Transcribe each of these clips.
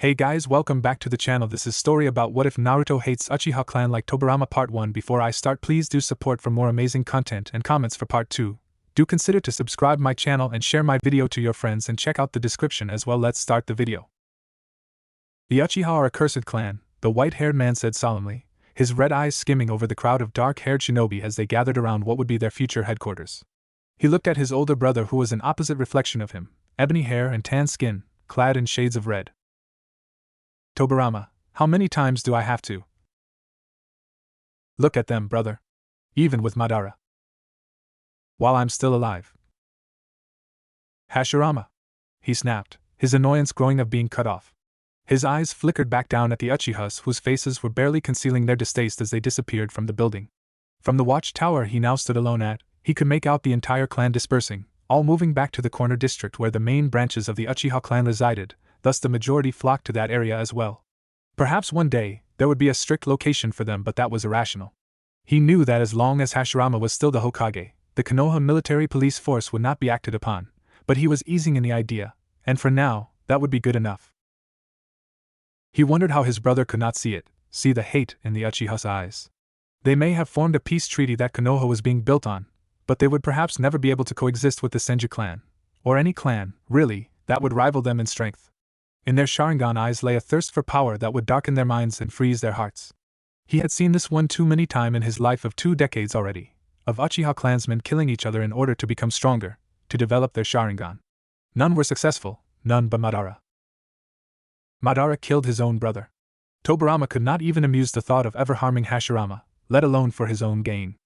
Hey guys, welcome back to the channel. This is story about what if Naruto hates Uchiha clan like Tobirama part 1. Before I start, please do support for more amazing content and comments for part 2. Do consider to subscribe my channel and share my video to your friends and check out the description as well. Let's start the video. The Uchiha are a cursed clan, the white-haired man said solemnly, his red eyes skimming over the crowd of dark-haired shinobi as they gathered around what would be their future headquarters. He looked at his older brother who was an opposite reflection of him, ebony hair and tan skin, clad in shades of red. Tobirama, how many times do I have to? Look at them, brother. Even with Madara. While I'm still alive. Hashirama, he snapped, his annoyance growing of being cut off. His eyes flickered back down at the Uchihas whose faces were barely concealing their distaste as they disappeared from the building. From the watchtower he now stood alone at, he could make out the entire clan dispersing, all moving back to the corner district where the main branches of the Uchiha clan resided. Thus the majority flocked to that area as well. Perhaps one day, there would be a strict location for them, but that was irrational. He knew that as long as Hashirama was still the Hokage, the Konoha military police force would not be acted upon, but he was easing in the idea, and for now, that would be good enough. He wondered how his brother could not see it, see the hate in the Uchiha's eyes. They may have formed a peace treaty that Konoha was being built on, but they would perhaps never be able to coexist with the Senju clan, or any clan, really, that would rival them in strength. In their Sharingan eyes lay a thirst for power that would darken their minds and freeze their hearts. He had seen this one too many times in his life of 2 decades already, of Uchiha clansmen killing each other in order to become stronger, to develop their Sharingan. None were successful, none but Madara. Madara killed his own brother. Tobirama could not even amuse the thought of ever harming Hashirama, let alone for his own gain.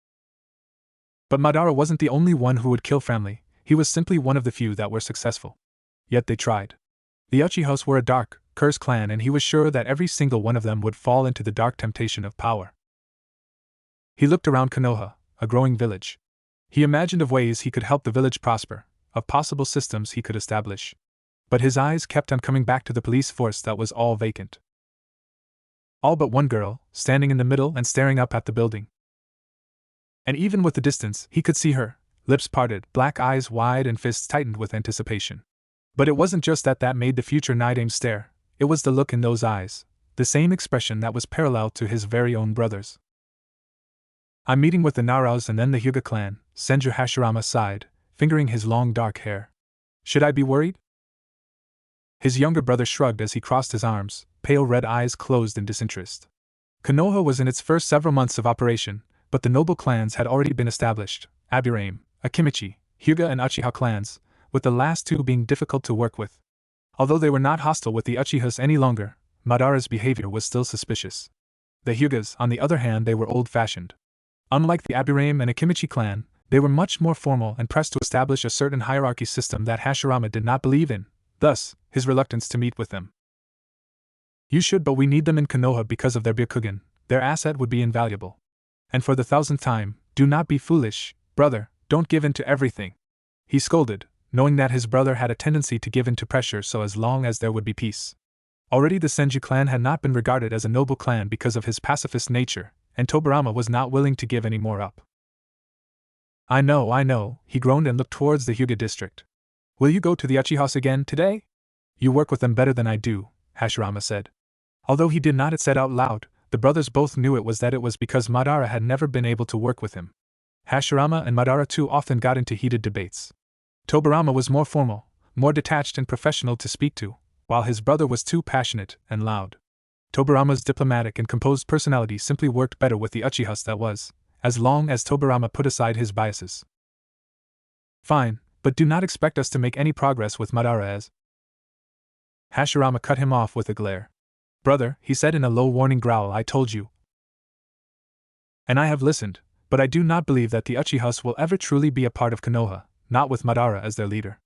But Madara wasn't the only one who would kill family, he was simply one of the few that were successful. Yet they tried. The Uchihas were a dark, cursed clan, and he was sure that every single one of them would fall into the dark temptation of power. He looked around Konoha, a growing village. He imagined of ways he could help the village prosper, of possible systems he could establish. But his eyes kept on coming back to the police force that was all vacant. All but one girl, standing in the middle and staring up at the building. And even with the distance, he could see her, lips parted, black eyes wide and fists tightened with anticipation. But it wasn't just that made the future Night Aim stare, it was the look in those eyes, the same expression that was parallel to his very own brother's. I'm meeting with the Naras and then the Hyuga clan, Senju Hashirama sighed, fingering his long dark hair. Should I be worried? His younger brother shrugged as he crossed his arms, pale red eyes closed in disinterest. Konoha was in its first several months of operation, but the noble clans had already been established, Aburame, Akimichi, Hyuga and Uchiha clans, with the last 2 being difficult to work with. Although they were not hostile with the Uchihas any longer, Madara's behavior was still suspicious. The Hyugas, on the other hand, they were old-fashioned. Unlike the Aburame and Akimichi clan, they were much more formal and pressed to establish a certain hierarchy system that Hashirama did not believe in, thus, his reluctance to meet with them. You should, but we need them in Konoha because of their Byakugan, their asset would be invaluable. And for the 1000th time, do not be foolish, brother, don't give in to everything. He scolded, knowing that his brother had a tendency to give in to pressure so as long as there would be peace. Already the Senju clan had not been regarded as a noble clan because of his pacifist nature, and Tobirama was not willing to give any more up. I know, he groaned and looked towards the Hyuga district. Will you go to the Uchihas again today? You work with them better than I do, Hashirama said. Although he did not say it out loud, the brothers both knew it was because Madara had never been able to work with him. Hashirama and Madara too often got into heated debates. Tobirama was more formal, more detached and professional to speak to, while his brother was too passionate and loud. Tobirama's diplomatic and composed personality simply worked better with the Uchihas, that was, as long as Tobirama put aside his biases. Fine, but do not expect us to make any progress with Madara as. Hashirama cut him off with a glare. Brother, he said in a low warning growl, I told you. And I have listened, but I do not believe that the Uchihas will ever truly be a part of Konoha. Not with Madara as their leader.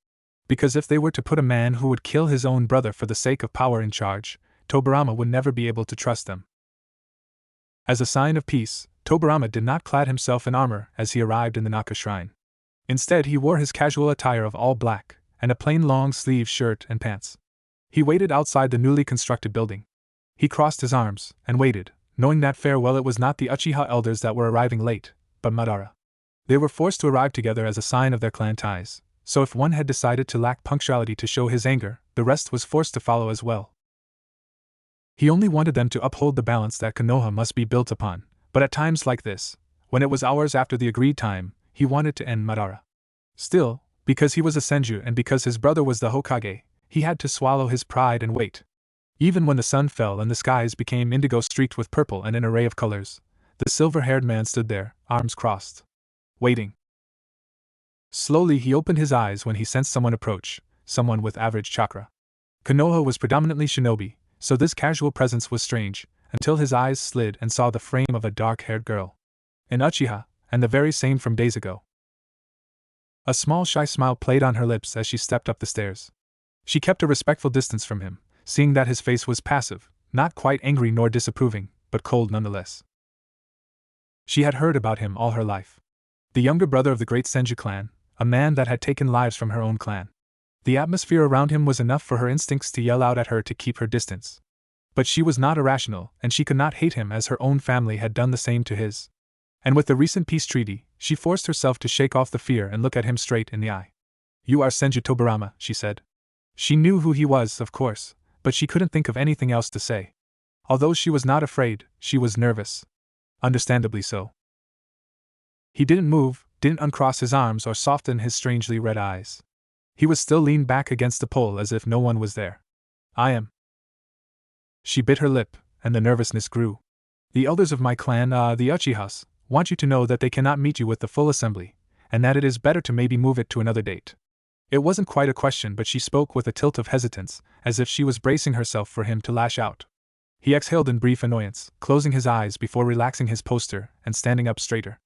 Because if they were to put a man who would kill his own brother for the sake of power in charge, Tobirama would never be able to trust them. As a sign of peace, Tobirama did not clad himself in armor as he arrived in the Naka shrine. Instead he wore his casual attire of all black, and a plain long-sleeved shirt and pants. He waited outside the newly constructed building. He crossed his arms, and waited, knowing that farewell it was not the Uchiha elders that were arriving late, but Madara. They were forced to arrive together as a sign of their clan ties, so if one had decided to lack punctuality to show his anger, the rest was forced to follow as well. He only wanted them to uphold the balance that Konoha must be built upon, but at times like this, when it was hours after the agreed time, he wanted to end Madara. Still, because he was a Senju and because his brother was the Hokage, he had to swallow his pride and wait. Even when the sun fell and the skies became indigo streaked with purple and an array of colors, the silver-haired man stood there, arms crossed, waiting. Slowly he opened his eyes when he sensed someone approach, someone with average chakra. Konoha was predominantly shinobi, so this casual presence was strange, until his eyes slid and saw the frame of a dark-haired girl. An Uchiha, and the very same from days ago. A small shy smile played on her lips as she stepped up the stairs. She kept a respectful distance from him, seeing that his face was passive, not quite angry nor disapproving, but cold nonetheless. She had heard about him all her life. The younger brother of the great Senju clan, a man that had taken lives from her own clan. The atmosphere around him was enough for her instincts to yell out at her to keep her distance. But she was not irrational, and she could not hate him as her own family had done the same to his. And with the recent peace treaty, she forced herself to shake off the fear and look at him straight in the eye. "You are Senju Tobirama," she said. She knew who he was, of course, but she couldn't think of anything else to say. Although she was not afraid, she was nervous. Understandably so. He didn't move, didn't uncross his arms or soften his strangely red eyes. He was still leaned back against the pole as if no one was there. "I am." She bit her lip, and the nervousness grew. "The elders of my clan, the Uchihas, want you to know that they cannot meet you with the full assembly, and that it is better to maybe move it to another date." It wasn't quite a question, but she spoke with a tilt of hesitance, as if she was bracing herself for him to lash out. He exhaled in brief annoyance, closing his eyes before relaxing his posture and standing up straighter.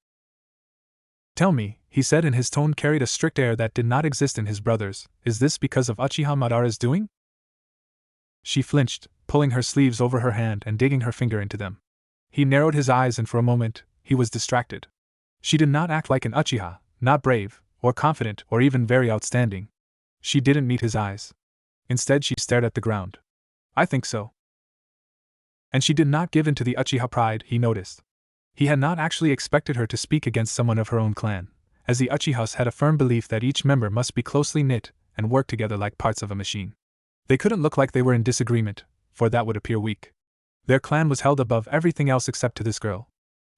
"Tell me," he said, and his tone carried a strict air that did not exist in his brother's, "is this because of Uchiha Madara's doing?" She flinched, pulling her sleeves over her hand and digging her finger into them. He narrowed his eyes, and for a moment, he was distracted. She did not act like an Uchiha, not brave, or confident, or even very outstanding. She didn't meet his eyes. Instead, she stared at the ground. "I think so." And she did not give in to the Uchiha pride, he noticed. He had not actually expected her to speak against someone of her own clan, as the Uchihas had a firm belief that each member must be closely knit and work together like parts of a machine. They couldn't look like they were in disagreement, for that would appear weak. Their clan was held above everything else except to this girl.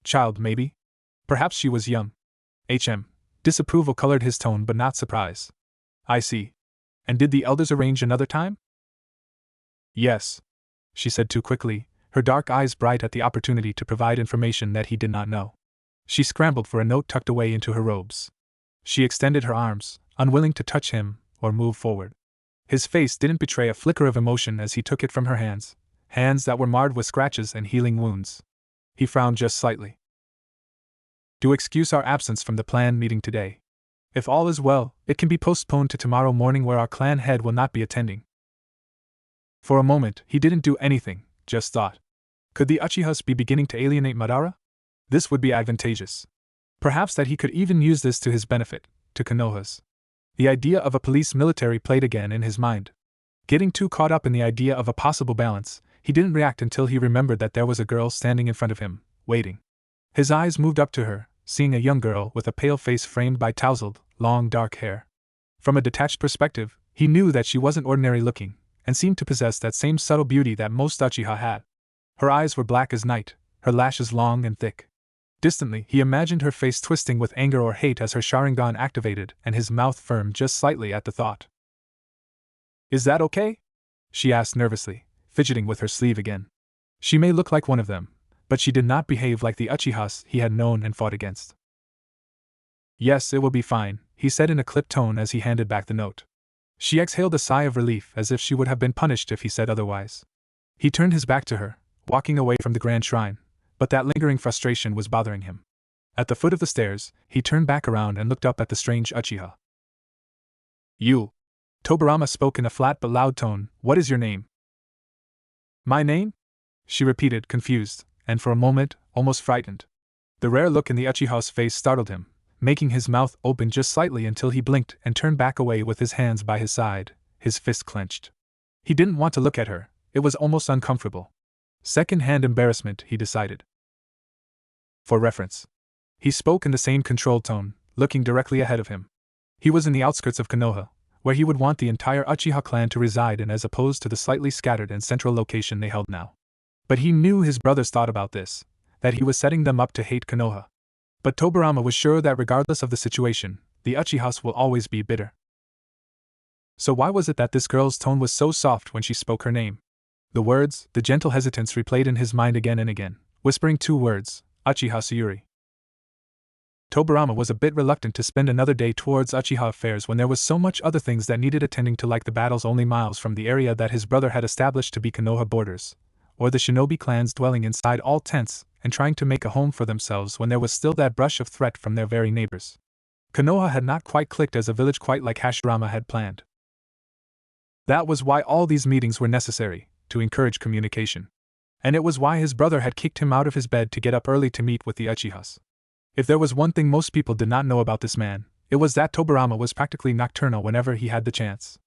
Child, maybe? Perhaps she was young. Disapproval colored his tone, but not surprise. "I see. And did the elders arrange another time?" "Yes," she said too quickly, her dark eyes bright at the opportunity to provide information that he did not know. She scrambled for a note tucked away into her robes. She extended her arms, unwilling to touch him or move forward. His face didn't betray a flicker of emotion as he took it from her hands that were marred with scratches and healing wounds. He frowned just slightly. "Do excuse our absence from the planned meeting today. If all is well, it can be postponed to tomorrow morning, where our clan head will not be attending." For a moment, he didn't do anything, just thought. Could the Uchihas be beginning to alienate Madara? This would be advantageous. Perhaps that he could even use this to his benefit, to Konoha's. The idea of a police military played again in his mind. Getting too caught up in the idea of a possible balance, he didn't react until he remembered that there was a girl standing in front of him, waiting. His eyes moved up to her, seeing a young girl with a pale face framed by tousled, long dark hair. From a detached perspective, he knew that she wasn't ordinary looking, and seemed to possess that same subtle beauty that most Uchiha had. Her eyes were black as night, her lashes long and thick. Distantly, he imagined her face twisting with anger or hate as her Sharingan activated, and his mouth firmed just slightly at the thought. "Is that okay?" she asked nervously, fidgeting with her sleeve again. She may look like one of them, but she did not behave like the Uchihas he had known and fought against. "Yes, it will be fine," he said in a clipped tone as he handed back the note. She exhaled a sigh of relief, as if she would have been punished if he said otherwise. He turned his back to her, walking away from the grand shrine, but that lingering frustration was bothering him. At the foot of the stairs, he turned back around and looked up at the strange Uchiha. "You." Tobirama spoke in a flat but loud tone. "What is your name?" "My name?" she repeated, confused, and for a moment, almost frightened. The rare look in the Uchiha's face startled him, making his mouth open just slightly until he blinked and turned back away with his hands by his side, his fist clenched. He didn't want to look at her, it was almost uncomfortable. Second-hand embarrassment, he decided. For reference. He spoke in the same controlled tone, looking directly ahead of him. He was in the outskirts of Konoha, where he would want the entire Uchiha clan to reside in, as opposed to the slightly scattered and central location they held now. But he knew his brothers thought about this, that he was setting them up to hate Konoha. But Tobirama was sure that regardless of the situation, the Uchihas will always be bitter. So why was it that this girl's tone was so soft when she spoke her name? The words, the gentle hesitance replayed in his mind again and again, whispering two words, Uchiha Sayuri. Tobirama was a bit reluctant to spend another day towards Uchiha affairs when there was so much other things that needed attending to, like the battles only miles from the area that his brother had established to be Konoha borders, or the shinobi clans dwelling inside all tents and trying to make a home for themselves when there was still that brush of threat from their very neighbors. Konoha had not quite clicked as a village quite like Hashirama had planned. That was why all these meetings were necessary, to encourage communication. And it was why his brother had kicked him out of his bed to get up early to meet with the Uchihas. If there was one thing most people did not know about this man, it was that Tobirama was practically nocturnal whenever he had the chance.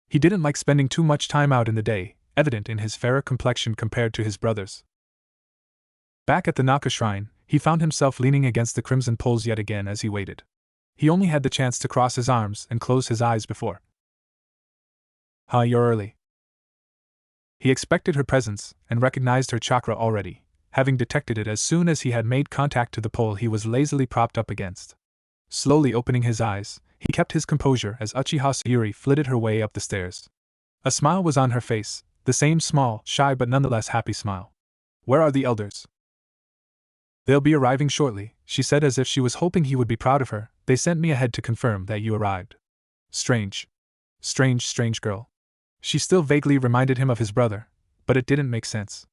He didn't like spending too much time out in the day, evident in his fairer complexion compared to his brothers. Back at the Naka shrine, he found himself leaning against the crimson poles yet again as he waited. He only had the chance to cross his arms and close his eyes before. "Huh, you're early." He expected her presence and recognized her chakra already, having detected it as soon as he had made contact to the pole he was lazily propped up against. Slowly opening his eyes, he kept his composure as Uchiha Sayuri flitted her way up the stairs. A smile was on her face, the same small, shy but nonetheless happy smile. "Where are the elders?" "They'll be arriving shortly," she said as if she was hoping he would be proud of her. "They sent me ahead to confirm that you arrived." Strange. Strange girl. She still vaguely reminded him of his brother, but it didn't make sense.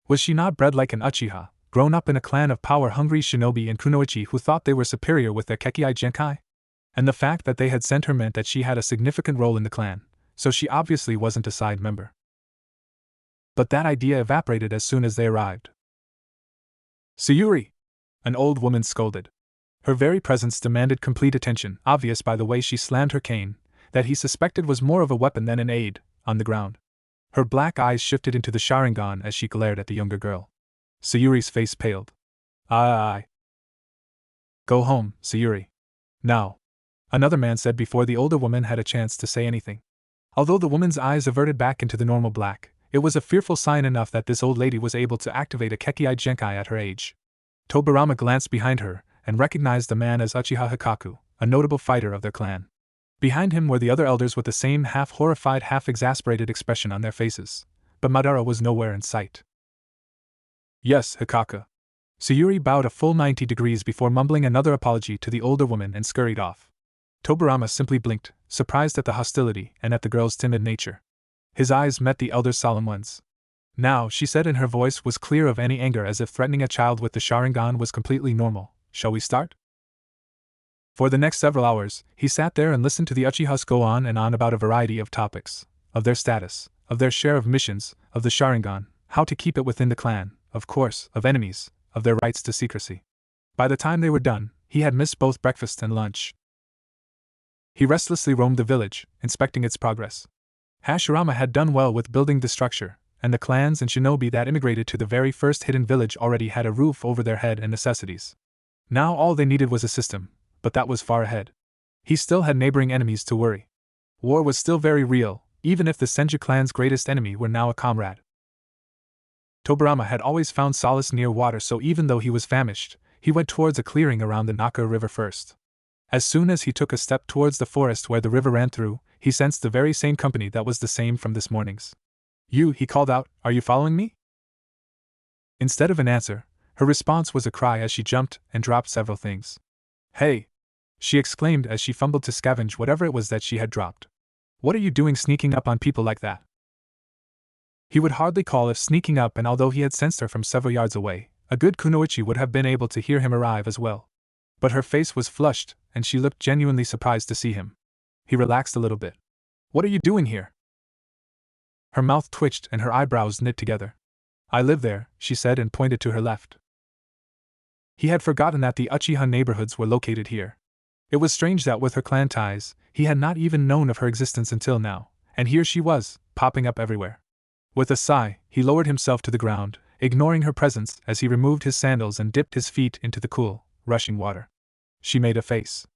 Was she not bred like an Uchiha, grown up in a clan of power-hungry shinobi in Kunoichi who thought they were superior with their Kekkai Genkai? And the fact that they had sent her meant that she had a significant role in the clan, so she obviously wasn't a side member. But that idea evaporated as soon as they arrived. "Sayuri!" an old woman scolded. Her very presence demanded complete attention, obvious by the way she slammed her cane, that he suspected was more of a weapon than an aid, on the ground. Her black eyes shifted into the Sharingan as she glared at the younger girl. Sayuri's face paled. "Aye. Go home, Sayuri. Now," another man said before the older woman had a chance to say anything. Although the woman's eyes averted back into the normal black, it was a fearful sign enough that this old lady was able to activate a Kekkai Genkai at her age. Tobirama glanced behind her and recognized the man as Uchiha Hikaku, a notable fighter of their clan. Behind him were the other elders with the same half-horrified, half-exasperated expression on their faces, but Madara was nowhere in sight. "Yes, Hikaku." Sayuri bowed a full 90 degrees before mumbling another apology to the older woman and scurried off. Tobirama simply blinked, surprised at the hostility and at the girl's timid nature. His eyes met the elder's solemn ones. "Now," she said, and her voice was clear of any anger, as if threatening a child with the Sharingan was completely normal. "Shall we start?" For the next several hours, he sat there and listened to the Uchihas go on and on about a variety of topics, of their status, of their share of missions, of the Sharingan, how to keep it within the clan, of course, of enemies, of their rights to secrecy. By the time they were done, he had missed both breakfast and lunch. He restlessly roamed the village, inspecting its progress. Hashirama had done well with building the structure, and the clans and shinobi that immigrated to the very first hidden village already had a roof over their head and necessities. Now all they needed was a system, but that was far ahead. He still had neighboring enemies to worry. War was still very real, even if the Senju clan's greatest enemy were now a comrade. Tobirama had always found solace near water, so even though he was famished, he went towards a clearing around the Naka River first. As soon as he took a step towards the forest where the river ran through, he sensed the very same company that was the same from this morning's. "You," he called out, "are you following me?" Instead of an answer, her response was a cry as she jumped and dropped several things. "Hey!" she exclaimed as she fumbled to scavenge whatever it was that she had dropped. "What are you doing sneaking up on people like that?" He would hardly call it sneaking up, and although he had sensed her from several yards away, a good kunoichi would have been able to hear him arrive as well. But her face was flushed, and she looked genuinely surprised to see him. He relaxed a little bit. "What are you doing here?" Her mouth twitched and her eyebrows knit together. "I live there," she said, and pointed to her left. He had forgotten that the Uchiha neighborhoods were located here. It was strange that with her clan ties, he had not even known of her existence until now, and here she was, popping up everywhere. With a sigh, he lowered himself to the ground, ignoring her presence as he removed his sandals and dipped his feet into the cool, rushing water. She made a face.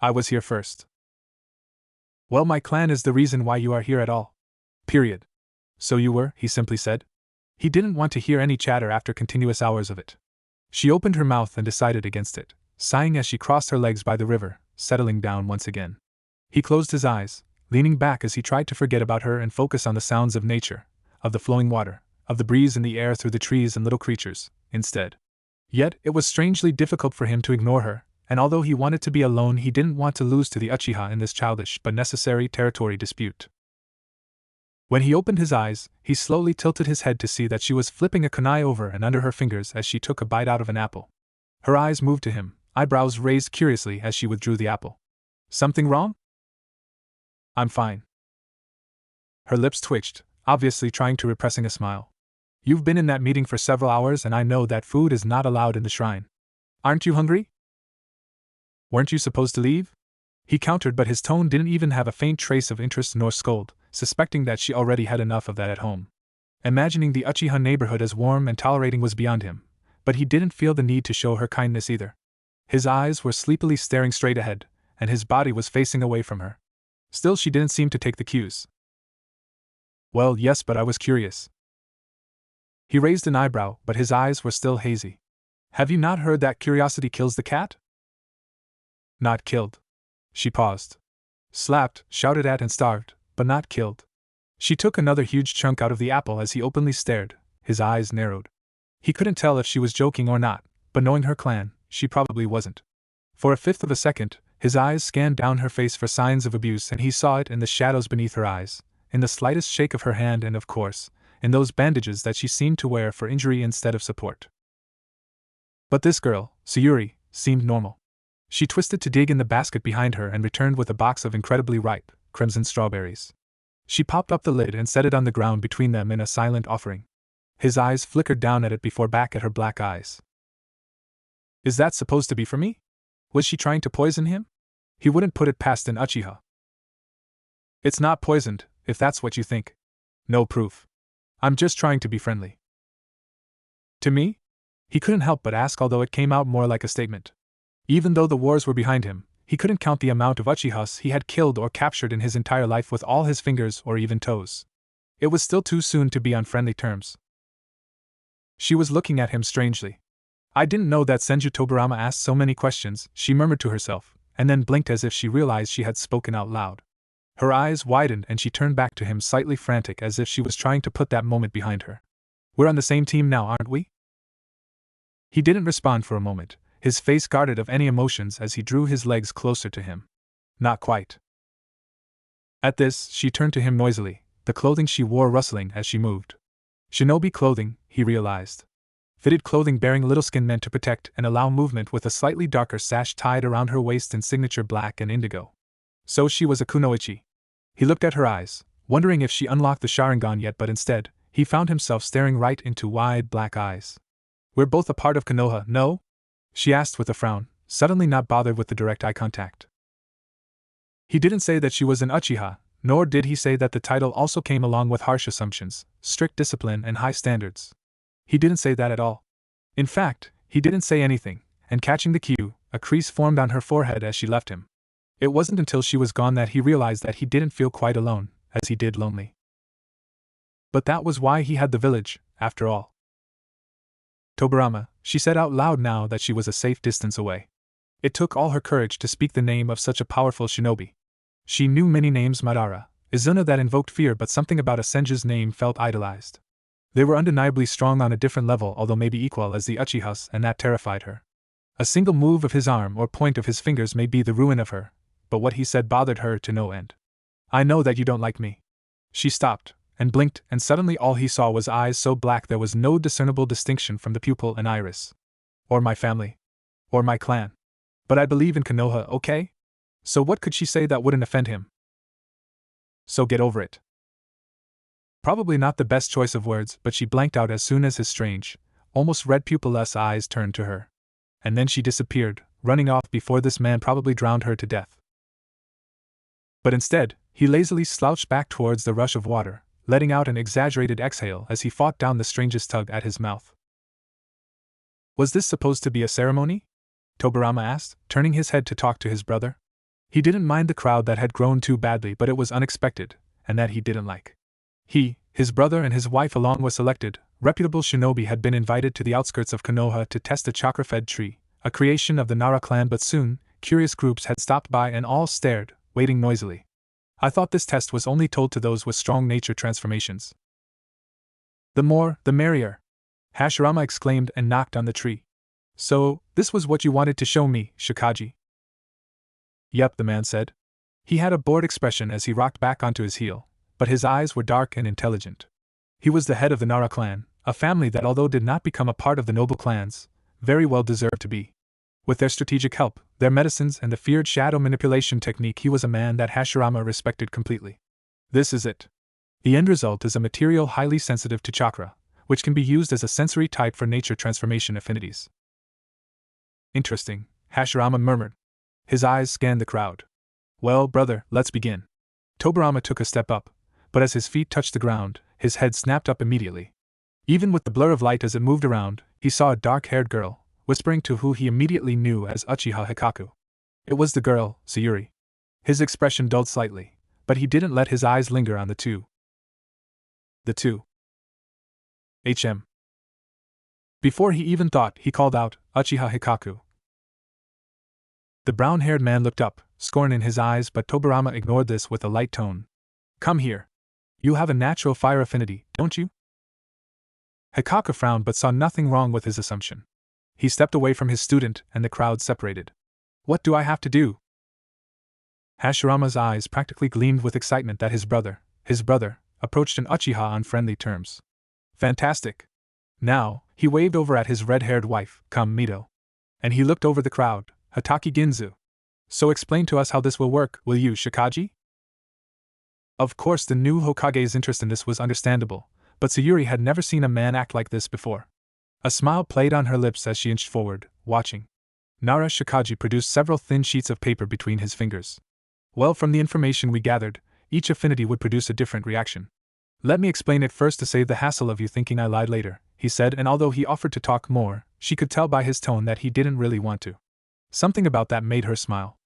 "I was here first." "Well, my clan is the reason why you are here at all. Period." "So you were," he simply said. He didn't want to hear any chatter after continuous hours of it. She opened her mouth and decided against it, sighing as she crossed her legs by the river, settling down once again. He closed his eyes, leaning back as he tried to forget about her and focus on the sounds of nature, of the flowing water, of the breeze in the air through the trees and little creatures, instead. Yet, it was strangely difficult for him to ignore her, and although he wanted to be alone, he didn't want to lose to the Uchiha in this childish but necessary territory dispute. When he opened his eyes, he slowly tilted his head to see that she was flipping a kunai over and under her fingers as she took a bite out of an apple. Her eyes moved to him, eyebrows raised curiously as she withdrew the apple. Something wrong? I'm fine. Her lips twitched, obviously trying to repressing a smile. You've been in that meeting for several hours and I know that food is not allowed in the shrine. Aren't you hungry? Weren't you supposed to leave? He countered, but his tone didn't even have a faint trace of interest nor scold, suspecting that she already had enough of that at home. Imagining the Uchiha neighborhood as warm and tolerating was beyond him, but he didn't feel the need to show her kindness either. His eyes were sleepily staring straight ahead, and his body was facing away from her. Still, she didn't seem to take the cues. Well, yes, but I was curious. He raised an eyebrow, but his eyes were still hazy. Have you not heard that curiosity kills the cat? Not killed. She paused. Slapped, shouted at, and starved, but not killed. She took another huge chunk out of the apple as he openly stared, his eyes narrowed. He couldn't tell if she was joking or not, but knowing her clan, she probably wasn't. For a fifth of a second, his eyes scanned down her face for signs of abuse, and he saw it in the shadows beneath her eyes, in the slightest shake of her hand, and of course, in those bandages that she seemed to wear for injury instead of support. But this girl, Sayuri, seemed normal. She twisted to dig in the basket behind her and returned with a box of incredibly ripe, crimson strawberries. She popped up the lid and set it on the ground between them in a silent offering. His eyes flickered down at it before back at her black eyes. Is that supposed to be for me? Was she trying to poison him? He wouldn't put it past an Uchiha. It's not poisoned, if that's what you think. No proof. I'm just trying to be friendly. To me? He couldn't help but ask, although it came out more like a statement. Even though the wars were behind him, he couldn't count the amount of Uchihas he had killed or captured in his entire life with all his fingers or even toes. It was still too soon to be on friendly terms. She was looking at him strangely. I didn't know that Senju Tobirama asked so many questions, she murmured to herself, and then blinked as if she realized she had spoken out loud. Her eyes widened and she turned back to him slightly frantic, as if she was trying to put that moment behind her. We're on the same team now, aren't we? He didn't respond for a moment, his face guarded of any emotions as he drew his legs closer to him. Not quite. At this, she turned to him noisily, the clothing she wore rustling as she moved. Shinobi clothing, he realized. Fitted clothing bearing little skin meant to protect and allow movement, with a slightly darker sash tied around her waist in signature black and indigo. So she was a kunoichi. He looked at her eyes, wondering if she unlocked the Sharingan yet, but instead, he found himself staring right into wide black eyes. We're both a part of Konoha, no? She asked with a frown, suddenly not bothered with the direct eye contact. He didn't say that she was an Uchiha, nor did he say that the title also came along with harsh assumptions, strict discipline, and high standards. He didn't say that at all. In fact, he didn't say anything, and catching the cue, a crease formed on her forehead as she left him. It wasn't until she was gone that he realized that he didn't feel quite alone, as he did lonely. But that was why he had the village, after all. Tobirama, she said out loud now that she was a safe distance away. It took all her courage to speak the name of such a powerful shinobi. She knew many names, Madara, Izuna, that invoked fear, but something about a Senju's name felt idolized. They were undeniably strong on a different level, although maybe equal, as the Uchihas, and that terrified her. A single move of his arm or point of his fingers may be the ruin of her, but what he said bothered her to no end. I know that you don't like me. She stopped, and blinked, and suddenly all he saw was eyes so black there was no discernible distinction from the pupil and iris. Or my family. Or my clan. But I believe in Konoha, okay? So what could she say that wouldn't offend him? So get over it. Probably not the best choice of words, but she blanked out as soon as his strange, almost red pupilless eyes turned to her. And then she disappeared, running off before this man probably drowned her to death. But instead, he lazily slouched back towards the rush of water, letting out an exaggerated exhale as he fought down the strangest tug at his mouth. Was this supposed to be a ceremony? Tobirama asked, turning his head to talk to his brother. He didn't mind the crowd that had grown too badly, but it was unexpected, and that he didn't like. He, his brother, and his wife alone were selected, reputable shinobi had been invited to the outskirts of Konoha to test a chakra-fed tree, a creation of the Nara clan, but soon, curious groups had stopped by and all stared, waiting noisily. I thought this test was only told to those with strong nature transformations. The more, the merrier, Hashirama exclaimed and knocked on the tree. So, this was what you wanted to show me, Shikaji? Yep, the man said. He had a bored expression as he rocked back onto his heel, but his eyes were dark and intelligent. He was the head of the Nara clan, a family that, although did not become a part of the noble clans, very well deserved to be. With their strategic help, their medicines, and the feared shadow manipulation technique, he was a man that Hashirama respected completely. This is it. The end result is a material highly sensitive to chakra, which can be used as a sensory type for nature transformation affinities. Interesting, Hashirama murmured. His eyes scanned the crowd. Well, brother, let's begin. Tobirama took a step up, but as his feet touched the ground, his head snapped up immediately. Even with the blur of light as it moved around, he saw a dark-haired girl, whispering to who he immediately knew as Uchiha Hikaku. It was the girl, Sayuri. His expression dulled slightly, but he didn't let his eyes linger on the two. The two. HM. Before he even thought, he called out, Uchiha Hikaku. The brown-haired man looked up, scorn in his eyes, but Tobirama ignored this with a light tone. Come here. You have a natural fire affinity, don't you? Hikaku frowned but saw nothing wrong with his assumption. He stepped away from his student and the crowd separated. What do I have to do? Hashirama's eyes practically gleamed with excitement that his brother, approached an Uchiha on friendly terms. Fantastic. Now, he waved over at his red-haired wife, Mito. And he looked over the crowd, Hataki Ginzu. So explain to us how this will work, will you, Shikaji? Of course, the new Hokage's interest in this was understandable, but Sayuri had never seen a man act like this before. A smile played on her lips as she inched forward, watching. Nara Shikaji produced several thin sheets of paper between his fingers. Well, from the information we gathered, each affinity would produce a different reaction. Let me explain it first to save the hassle of you thinking I lied later, he said, and although he offered to talk more, she could tell by his tone that he didn't really want to. Something about that made her smile.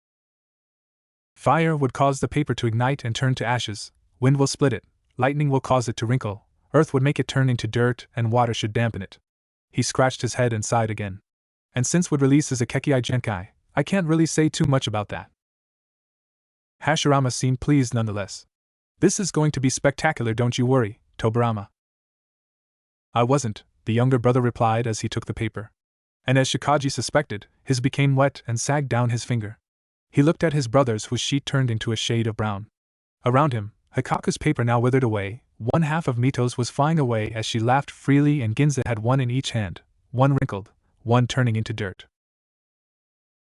Fire would cause the paper to ignite and turn to ashes, wind will split it, lightning will cause it to wrinkle, earth would make it turn into dirt, and water should dampen it. He scratched his head and sighed again. And since would release as a Kekkai Genkai, I can't really say too much about that. Hashirama seemed pleased nonetheless. This is going to be spectacular, don't you worry, Tobirama. I wasn't, the younger brother replied as he took the paper. And as Shikaji suspected, his became wet and sagged down his finger. He looked at his brother's, whose sheet turned into a shade of brown. Around him, Hikaku's paper now withered away, one half of Mito's was flying away as she laughed freely, and Ginza had one in each hand, one wrinkled, one turning into dirt.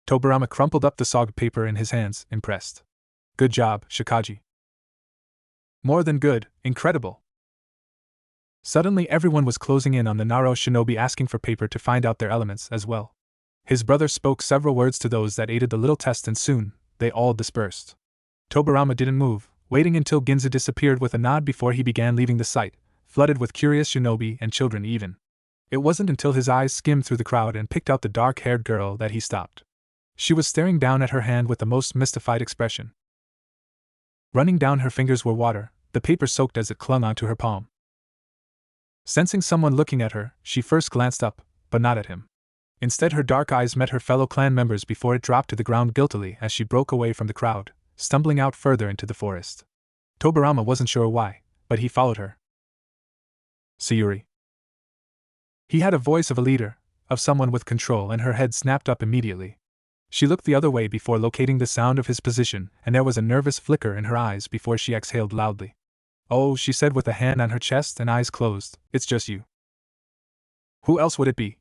Tobirama crumpled up the sogged paper in his hands, impressed. Good job, Shikaji. More than good, incredible. Suddenly everyone was closing in on the Naro shinobi, asking for paper to find out their elements as well. His brother spoke several words to those that aided the little test, and soon, they all dispersed. Tobirama didn't move, waiting until Ginza disappeared with a nod before he began leaving the site, flooded with curious shinobi and children even. It wasn't until his eyes skimmed through the crowd and picked out the dark-haired girl that he stopped. She was staring down at her hand with the most mystified expression. Running down her fingers were water, the paper soaked as it clung onto her palm. Sensing someone looking at her, she first glanced up, but not at him. Instead, her dark eyes met her fellow clan members before it dropped to the ground guiltily as she broke away from the crowd, stumbling out further into the forest. Tobirama wasn't sure why, but he followed her. Sayuri. He had a voice of a leader, of someone with control, and her head snapped up immediately. She looked the other way before locating the sound of his position, and there was a nervous flicker in her eyes before she exhaled loudly. Oh, she said with a hand on her chest and eyes closed, it's just you. Who else would it be?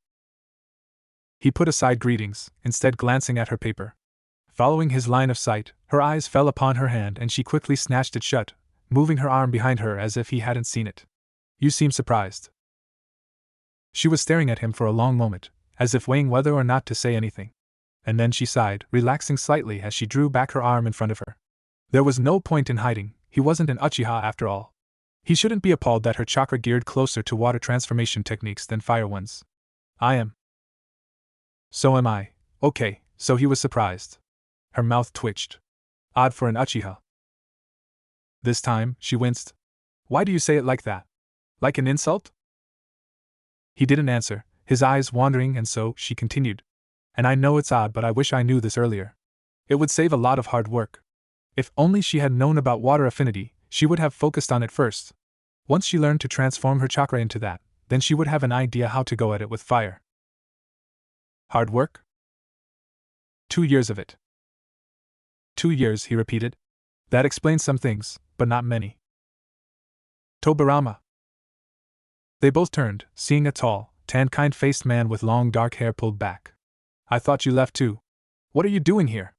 He put aside greetings, instead glancing at her paper. Following his line of sight, her eyes fell upon her hand and she quickly snatched it shut, moving her arm behind her as if he hadn't seen it. You seem surprised. She was staring at him for a long moment, as if weighing whether or not to say anything. And then she sighed, relaxing slightly as she drew back her arm in front of her. There was no point in hiding, he wasn't an Uchiha after all. He shouldn't be appalled that her chakra geared closer to water transformation techniques than fire ones. I am. So am I. Okay, so he was surprised. Her mouth twitched. Odd for an Uchiha. This time, she winced. Why do you say it like that? Like an insult? He didn't answer, his eyes wandering, and so she continued. And I know it's odd, but I wish I knew this earlier. It would save a lot of hard work. If only she had known about water affinity, she would have focused on it first. Once she learned to transform her chakra into that, then she would have an idea how to go at it with fire. Hard work? 2 years of it. 2 years, he repeated. That explains some things, but not many. Tobirama. They both turned, seeing a tall, tan, kind-faced man with long dark hair pulled back. I thought you left too. What are you doing here?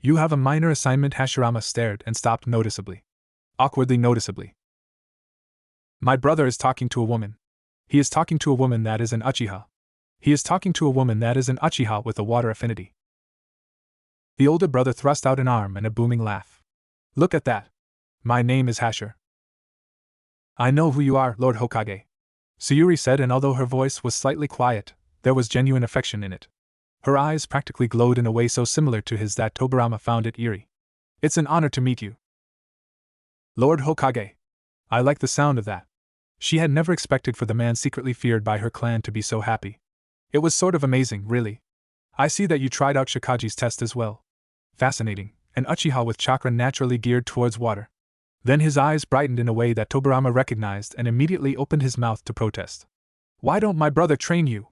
You have a minor assignment. Hashirama stared and stopped noticeably. Awkwardly noticeably. My brother is talking to a woman. He is talking to a woman that is an Uchiha. He is talking to a woman that is an Uchiha with a water affinity. The older brother thrust out an arm and a booming laugh. Look at that. My name is Hashir. I know who you are, Lord Hokage. Sayuri said, and although her voice was slightly quiet, there was genuine affection in it. Her eyes practically glowed in a way so similar to his that Tobirama found it eerie. It's an honor to meet you. Lord Hokage. I like the sound of that. She had never expected for the man secretly feared by her clan to be so happy. It was sort of amazing, really. I see that you tried out Shikagi's test as well. Fascinating, an Uchiha with chakra naturally geared towards water. Then his eyes brightened in a way that Tobirama recognized and immediately opened his mouth to protest. Why don't my brother train you?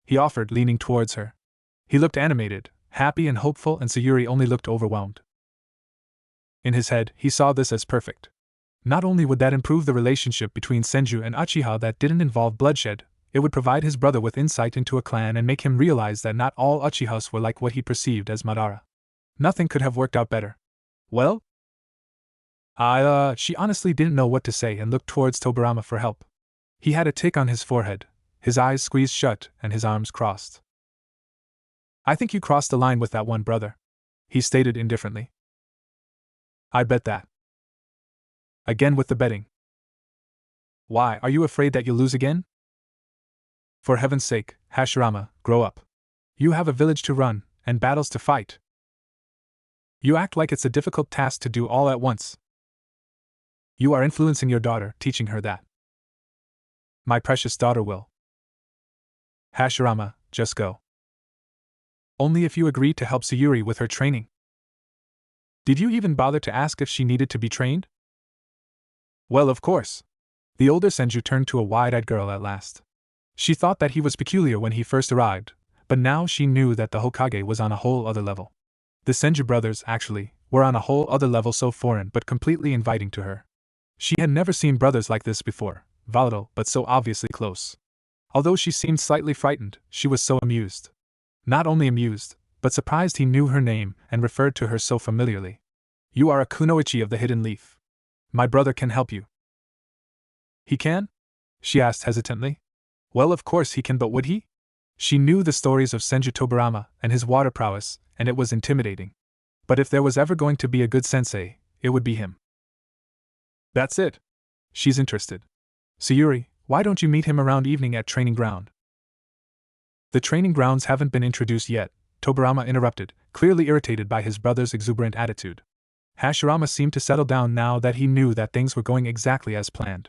He offered, leaning towards her. He looked animated, happy and hopeful, and Sayuri only looked overwhelmed. In his head, he saw this as perfect. Not only would that improve the relationship between Senju and Uchiha that didn't involve bloodshed, it would provide his brother with insight into a clan and make him realize that not all Uchihas were like what he perceived as Madara. Nothing could have worked out better. Well? She honestly didn't know what to say and looked towards Tobirama for help. He had a tick on his forehead, his eyes squeezed shut, and his arms crossed. I think you crossed the line with that one, brother, he stated indifferently. I bet that. Again with the betting. Why, are you afraid that you'll lose again? For heaven's sake, Hashirama, grow up. You have a village to run, and battles to fight. You act like it's a difficult task to do all at once. You are influencing your daughter, teaching her that. My precious daughter will. Hashirama, just go. Only if you agree to help Sayuri with her training. Did you even bother to ask if she needed to be trained? Well, of course. The older Senju turned to a wide-eyed girl at last. She thought that he was peculiar when he first arrived, but now she knew that the Hokage was on a whole other level. The Senju brothers, actually, were on a whole other level, so foreign but completely inviting to her. She had never seen brothers like this before, volatile but so obviously close. Although she seemed slightly frightened, she was so amused. Not only amused, but surprised he knew her name and referred to her so familiarly. You are a kunoichi of the Hidden Leaf. My brother can help you. He can? She asked hesitantly. Well, of course he can, but would he? She knew the stories of Senju Tobirama and his water prowess, and it was intimidating. But if there was ever going to be a good sensei, it would be him. That's it. She's interested. Sayuri, why don't you meet him around evening at training ground? The training grounds haven't been introduced yet, Tobirama interrupted, clearly irritated by his brother's exuberant attitude. Hashirama seemed to settle down now that he knew that things were going exactly as planned.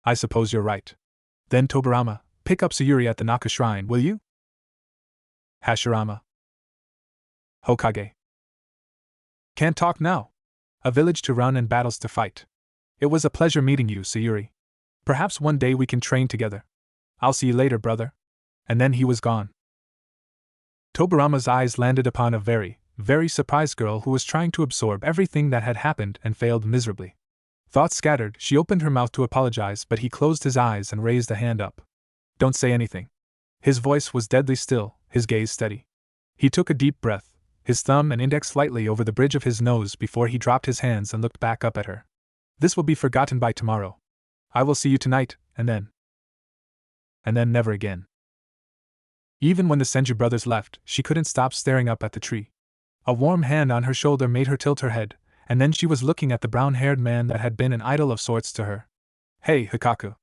I suppose you're right. Then Tobirama, pick up Sayuri at the Naka Shrine, will you? Hashirama. Hokage. Can't talk now. A village to run and battles to fight. It was a pleasure meeting you, Sayuri. Perhaps one day we can train together. I'll see you later, brother. And then he was gone. Tobirama's eyes landed upon a very, very surprised girl who was trying to absorb everything that had happened and failed miserably. Thoughts scattered, she opened her mouth to apologize, but he closed his eyes and raised a hand up. Don't say anything. His voice was deadly still, his gaze steady. He took a deep breath, his thumb and index lightly over the bridge of his nose before he dropped his hands and looked back up at her. This will be forgotten by tomorrow. I will see you tonight, and then never again. Even when the Senju brothers left, she couldn't stop staring up at the tree. A warm hand on her shoulder made her tilt her head, and then she was looking at the brown-haired man that had been an idol of sorts to her. Hey, Hikaku.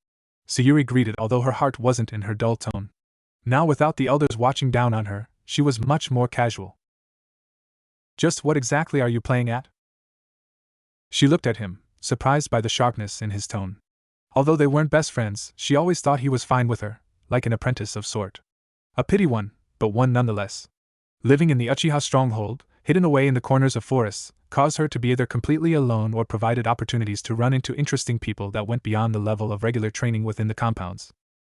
Sayuri greeted, although her heart wasn't in her dull tone. Now, without the elders watching down on her, she was much more casual. Just what exactly are you playing at? She looked at him, surprised by the sharpness in his tone. Although they weren't best friends, she always thought he was fine with her, like an apprentice of sort. A pity one, but one nonetheless. Living in the Uchiha stronghold, hidden away in the corners of forests, caused her to be either completely alone or provided opportunities to run into interesting people that went beyond the level of regular training within the compounds.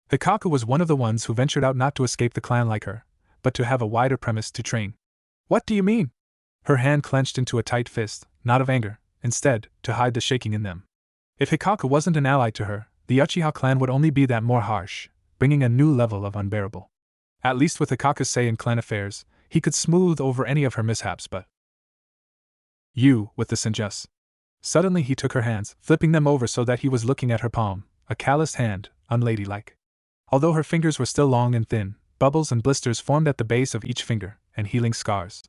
Hikaku was one of the ones who ventured out not to escape the clan like her, but to have a wider premise to train. What do you mean? Her hand clenched into a tight fist, not of anger, instead, to hide the shaking in them. If Hikaku wasn't an ally to her, the Uchiha clan would only be that more harsh, bringing a new level of unbearable. At least with Hikaku's say in clan affairs, he could smooth over any of her mishaps, but you, with the senjutsu. Suddenly he took her hands, flipping them over so that he was looking at her palm, a calloused hand, unladylike. Although her fingers were still long and thin, bubbles and blisters formed at the base of each finger, and healing scars.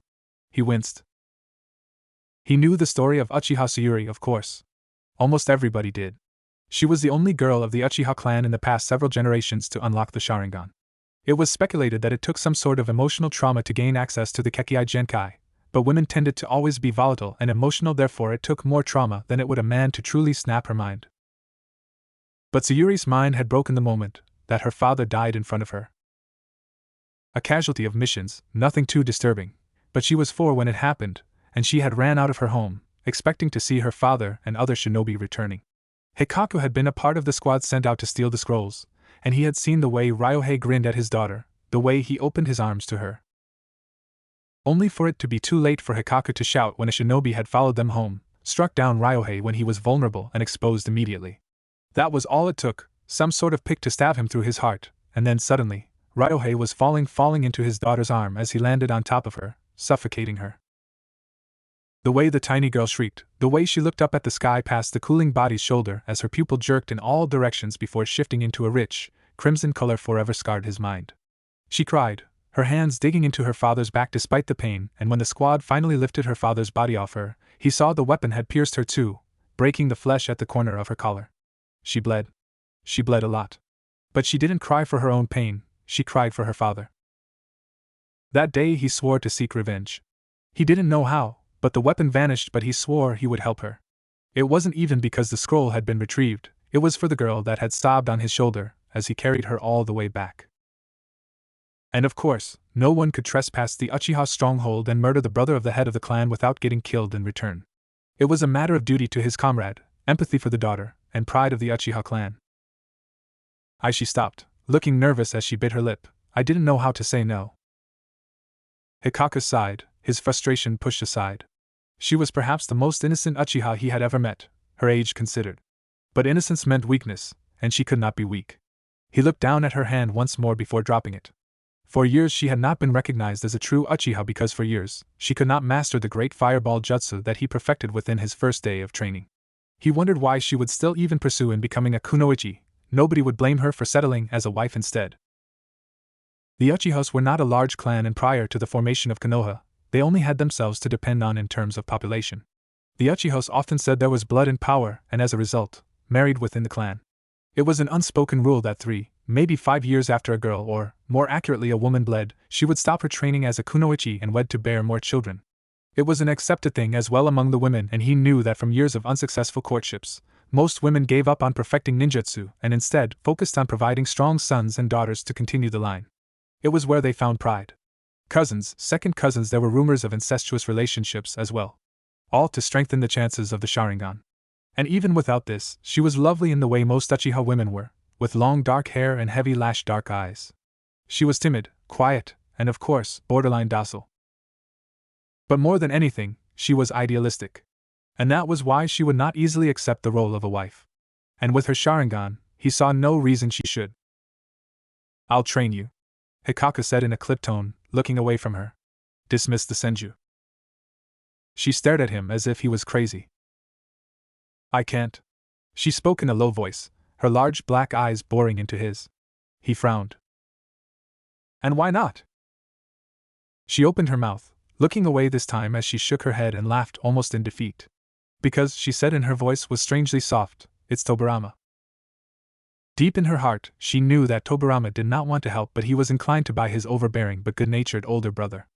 He winced. He knew the story of Uchiha Sayuri, of course. Almost everybody did. She was the only girl of the Uchiha clan in the past several generations to unlock the Sharingan. It was speculated that it took some sort of emotional trauma to gain access to the Kekkei Genkai, but women tended to always be volatile and emotional, therefore it took more trauma than it would a man to truly snap her mind. But Sayuri's mind had broken the moment that her father died in front of her. A casualty of missions, nothing too disturbing, but she was 4 when it happened, and she had ran out of her home, expecting to see her father and other shinobi returning. Hikaku had been a part of the squad sent out to steal the scrolls, and he had seen the way Ryohei grinned at his daughter, the way he opened his arms to her. Only for it to be too late for Hikaku to shout when a shinobi had followed them home, struck down Ryohei when he was vulnerable and exposed immediately. That was all it took, some sort of pick to stab him through his heart, and then suddenly, Ryohei was falling into his daughter's arm as he landed on top of her, suffocating her. The way the tiny girl shrieked, the way she looked up at the sky past the cooling body's shoulder as her pupil jerked in all directions before shifting into a rich, crimson color forever scarred his mind. She cried, her hands digging into her father's back despite the pain, and when the squad finally lifted her father's body off her, he saw the weapon had pierced her too, breaking the flesh at the corner of her collar. She bled. She bled a lot. But she didn't cry for her own pain, she cried for her father. That day he swore to seek revenge. He didn't know how, but the weapon vanished, but he swore he would help her. It wasn't even because the scroll had been retrieved, it was for the girl that had sobbed on his shoulder as he carried her all the way back. And of course, no one could trespass the Uchiha stronghold and murder the brother of the head of the clan without getting killed in return. It was a matter of duty to his comrade, empathy for the daughter, and pride of the Uchiha clan. She stopped, looking nervous as she bit her lip. I didn't know how to say no. Hikaku sighed, his frustration pushed aside. She was perhaps the most innocent Uchiha he had ever met, her age considered. But innocence meant weakness, and she could not be weak. He looked down at her hand once more before dropping it. For years she had not been recognized as a true Uchiha because for years she could not master the great fireball jutsu that he perfected within his first day of training. He wondered why she would still even pursue in becoming a kunoichi. Nobody would blame her for settling as a wife instead. The Uchihas were not a large clan, and prior to the formation of Konoha, they only had themselves to depend on in terms of population. The Uchihas often said there was blood and power, and as a result, married within the clan. It was an unspoken rule that 3, maybe 5 years after a girl, or, more accurately a woman bled, she would stop her training as a kunoichi and wed to bear more children. It was an accepted thing as well among the women, and he knew that from years of unsuccessful courtships, most women gave up on perfecting ninjutsu and instead focused on providing strong sons and daughters to continue the line. It was where they found pride. Cousins, second cousins, there were rumors of incestuous relationships as well. All to strengthen the chances of the Sharingan. And even without this, she was lovely in the way most Uchiha women were, with long dark hair and heavy lashed dark eyes. She was timid, quiet, and of course, borderline docile. But more than anything, she was idealistic. And that was why she would not easily accept the role of a wife. And with her Sharingan, he saw no reason she should. I'll train you, Hikaku said in a clipped tone, looking away from her. Dismiss the senju. She stared at him as if he was crazy. I can't. She spoke in a low voice, her large black eyes boring into his. He frowned. And why not? She opened her mouth, looking away this time as she shook her head and laughed almost in defeat. Because, she said, and her voice was strangely soft, it's Tobirama. Deep in her heart, she knew that Tobirama did not want to help, but he was inclined to by his overbearing but good-natured older brother.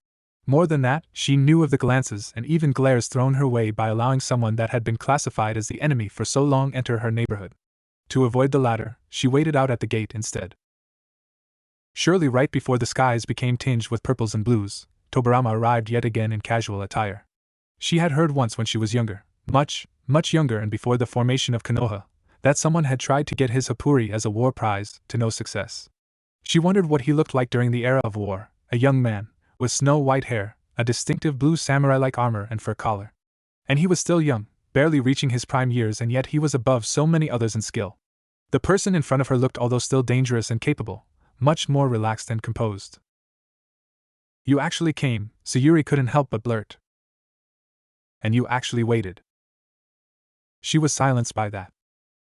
More than that, she knew of the glances and even glares thrown her way by allowing someone that had been classified as the enemy for so long enter her neighborhood. To avoid the latter, she waited out at the gate instead. Surely right before the skies became tinged with purples and blues, Tobirama arrived yet again in casual attire. She had heard once when she was younger, much younger and before the formation of Konoha, that someone had tried to get his Hapuri as a war prize, to no success. She wondered what he looked like during the era of war, a young man, with snow-white hair, a distinctive blue samurai-like armor and fur collar. And he was still young, barely reaching his prime years, and yet he was above so many others in skill. The person in front of her looked, although still dangerous and capable, much more relaxed and composed. "You actually came," Sayuri couldn't help but blurt. "And you actually waited." She was silenced by that.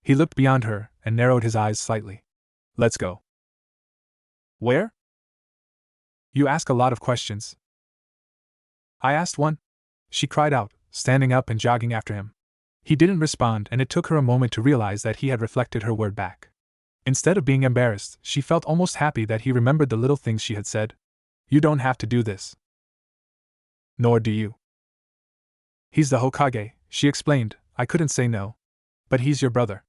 He looked beyond her and narrowed his eyes slightly. "Let's go." "Where?" "You ask a lot of questions." "I asked one," she cried out, standing up and jogging after him. He didn't respond, and it took her a moment to realize that he had reflected her word back. Instead of being embarrassed, she felt almost happy that he remembered the little things she had said. "You don't have to do this." "Nor do you." "He's the Hokage," she explained. "I couldn't say no. But he's your brother."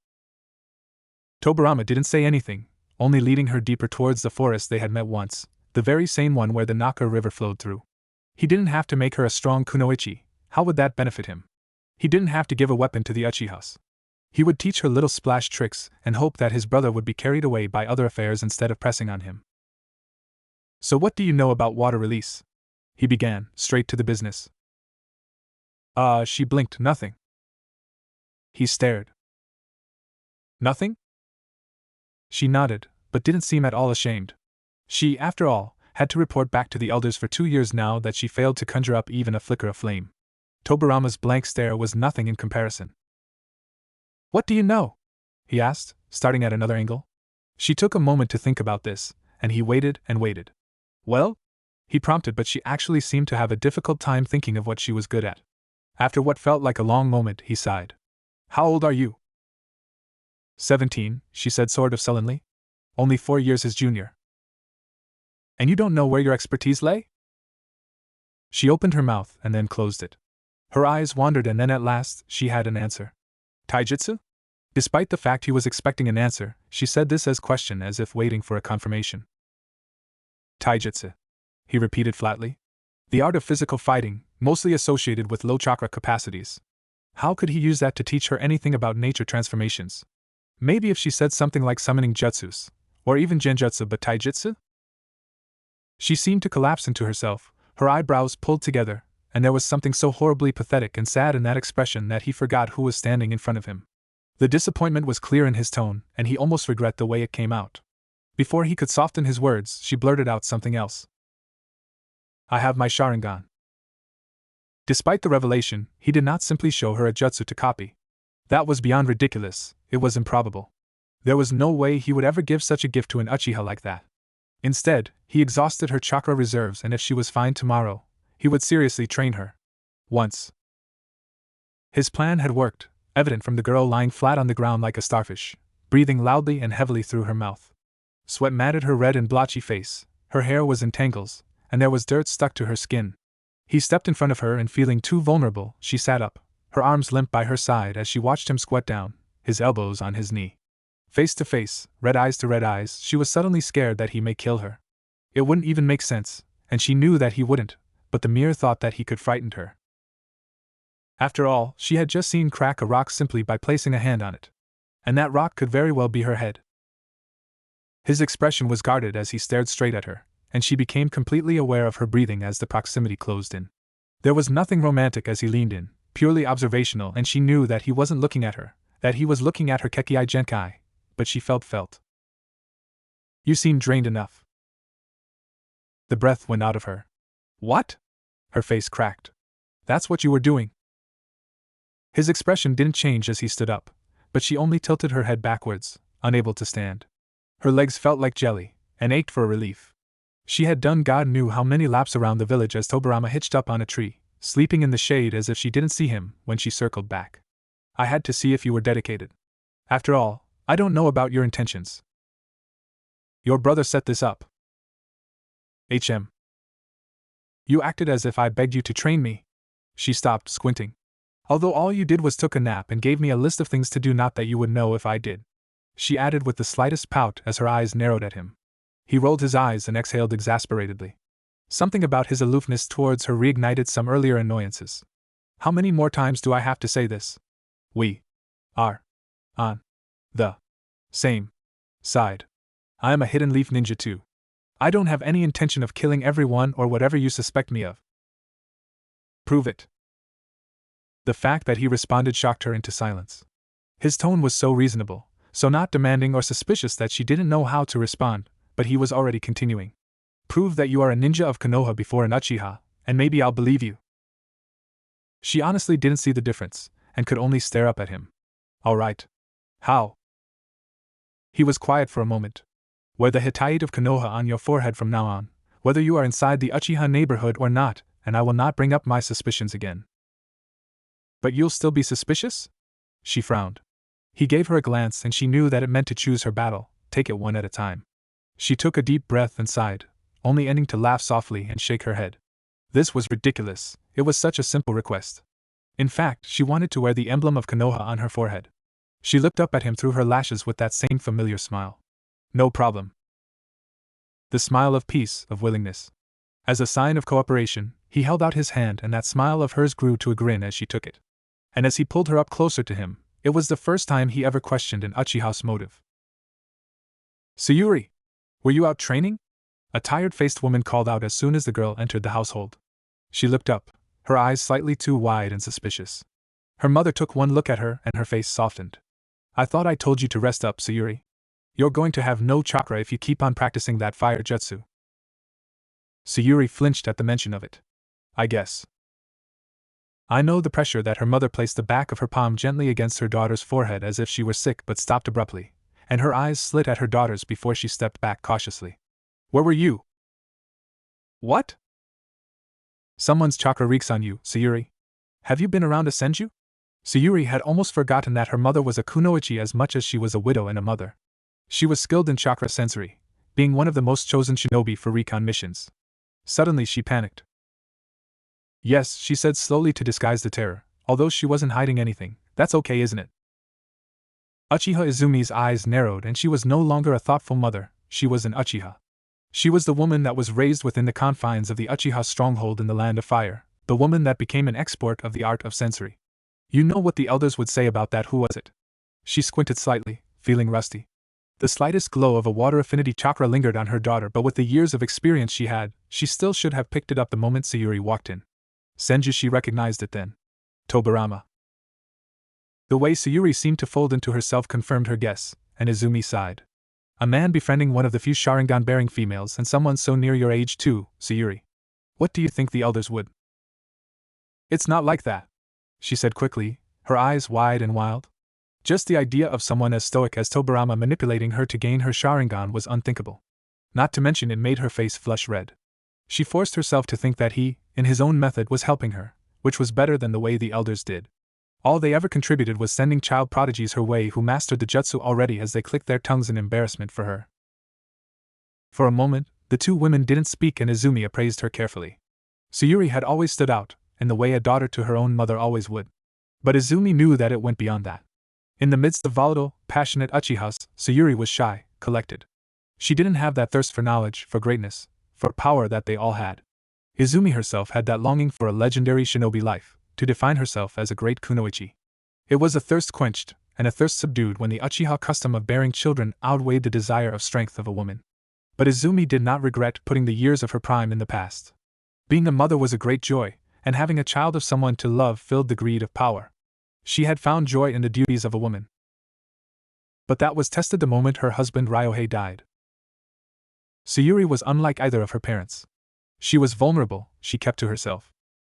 Tobirama didn't say anything, only leading her deeper towards the forest they had met once, the very same one where the Naka River flowed through. He didn't have to make her a strong kunoichi. How would that benefit him? He didn't have to give a weapon to the Uchihas. He would teach her little splash tricks and hope that his brother would be carried away by other affairs instead of pressing on him. "So what do you know about water release?" he began, straight to the business. She blinked. "Nothing." He stared. "Nothing?" She nodded, but didn't seem at all ashamed. She, after all, had to report back to the elders for 2 years now that she failed to conjure up even a flicker of flame. Tobirama's blank stare was nothing in comparison. "What do you know?" he asked, starting at another angle. She took a moment to think about this, and he waited and waited. "Well?" he prompted, but she actually seemed to have a difficult time thinking of what she was good at. After what felt like a long moment, he sighed. "How old are you?" 17, she said sort of sullenly. "Only 4 years his junior." "And you don't know where your expertise lay?" She opened her mouth and then closed it. Her eyes wandered, and then at last she had an answer. "Taijutsu?" Despite the fact he was expecting an answer, she said this as question, as if waiting for a confirmation. "Taijutsu," he repeated flatly. "The art of physical fighting, mostly associated with low chakra capacities. How could he use that to teach her anything about nature transformations? Maybe if she said something like summoning jutsus, or even genjutsu, but taijutsu?" She seemed to collapse into herself, her eyebrows pulled together, and there was something so horribly pathetic and sad in that expression that he forgot who was standing in front of him. The disappointment was clear in his tone, and he almost regretted the way it came out. Before he could soften his words, she blurted out something else. "I have my Sharingan." Despite the revelation, he did not simply show her a jutsu to copy. That was beyond ridiculous, it was improbable. There was no way he would ever give such a gift to an Uchiha like that. Instead, he exhausted her chakra reserves, and if she was fine tomorrow, he would seriously train her. Once. His plan had worked, evident from the girl lying flat on the ground like a starfish, breathing loudly and heavily through her mouth. Sweat matted her red and blotchy face, her hair was in tangles, and there was dirt stuck to her skin. He stepped in front of her, and feeling too vulnerable, she sat up, her arms limp by her side as she watched him squat down, his elbows on his knee. Face to face, red eyes to red eyes, she was suddenly scared that he may kill her. It wouldn't even make sense, and she knew that he wouldn't, but the mere thought that he could frightened her. After all, she had just seen crack a rock simply by placing a hand on it. And that rock could very well be her head. His expression was guarded as he stared straight at her, and she became completely aware of her breathing as the proximity closed in. There was nothing romantic as he leaned in, purely observational, and she knew that he wasn't looking at her, that he was looking at her Kekei Genkai, but she felt. "You seem drained enough." The breath went out of her. "What?" Her face cracked. "That's what you were doing." His expression didn't change as he stood up, but she only tilted her head backwards, unable to stand. Her legs felt like jelly, and ached for relief. She had done God knew how many laps around the village as Tobirama hitched up on a tree, sleeping in the shade as if she didn't see him when she circled back. "I had to see if you were dedicated. After all, I don't know about your intentions." "Your brother set this up." "HM. You acted as if I begged you to train me." She stopped, squinting. "Although all you did was took a nap and gave me a list of things to do, not that you would know if I did." she added with the slightest pout as her eyes narrowed at him. He rolled his eyes and exhaled exasperatedly. Something about his aloofness towards her reignited some earlier annoyances. How many more times do I have to say this? We are on the same side. I am a hidden leaf ninja too. I don't have any intention of killing everyone or whatever you suspect me of. Prove it. The fact that he responded shocked her into silence. His tone was so reasonable, so not demanding or suspicious that she didn't know how to respond, but he was already continuing. Prove that you are a ninja of Konoha before an Uchiha, and maybe I'll believe you. She honestly didn't see the difference, and could only stare up at him. All right. How? He was quiet for a moment. Wear the Hittite of Konoha on your forehead from now on, whether you are inside the Uchiha neighborhood or not, and I will not bring up my suspicions again. But you'll still be suspicious? She frowned. He gave her a glance and she knew that it meant to choose her battle, take it one at a time. She took a deep breath and sighed, only ending to laugh softly and shake her head. This was ridiculous, it was such a simple request. In fact, she wanted to wear the emblem of Konoha on her forehead. She looked up at him through her lashes with that same familiar smile. No problem. The smile of peace, of willingness. As a sign of cooperation, he held out his hand and that smile of hers grew to a grin as she took it. And as he pulled her up closer to him, it was the first time he ever questioned an Uchiha's motive. Sayuri! Were you out training? A tired-faced woman called out as soon as the girl entered the household. She looked up, her eyes slightly too wide and suspicious. Her mother took one look at her and her face softened. I thought I told you to rest up, Sayuri. You're going to have no chakra if you keep on practicing that fire jutsu. Sayuri flinched at the mention of it. I guess. I know the pressure that her mother placed the back of her palm gently against her daughter's forehead as if she were sick but stopped abruptly, and her eyes slit at her daughter's before she stepped back cautiously. Where were you? What? Someone's chakra reeks on you, Sayuri. Have you been around a senju? Sayuri had almost forgotten that her mother was a kunoichi as much as she was a widow and a mother. She was skilled in chakra sensory, being one of the most chosen shinobi for recon missions. Suddenly she panicked. Yes, she said slowly to disguise the terror, although she wasn't hiding anything. That's okay, isn't it? Uchiha Izumi's eyes narrowed and she was no longer a thoughtful mother, she was an Uchiha. She was the woman that was raised within the confines of the Uchiha stronghold in the Land of Fire, the woman that became an expert of the art of sensory. You know what the elders would say about that, who was it? She squinted slightly, feeling rusty. The slightest glow of a water affinity chakra lingered on her daughter, but with the years of experience she had, she still should have picked it up the moment Sayuri walked in. Senju, she recognized it then. Tobirama. The way Sayuri seemed to fold into herself confirmed her guess, and Izumi sighed. A man befriending one of the few Sharingan-bearing females and someone so near your age too, Sayuri. What do you think the elders would? It's not like that, she said quickly, her eyes wide and wild. Just the idea of someone as stoic as Tobirama manipulating her to gain her Sharingan was unthinkable. Not to mention it made her face flush red. She forced herself to think that he, in his own method, was helping her, which was better than the way the elders did. All they ever contributed was sending child prodigies her way who mastered the jutsu already as they clicked their tongues in embarrassment for her. For a moment, the two women didn't speak and Izumi appraised her carefully. Sayuri had always stood out, in the way a daughter to her own mother always would. But Izumi knew that it went beyond that. In the midst of volatile, passionate Uchihas, Sayuri was shy, collected. She didn't have that thirst for knowledge, for greatness, for power that they all had. Izumi herself had that longing for a legendary shinobi life, to define herself as a great kunoichi. It was a thirst quenched, and a thirst subdued when the Uchiha custom of bearing children outweighed the desire of strength of a woman. But Izumi did not regret putting the years of her prime in the past. Being a mother was a great joy, and having a child of someone to love filled the greed of power. She had found joy in the duties of a woman. But that was tested the moment her husband Ryohei died. Sayuri was unlike either of her parents. She was vulnerable, she kept to herself.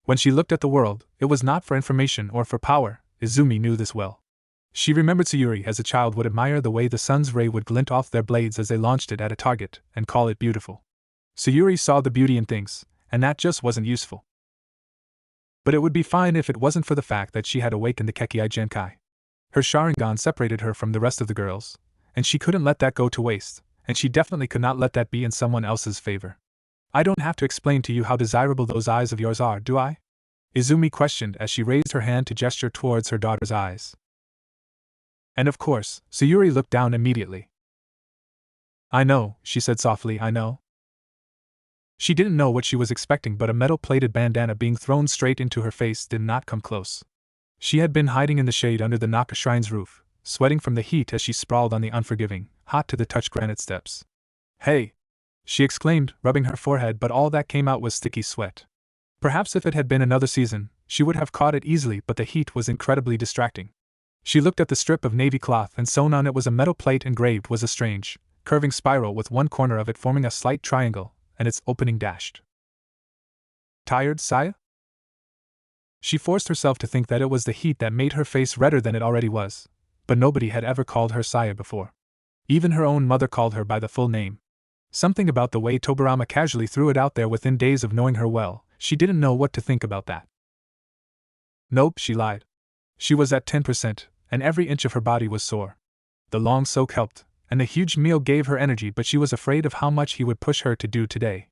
When she looked at the world, it was not for information or for power, Izumi knew this well. She remembered Sayuri as a child would admire the way the sun's ray would glint off their blades as they launched it at a target, and call it beautiful. Sayuri saw the beauty in things, and that just wasn't useful. But it would be fine if it wasn't for the fact that she had awakened the Kekkei Genkai. Her Sharingan separated her from the rest of the girls, and she couldn't let that go to waste, and she definitely could not let that be in someone else's favor. I don't have to explain to you how desirable those eyes of yours are, do I? Izumi questioned as she raised her hand to gesture towards her daughter's eyes. And of course, Sayuri looked down immediately. I know, she said softly, I know. She didn't know what she was expecting, but a metal-plated bandana being thrown straight into her face did not come close. She had been hiding in the shade under the Naka Shrine's roof, sweating from the heat as she sprawled on the unforgiving, hot-to-the-touch granite steps. Hey! She exclaimed, rubbing her forehead, but all that came out was sticky sweat. Perhaps if it had been another season, she would have caught it easily, but the heat was incredibly distracting. She looked at the strip of navy cloth, and sewn on it was a metal plate engraved was a strange, curving spiral with one corner of it forming a slight triangle, and its opening dashed. Tired, Saya? She forced herself to think that it was the heat that made her face redder than it already was, but nobody had ever called her Saya before. Even her own mother called her by the full name. Something about the way Tobirama casually threw it out there within days of knowing her well, she didn't know what to think about that. Nope, she lied. She was at 10%, and every inch of her body was sore. The long soak helped, and the huge meal gave her energy, but she was afraid of how much he would push her to do today.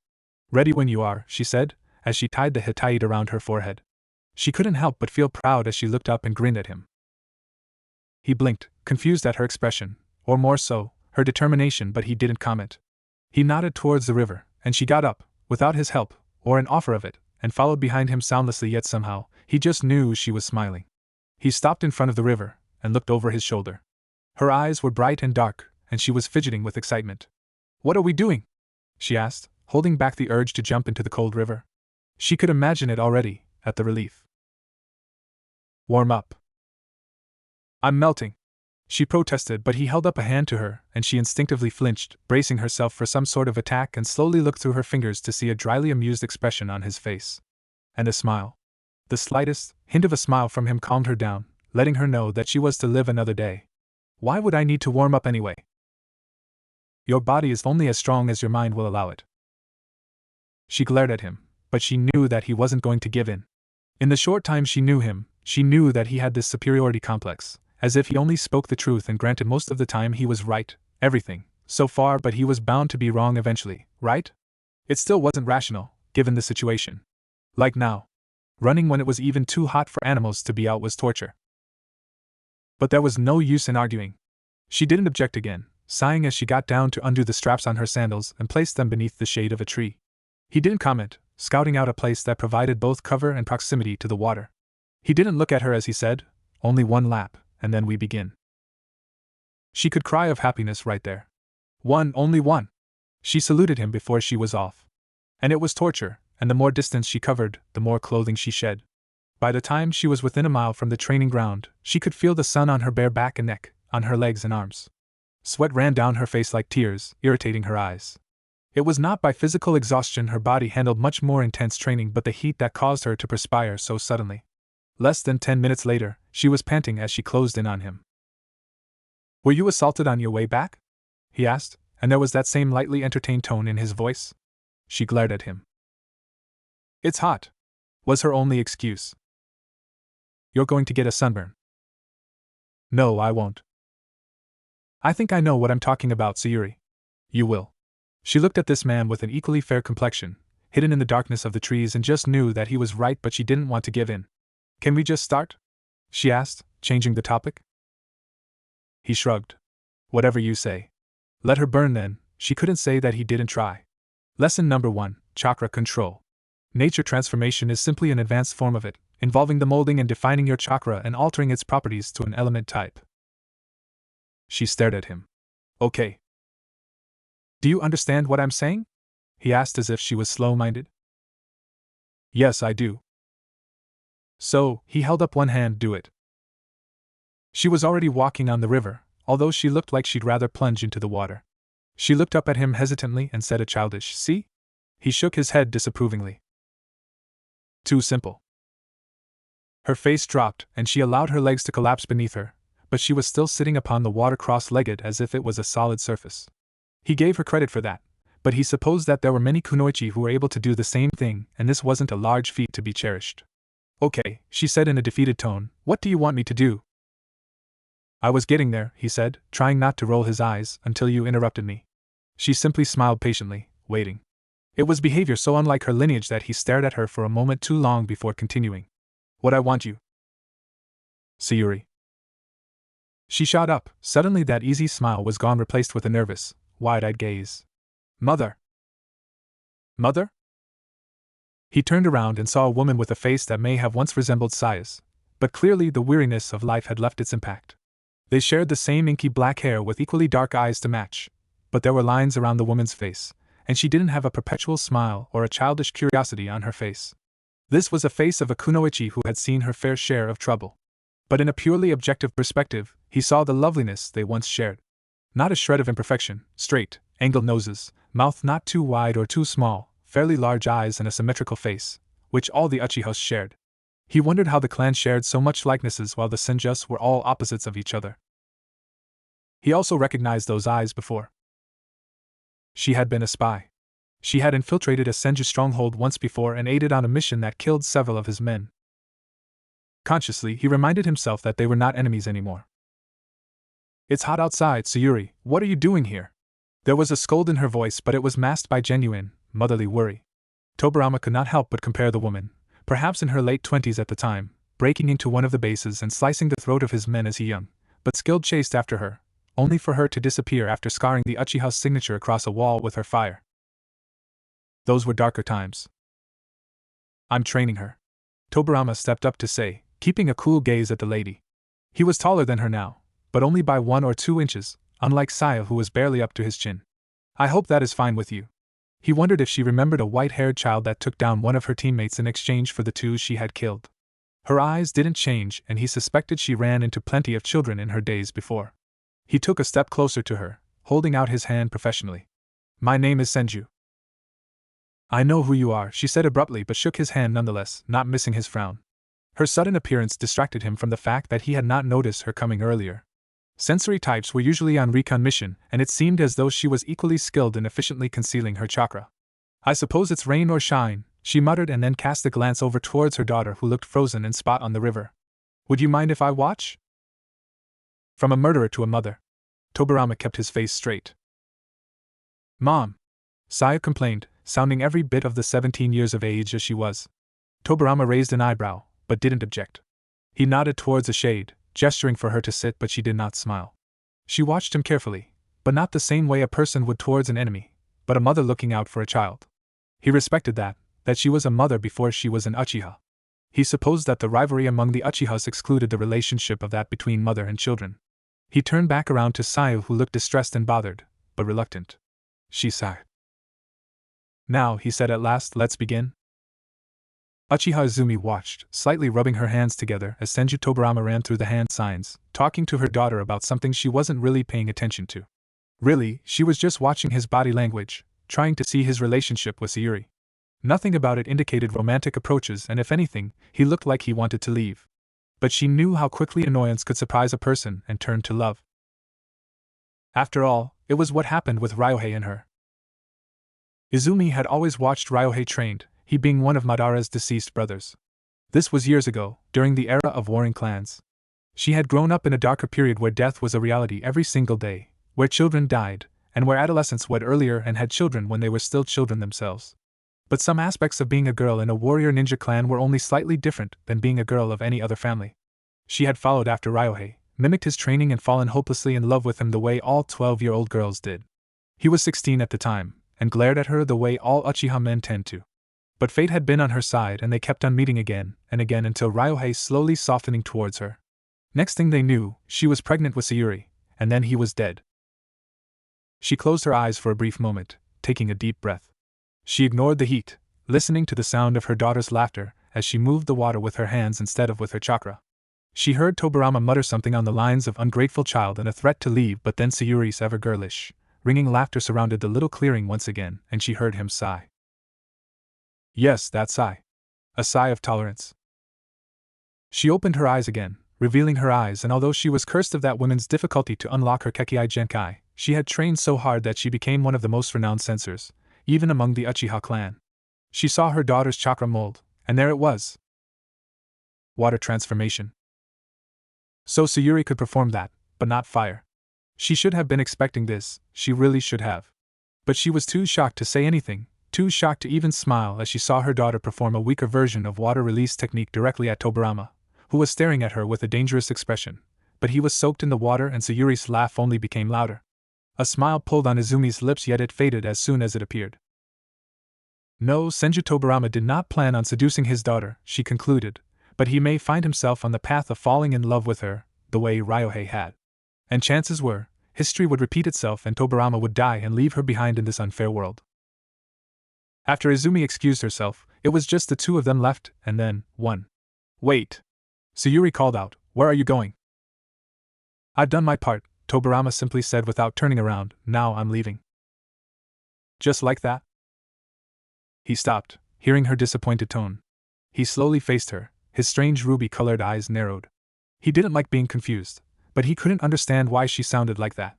Ready when you are, she said, as she tied the hitai around her forehead. She couldn't help but feel proud as she looked up and grinned at him. He blinked, confused at her expression, or more so, her determination, but he didn't comment. He nodded towards the river, and she got up, without his help, or an offer of it, and followed behind him soundlessly, yet somehow, he just knew she was smiling. He stopped in front of the river, and looked over his shoulder. Her eyes were bright and dark, and she was fidgeting with excitement. What are we doing? She asked, holding back the urge to jump into the cold river. She could imagine it already, at the relief. Warm up. I'm melting. She protested, but he held up a hand to her, and she instinctively flinched, bracing herself for some sort of attack, and slowly looked through her fingers to see a dryly amused expression on his face. And a smile. The slightest hint of a smile from him calmed her down, letting her know that she was to live another day. Why would I need to warm up anyway? Your body is only as strong as your mind will allow it. She glared at him, but she knew that he wasn't going to give in. In the short time she knew him, she knew that he had this superiority complex, as if he only spoke the truth, and granted most of the time he was right, everything, so far, but he was bound to be wrong eventually, right? It still wasn't rational, given the situation. Like now. Running when it was even too hot for animals to be out was torture. But there was no use in arguing. She didn't object again, sighing as she got down to undo the straps on her sandals and placed them beneath the shade of a tree. He didn't comment, scouting out a place that provided both cover and proximity to the water. He didn't look at her as he said, only one lap, and then we begin. She could cry of happiness right there. One, only one. She saluted him before she was off. And it was torture, and the more distance she covered, the more clothing she shed. By the time she was within a mile from the training ground, she could feel the sun on her bare back and neck, on her legs and arms. Sweat ran down her face like tears, irritating her eyes. It was not by physical exhaustion her body handled much more intense training, but the heat that caused her to perspire so suddenly. Less than 10 minutes later, she was panting as she closed in on him. Were you assaulted on your way back? He asked, and there was that same lightly entertained tone in his voice. She glared at him. It's hot, was her only excuse. You're going to get a sunburn. No, I won't. I think I know what I'm talking about, Sayuri. You will. She looked at this man with an equally fair complexion, hidden in the darkness of the trees, and just knew that he was right, but she didn't want to give in. Can we just start? She asked, changing the topic. He shrugged. Whatever you say. Let her burn then. She couldn't say that he didn't try. Lesson number 1, Chakra Control. Nature transformation is simply an advanced form of it, involving the molding and defining your chakra and altering its properties to an element type. She stared at him. Okay. Do you understand what I'm saying? He asked as if she was slow-minded. Yes, I do. So, he held up one hand, do it. She was already walking on the river, although she looked like she'd rather plunge into the water. She looked up at him hesitantly and said a childish, see? He shook his head disapprovingly. Too simple. Her face dropped, and she allowed her legs to collapse beneath her, but she was still sitting upon the water cross-legged as if it was a solid surface. He gave her credit for that, but he supposed that there were many kunoichi who were able to do the same thing, and this wasn't a large feat to be cherished. Okay, she said in a defeated tone, what do you want me to do? I was getting there, he said, trying not to roll his eyes, until you interrupted me. She simply smiled patiently, waiting. It was behavior so unlike her lineage that he stared at her for a moment too long before continuing. What I want you. Sayuri. She shot up. Suddenly that easy smile was gone, replaced with a nervous, wide-eyed gaze. Mother! Mother? He turned around and saw a woman with a face that may have once resembled Saya's, but clearly the weariness of life had left its impact. They shared the same inky black hair with equally dark eyes to match, but there were lines around the woman's face, and she didn't have a perpetual smile or a childish curiosity on her face. This was a face of a kunoichi who had seen her fair share of trouble. But in a purely objective perspective, he saw the loveliness they once shared. Not a shred of imperfection, straight, angled noses, mouth not too wide or too small, fairly large eyes and a symmetrical face, which all the Uchihas shared. He wondered how the clan shared so much likenesses while the Senjus were all opposites of each other. He also recognized those eyes before. She had been a spy. She had infiltrated a Senju stronghold once before and aided on a mission that killed several of his men. Consciously, he reminded himself that they were not enemies anymore. It's hot outside, Sayuri, what are you doing here? There was a scold in her voice, but it was masked by genuine, motherly worry. Tobirama could not help but compare the woman, perhaps in her late 20s at the time, breaking into one of the bases and slicing the throat of his men as he young, but skilled chased after her, only for her to disappear after scarring the Uchiha's signature across a wall with her fire. Those were darker times. I'm training her. Tobirama stepped up to say, keeping a cool gaze at the lady. He was taller than her now, but only by 1 or 2 inches, unlike Saya who was barely up to his chin. I hope that is fine with you. He wondered if she remembered a white-haired child that took down one of her teammates in exchange for the 2 she had killed. Her eyes didn't change, and he suspected she ran into plenty of children in her days before. He took a step closer to her, holding out his hand professionally. My name is Senju. I know who you are, she said abruptly, but shook his hand nonetheless, not missing his frown. Her sudden appearance distracted him from the fact that he had not noticed her coming earlier. Sensory types were usually on recon mission, and it seemed as though she was equally skilled in efficiently concealing her chakra. I suppose it's rain or shine, she muttered, and then cast a glance over towards her daughter who looked frozen in spot on the river. Would you mind if I watch? From a murderer to a mother. Tobirama kept his face straight. Mom! Saya complained, sounding every bit of the 17 years of age as she was. Tobirama raised an eyebrow, but didn't object. He nodded towards a shade, gesturing for her to sit, but she did not smile. She watched him carefully, but not the same way a person would towards an enemy, but a mother looking out for a child. He respected that she was a mother before she was an Uchiha. He supposed that the rivalry among the Uchihas excluded the relationship of that between mother and children. He turned back around to Saya, who looked distressed and bothered, but reluctant. She sighed. Now, he said at last, let's begin. Uchiha Izumi watched, slightly rubbing her hands together as Senju Tobirama ran through the hand signs, talking to her daughter about something she wasn't really paying attention to. Really, she was just watching his body language, trying to see his relationship with Sayuri. Nothing about it indicated romantic approaches, and if anything, he looked like he wanted to leave. But she knew how quickly annoyance could surprise a person and turn to love. After all, it was what happened with Ryohei and her. Izumi had always watched Ryohei trained, he being one of Madara's deceased brothers. This was years ago, during the era of warring clans. She had grown up in a darker period where death was a reality every single day, where children died, and where adolescents wed earlier and had children when they were still children themselves. But some aspects of being a girl in a warrior ninja clan were only slightly different than being a girl of any other family. She had followed after Ryohei, mimicked his training, and fallen hopelessly in love with him the way all 12-year-old girls did. He was 16 at the time, and glared at her the way all Uchiha men tend to. But fate had been on her side, and they kept on meeting again and again until Ryohei slowly softening towards her. Next thing they knew, she was pregnant with Sayuri, and then he was dead. She closed her eyes for a brief moment, taking a deep breath. She ignored the heat, listening to the sound of her daughter's laughter as she moved the water with her hands instead of with her chakra. She heard Tobirama mutter something on the lines of ungrateful child and a threat to leave, but then Sayuri's ever girlish, ringing laughter surrounded the little clearing once again, and she heard him sigh. Yes, that sigh. A sigh of tolerance. She opened her eyes again, revealing her eyes, and although she was cursed of that woman's difficulty to unlock her Kekkai Genkai, she had trained so hard that she became one of the most renowned censors, even among the Uchiha clan. She saw her daughter's chakra mold, and there it was. Water transformation. So Sayuri could perform that, but not fire. She should have been expecting this, she really should have. But she was too shocked to say anything, too shocked to even smile as she saw her daughter perform a weaker version of water release technique directly at Tobirama, who was staring at her with a dangerous expression, but he was soaked in the water and Sayuri's laugh only became louder. A smile pulled on Izumi's lips, yet it faded as soon as it appeared. No, Senju Tobirama did not plan on seducing his daughter, she concluded, but he may find himself on the path of falling in love with her, the way Ryohei had. And chances were, history would repeat itself and Tobirama would die and leave her behind in this unfair world. After Izumi excused herself, it was just the two of them left, and then, one. Wait! Sayuri called out, "Where are you going?" "I've done my part," Tobirama simply said without turning around. "Now I'm leaving." Just like that? He stopped, hearing her disappointed tone. He slowly faced her, his strange ruby-colored eyes narrowed. He didn't like being confused, but he couldn't understand why she sounded like that.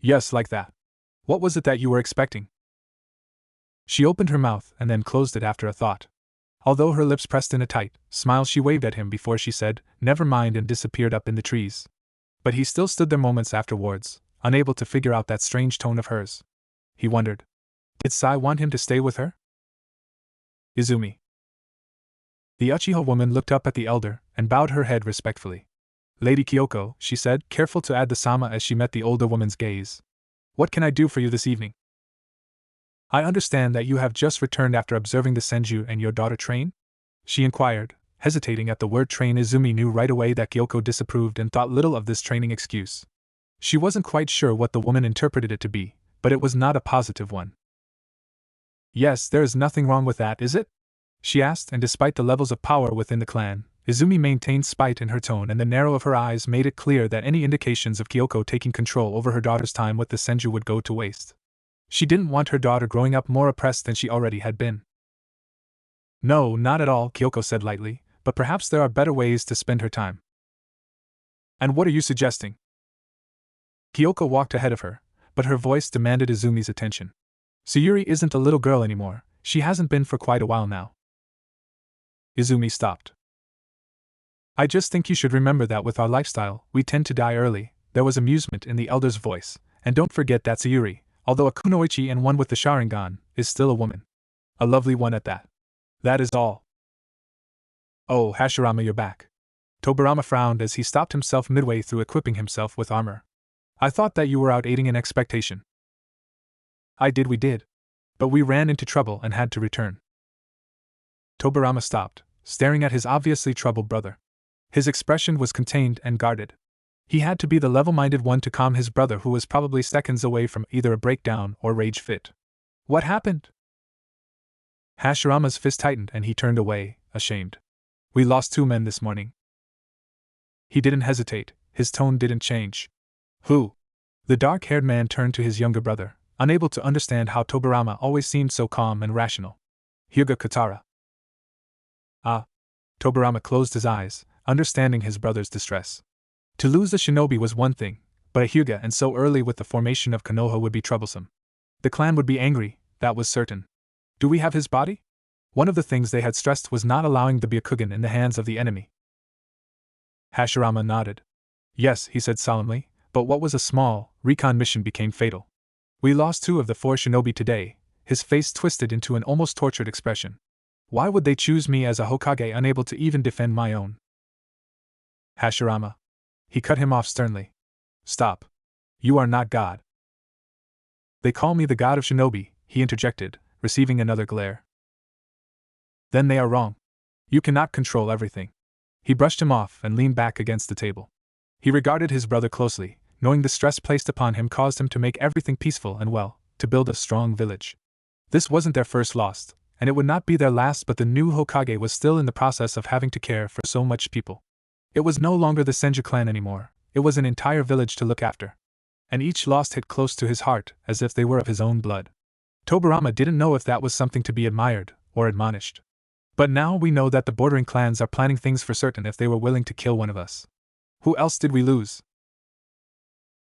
"Yes, like that. What was it that you were expecting?" She opened her mouth and then closed it after a thought. Although her lips pressed in a tight smile, she waved at him before she said, "Never mind," and disappeared up in the trees. But he still stood there moments afterwards, unable to figure out that strange tone of hers. He wondered. Did Sai want him to stay with her? Izumi. The Uchiha woman looked up at the elder and bowed her head respectfully. "Lady Kyoko," she said, careful to add the sama as she met the older woman's gaze. "What can I do for you this evening?" "I understand that you have just returned after observing the Senju and your daughter train?" she inquired, hesitating at the word train. Izumi knew right away that Kyoko disapproved and thought little of this training excuse. She wasn't quite sure what the woman interpreted it to be, but it was not a positive one. "Yes, there is nothing wrong with that, is it?" she asked, and despite the levels of power within the clan, Izumi maintained spite in her tone, and the narrow of her eyes made it clear that any indications of Kyoko taking control over her daughter's time with the Senju would go to waste. She didn't want her daughter growing up more oppressed than she already had been. "No, not at all," Kyoko said lightly, "but perhaps there are better ways to spend her time." "And what are you suggesting?" Kyoko walked ahead of her, but her voice demanded Izumi's attention. "Sayuri isn't a little girl anymore, she hasn't been for quite a while now." Izumi stopped. "I just think you should remember that with our lifestyle, we tend to die early." There was amusement in the elder's voice. "And don't forget that Sayuri, although a kunoichi and one with the Sharingan, is still a woman. A lovely one at that. That is all." "Oh, Hashirama, you're back." Tobirama frowned as he stopped himself midway through equipping himself with armor. "I thought that you were out aiding in expectation." We did. But we ran into trouble and had to return." Tobirama stopped, staring at his obviously troubled brother. His expression was contained and guarded. He had to be the level-minded one to calm his brother, who was probably seconds away from either a breakdown or rage fit. "What happened?" Hashirama's fist tightened and he turned away, ashamed. "We lost 2 men this morning." He didn't hesitate, his tone didn't change. "Who?" The dark-haired man turned to his younger brother, unable to understand how Tobirama always seemed so calm and rational. "Hyuga Katara." "Ah." Tobirama closed his eyes, understanding his brother's distress. To lose a shinobi was one thing, but a Hyuga and so early with the formation of Konoha would be troublesome. The clan would be angry, that was certain. "Do we have his body?" One of the things they had stressed was not allowing the Byakugan in the hands of the enemy. Hashirama nodded. "Yes," he said solemnly, "but what was a small recon mission became fatal. We lost 2 of the 4 shinobi today." His face twisted into an almost tortured expression. "Why would they choose me as a Hokage, unable to even defend my own?" "Hashirama." He cut him off sternly. "Stop. You are not God." "They call me the god of shinobi," he interjected, receiving another glare. "Then they are wrong. You cannot control everything." He brushed him off and leaned back against the table. He regarded his brother closely, knowing the stress placed upon him caused him to make everything peaceful and well, to build a strong village. This wasn't their first loss, and it would not be their last, but the new Hokage was still in the process of having to care for so much people. It was no longer the Senju clan anymore, it was an entire village to look after. And each loss hit close to his heart, as if they were of his own blood. Tobirama didn't know if that was something to be admired or admonished. "But now we know that the bordering clans are planning things for certain if they were willing to kill one of us. Who else did we lose?"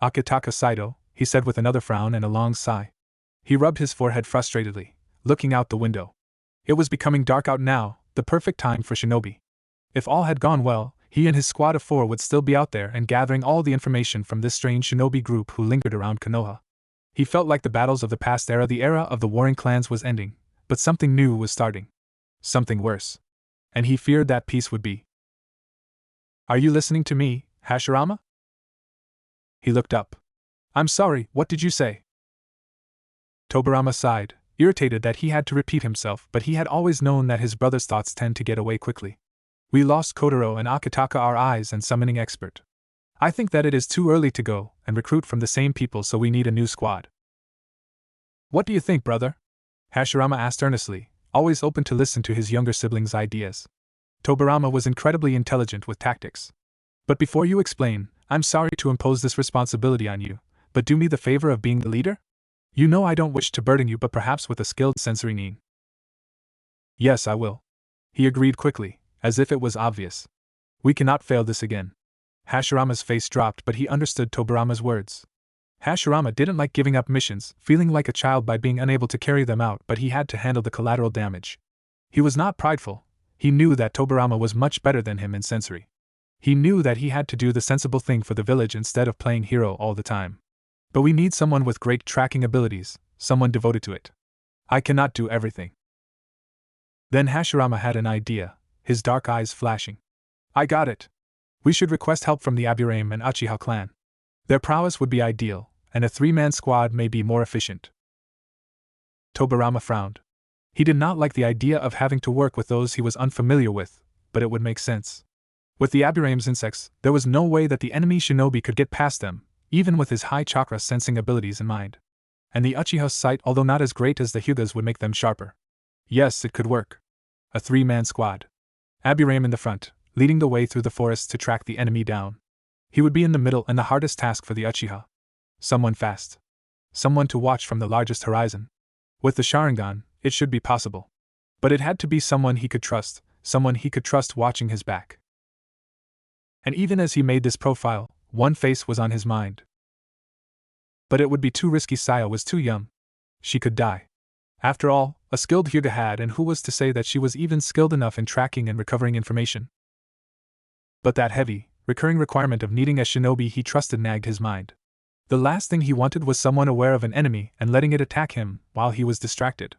"Akitaka Saito," he said with another frown and a long sigh. He rubbed his forehead frustratedly, looking out the window. It was becoming dark out now, the perfect time for shinobi. If all had gone well, he and his squad of 4 would still be out there and gathering all the information from this strange shinobi group who lingered around Konoha. He felt like the battles of the past era, the era of the warring clans, was ending, but something new was starting. Something worse. And he feared that peace would be. "Are you listening to me, Hashirama?" He looked up. I'm sorry, what did you say? Tobirama sighed, irritated that he had to repeat himself, but he had always known that his brother's thoughts tend to get away quickly. We lost Kotaro and Akitaka, our eyes and summoning expert. I think that it is too early to go and recruit from the same people, so we need a new squad. What do you think, brother? Hashirama asked earnestly, always open to listen to his younger sibling's ideas. Tobirama was incredibly intelligent with tactics. But before you explain, I'm sorry to impose this responsibility on you, but do me the favor of being the leader? You know I don't wish to burden you, but perhaps with a skilled sensory nin. Yes, I will. He agreed quickly, as if it was obvious. We cannot fail this again. Hashirama's face dropped, but he understood Tobirama's words. Hashirama didn't like giving up missions, feeling like a child by being unable to carry them out, but he had to handle the collateral damage. He was not prideful. He knew that Tobirama was much better than him in sensory. He knew that he had to do the sensible thing for the village instead of playing hero all the time. But we need someone with great tracking abilities, someone devoted to it. I cannot do everything. Then Hashirama had an idea, his dark eyes flashing. I got it. We should request help from the Aburame and Uchiha clan. Their prowess would be ideal, and a 3-man squad may be more efficient. Tobirama frowned. He did not like the idea of having to work with those he was unfamiliar with, but it would make sense. With the Aburame's insects, there was no way that the enemy shinobi could get past them, even with his high chakra sensing abilities in mind. And the Uchiha's sight, although not as great as the Hyuga's, would make them sharper. Yes, it could work. A 3-man squad. Aburame in the front, leading the way through the forest to track the enemy down. He would be in the middle, and the hardest task for the Uchiha. Someone fast. Someone to watch from the largest horizon. With the Sharingan, it should be possible. But it had to be someone he could trust watching his back. And even as he made this profile, one face was on his mind. But it would be too risky. Saya was too young. She could die. After all, a skilled Hyuga had, and who was to say that she was even skilled enough in tracking and recovering information? But that heavy, recurring requirement of needing a shinobi he trusted nagged his mind. The last thing he wanted was someone aware of an enemy and letting it attack him while he was distracted.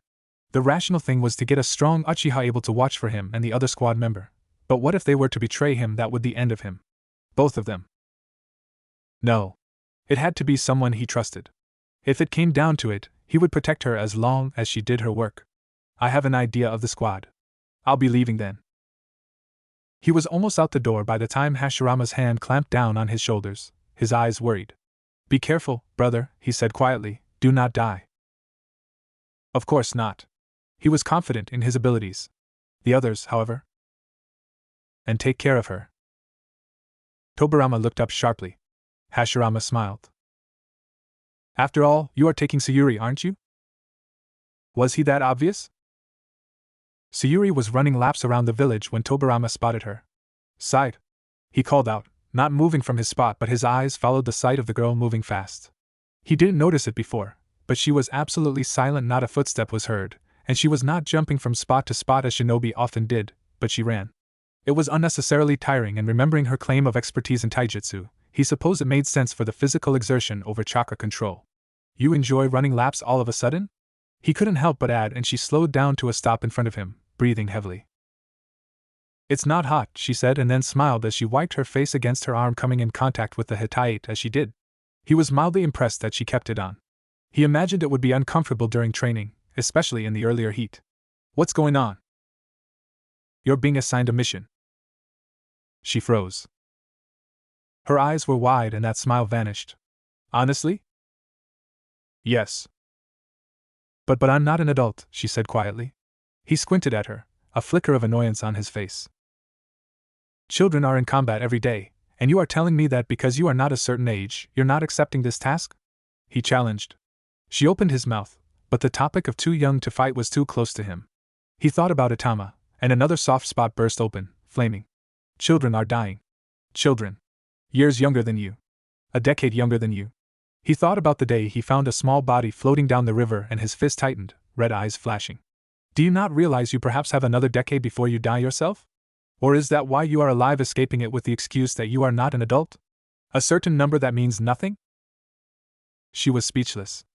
The rational thing was to get a strong Uchiha able to watch for him and the other squad member. But what if they were to betray him? That would be the end of him. Both of them. No. It had to be someone he trusted. If it came down to it, he would protect her as long as she did her work. I have an idea of the squad. I'll be leaving then. He was almost out the door by the time Hashirama's hand clamped down on his shoulders, his eyes worried. Be careful, brother, he said quietly, do not die. Of course not. He was confident in his abilities. The others, however. And take care of her. Tobirama looked up sharply. Hashirama smiled. After all, you are taking Sayuri, aren't you? Was he that obvious? Sayuri was running laps around the village when Tobirama spotted her. Sight! He called out, not moving from his spot, but his eyes followed the sight of the girl moving fast. He didn't notice it before, but she was absolutely silent. Not a footstep was heard, and she was not jumping from spot to spot as shinobi often did, but she ran. It was unnecessarily tiring, and remembering her claim of expertise in taijutsu, he supposed it made sense for the physical exertion over chakra control. You enjoy running laps all of a sudden? He couldn't help but add, and she slowed down to a stop in front of him, breathing heavily. It's not hot, she said, and then smiled as she wiped her face against her arm, coming in contact with the Hittite as she did. He was mildly impressed that she kept it on. He imagined it would be uncomfortable during training, especially in the earlier heat. What's going on? You're being assigned a mission. She froze. Her eyes were wide and that smile vanished. Honestly? Yes. But I'm not an adult, she said quietly. He squinted at her, a flicker of annoyance on his face. Children are in combat every day, and you are telling me that because you are not a certain age, you're not accepting this task? He challenged. She opened his mouth, but the topic of too young to fight was too close to him. He thought about Itama, and another soft spot burst open, flaming. Children are dying. Children. Years younger than you. A decade younger than you. He thought about the day he found a small body floating down the river and his fist tightened, red eyes flashing. Do you not realize you perhaps have another decade before you die yourself? Or is that why you are alive, escaping it with the excuse that you are not an adult? A certain number that means nothing? She was speechless.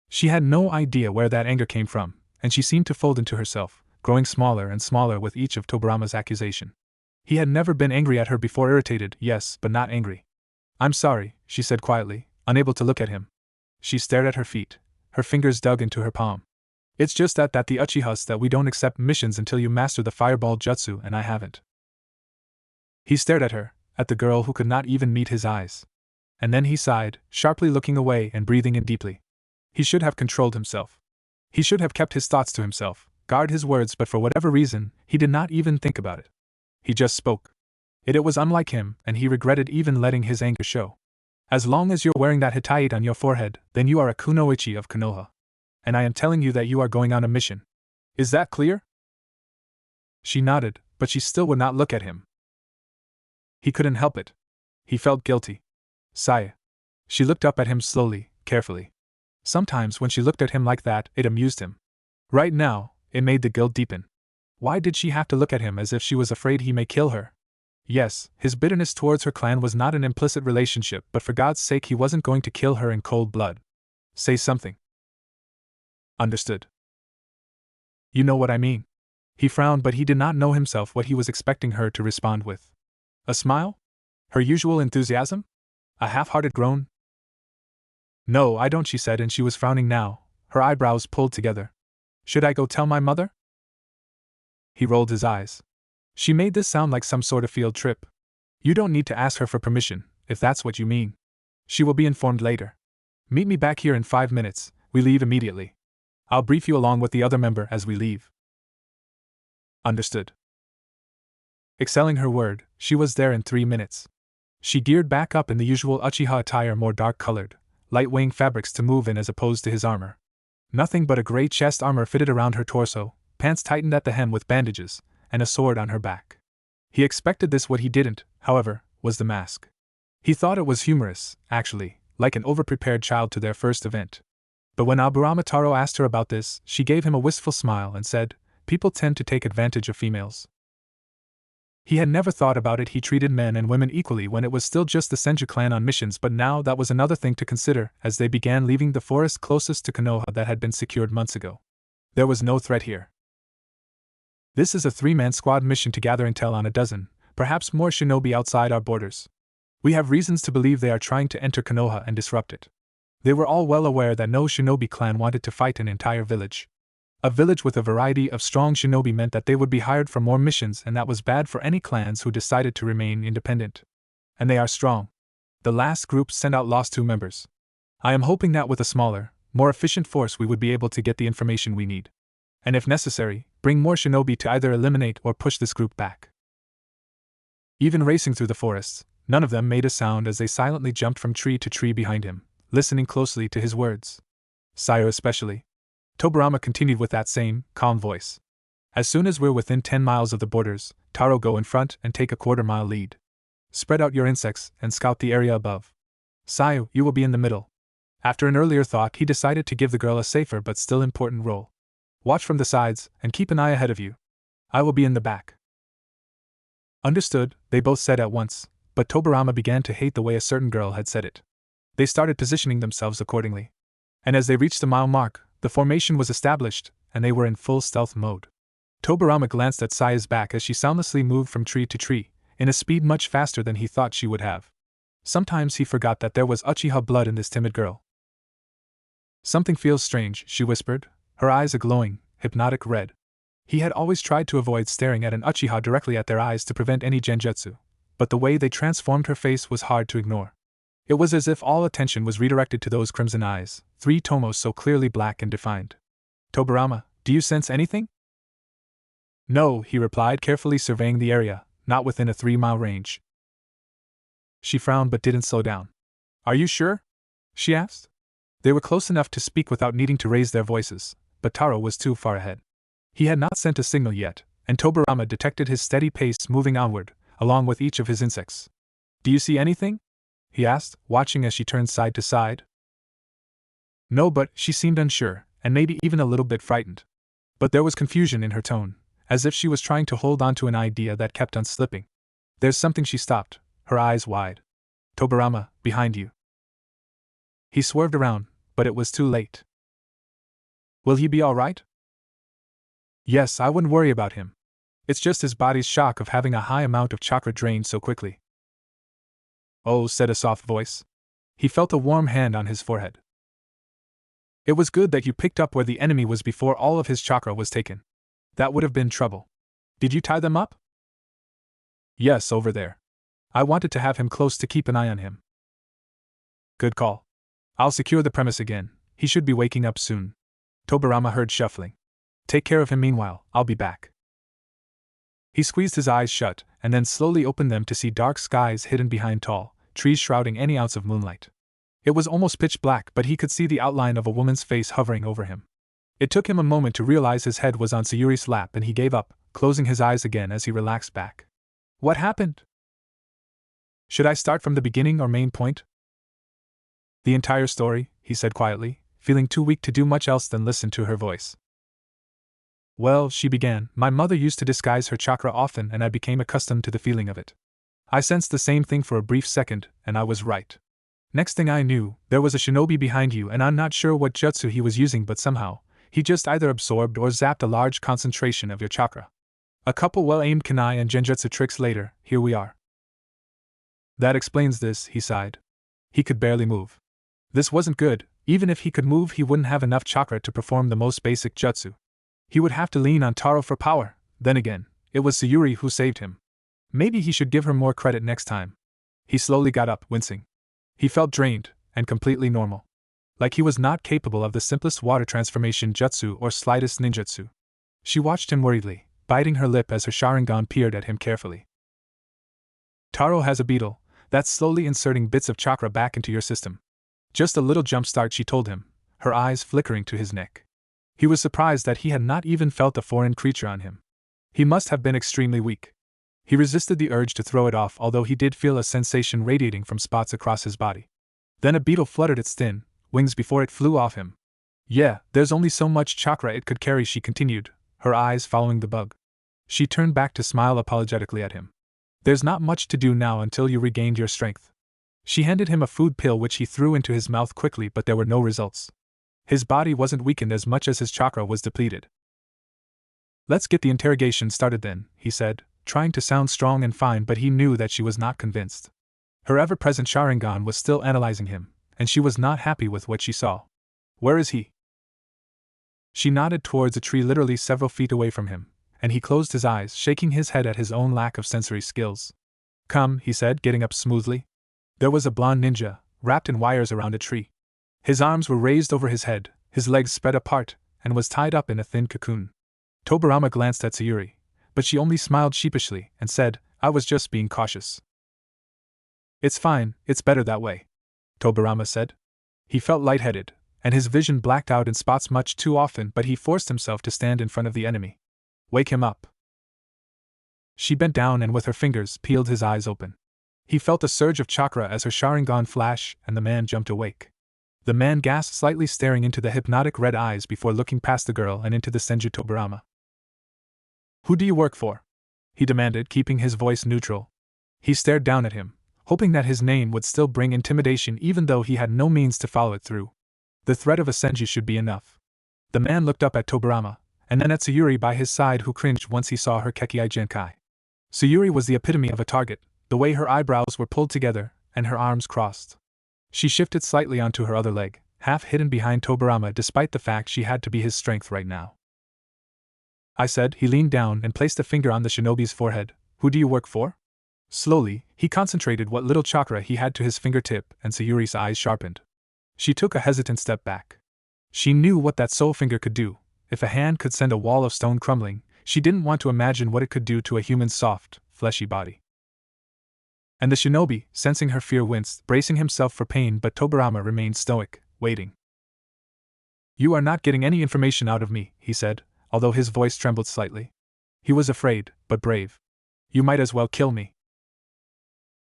She had no idea where that anger came from, and she seemed to fold into herself, growing smaller and smaller with each of Tobirama's accusation. He had never been angry at her before, irritated, yes, but not angry. I'm sorry, she said quietly, unable to look at him. She stared at her feet, her fingers dug into her palm. It's just that the Uchihas that we don't accept missions until you master the fireball jutsu, and I haven't. He stared at her, at the girl who could not even meet his eyes. And then he sighed, sharply looking away and breathing in deeply. He should have controlled himself. He should have kept his thoughts to himself, guard his words, but for whatever reason, he did not even think about it. He just spoke. It was unlike him, and he regretted even letting his anger show. As long as you're wearing that Hittite on your forehead, then you are a kunoichi of Konoha. And I am telling you that you are going on a mission. Is that clear? She nodded, but she still would not look at him. He couldn't help it. He felt guilty. Sigh. She looked up at him slowly, carefully. Sometimes when she looked at him like that, it amused him. Right now, it made the guilt deepen. Why did she have to look at him as if she was afraid he may kill her? Yes, his bitterness towards her clan was not an implicit relationship, but for God's sake he wasn't going to kill her in cold blood. Say something. Understood. You know what I mean. He frowned, but he did not know himself what he was expecting her to respond with. A smile? Her usual enthusiasm? A half-hearted groan? No, I don't, she said, and she was frowning now, her eyebrows pulled together. Should I go tell my mother? He rolled his eyes. She made this sound like some sort of field trip. You don't need to ask her for permission, if that's what you mean. She will be informed later. Meet me back here in 5 minutes, we leave immediately. I'll brief you along with the other member as we leave. Understood. Excelling her word, she was there in 3 minutes. She geared back up in the usual Uchiha attire, more dark-colored, light-weighing fabrics to move in as opposed to his armor. Nothing but a gray chest armor fitted around her torso, pants tightened at the hem with bandages, and a sword on her back. He expected this. What he didn't, however, was the mask. He thought it was humorous, actually, like an overprepared child to their first event. But when Aburama Taro asked her about this, she gave him a wistful smile and said, "People tend to take advantage of females." He had never thought about it. He treated men and women equally when it was still just the Senju clan on missions, but now that was another thing to consider as they began leaving the forest closest to Konoha that had been secured months ago. There was no threat here. This is a 3-man squad mission to gather intel on a dozen, perhaps more shinobi outside our borders. We have reasons to believe they are trying to enter Konoha and disrupt it. They were all well aware that no shinobi clan wanted to fight an entire village. A village with a variety of strong shinobi meant that they would be hired for more missions, and that was bad for any clans who decided to remain independent. And they are strong. The last group sent out lost 2 members. I am hoping that with a smaller, more efficient force we would be able to get the information we need. And if necessary, bring more shinobi to either eliminate or push this group back. Even racing through the forests, none of them made a sound as they silently jumped from tree to tree behind him, listening closely to his words. Sayo especially. Tobirama continued with that same, calm voice. As soon as we're within 10 miles of the borders, Taro, go in front and take a quarter-mile lead. Spread out your insects and scout the area above. Sayo, you will be in the middle. After an earlier thought, he decided to give the girl a safer but still important role. Watch from the sides and keep an eye ahead of you. I will be in the back. Understood, they both said at once, but Tobirama began to hate the way a certain girl had said it. They started positioning themselves accordingly. And as they reached the mile mark, the formation was established, and they were in full stealth mode. Tobirama glanced at Saya's back as she soundlessly moved from tree to tree, in a speed much faster than he thought she would have. Sometimes he forgot that there was Uchiha blood in this timid girl. Something feels strange, she whispered, her eyes a glowing, hypnotic red. He had always tried to avoid staring at an Uchiha directly at their eyes to prevent any genjutsu, but the way they transformed her face was hard to ignore. It was as if all attention was redirected to those crimson eyes, 3 tomos so clearly black and defined. Tobirama, do you sense anything? No, he replied, carefully surveying the area, not within a 3-mile range. She frowned but didn't slow down. Are you sure? She asked. They were close enough to speak without needing to raise their voices, but Taro was too far ahead. He had not sent a signal yet, and Tobirama detected his steady pace moving onward, along with each of his insects. Do you see anything? He asked, watching as she turned side to side. No, but she seemed unsure, and maybe even a little bit frightened. But there was confusion in her tone, as if she was trying to hold on to an idea that kept on slipping. There's something. She stopped, her eyes wide. Tobirama, behind you. He swerved around, but it was too late. Will he be all right? Yes, I wouldn't worry about him. It's just his body's shock of having a high amount of chakra drained so quickly. Oh, said a soft voice. He felt a warm hand on his forehead. It was good that you picked up where the enemy was before all of his chakra was taken. That would have been trouble. Did you tie them up? Yes, over there. I wanted to have him close to keep an eye on him. Good call. I'll secure the premise again. He should be waking up soon. Tobirama heard shuffling. Take care of him meanwhile, I'll be back. He squeezed his eyes shut, and then slowly opened them to see dark skies hidden behind tall trees shrouding any ounce of moonlight. It was almost pitch black, but he could see the outline of a woman's face hovering over him. It took him a moment to realize his head was on Sayuri's lap, and he gave up, closing his eyes again as he relaxed back. What happened? Should I start from the beginning or main point? The entire story, he said quietly, feeling too weak to do much else than listen to her voice. Well, she began, my mother used to disguise her chakra often, and I became accustomed to the feeling of it. I sensed the same thing for a brief second, and I was right. Next thing I knew, there was a shinobi behind you, and I'm not sure what jutsu he was using, but somehow, he just either absorbed or zapped a large concentration of your chakra. A couple well-aimed kunai and genjutsu tricks later, here we are. That explains this, he sighed. He could barely move. This wasn't good. Even if he could move, he wouldn't have enough chakra to perform the most basic jutsu. He would have to lean on Taro for power. Then again, it was Sayuri who saved him. Maybe he should give her more credit next time. He slowly got up, wincing. He felt drained, and completely normal. Like he was not capable of the simplest water transformation jutsu or slightest ninjutsu. She watched him worriedly, biting her lip as her Sharingan peered at him carefully. Taro has a beetle that's slowly inserting bits of chakra back into your system. Just a little jumpstart, she told him, her eyes flickering to his neck. He was surprised that he had not even felt a foreign creature on him. He must have been extremely weak. He resisted the urge to throw it off, although he did feel a sensation radiating from spots across his body. Then a beetle fluttered its thin wings before it flew off him. Yeah, there's only so much chakra it could carry, she continued, her eyes following the bug. She turned back to smile apologetically at him. There's not much to do now until you regained your strength. She handed him a food pill which he threw into his mouth quickly, but there were no results. His body wasn't weakened as much as his chakra was depleted. Let's get the interrogation started then, he said, trying to sound strong and fine, but he knew that she was not convinced. Her ever-present Sharingan was still analyzing him, and she was not happy with what she saw. Where is he? She nodded towards a tree literally several feet away from him, and he closed his eyes, shaking his head at his own lack of sensory skills. Come, he said, getting up smoothly. There was a blonde ninja, wrapped in wires around a tree. His arms were raised over his head, his legs spread apart, and was tied up in a thin cocoon. Tobirama glanced at Sayuri, but she only smiled sheepishly and said, I was just being cautious. It's fine, it's better that way, Tobirama said. He felt lightheaded, and his vision blacked out in spots much too often, but he forced himself to stand in front of the enemy. Wake him up. She bent down and with her fingers peeled his eyes open. He felt a surge of chakra as her Sharingan flash, and the man jumped awake. The man gasped slightly, staring into the hypnotic red eyes before looking past the girl and into the Senju Tobirama. Who do you work for? He demanded, keeping his voice neutral. He stared down at him, hoping that his name would still bring intimidation even though he had no means to follow it through. The threat of a Senju should be enough. The man looked up at Tobirama, and then at Sayuri by his side, who cringed once he saw her Kekii Genkai. Sayuri was the epitome of a target, the way her eyebrows were pulled together, and her arms crossed. She shifted slightly onto her other leg, half hidden behind Tobirama despite the fact she had to be his strength right now. I said. He leaned down and placed a finger on the shinobi's forehead. Who do you work for? Slowly, he concentrated what little chakra he had to his fingertip, and Sayuri's eyes sharpened. She took a hesitant step back. She knew what that sole finger could do. If a hand could send a wall of stone crumbling, she didn't want to imagine what it could do to a human's soft, fleshy body. And the shinobi, sensing her fear, winced, bracing himself for pain, but Tobirama remained stoic, waiting. You are not getting any information out of me, he said, although his voice trembled slightly. He was afraid, but brave. You might as well kill me.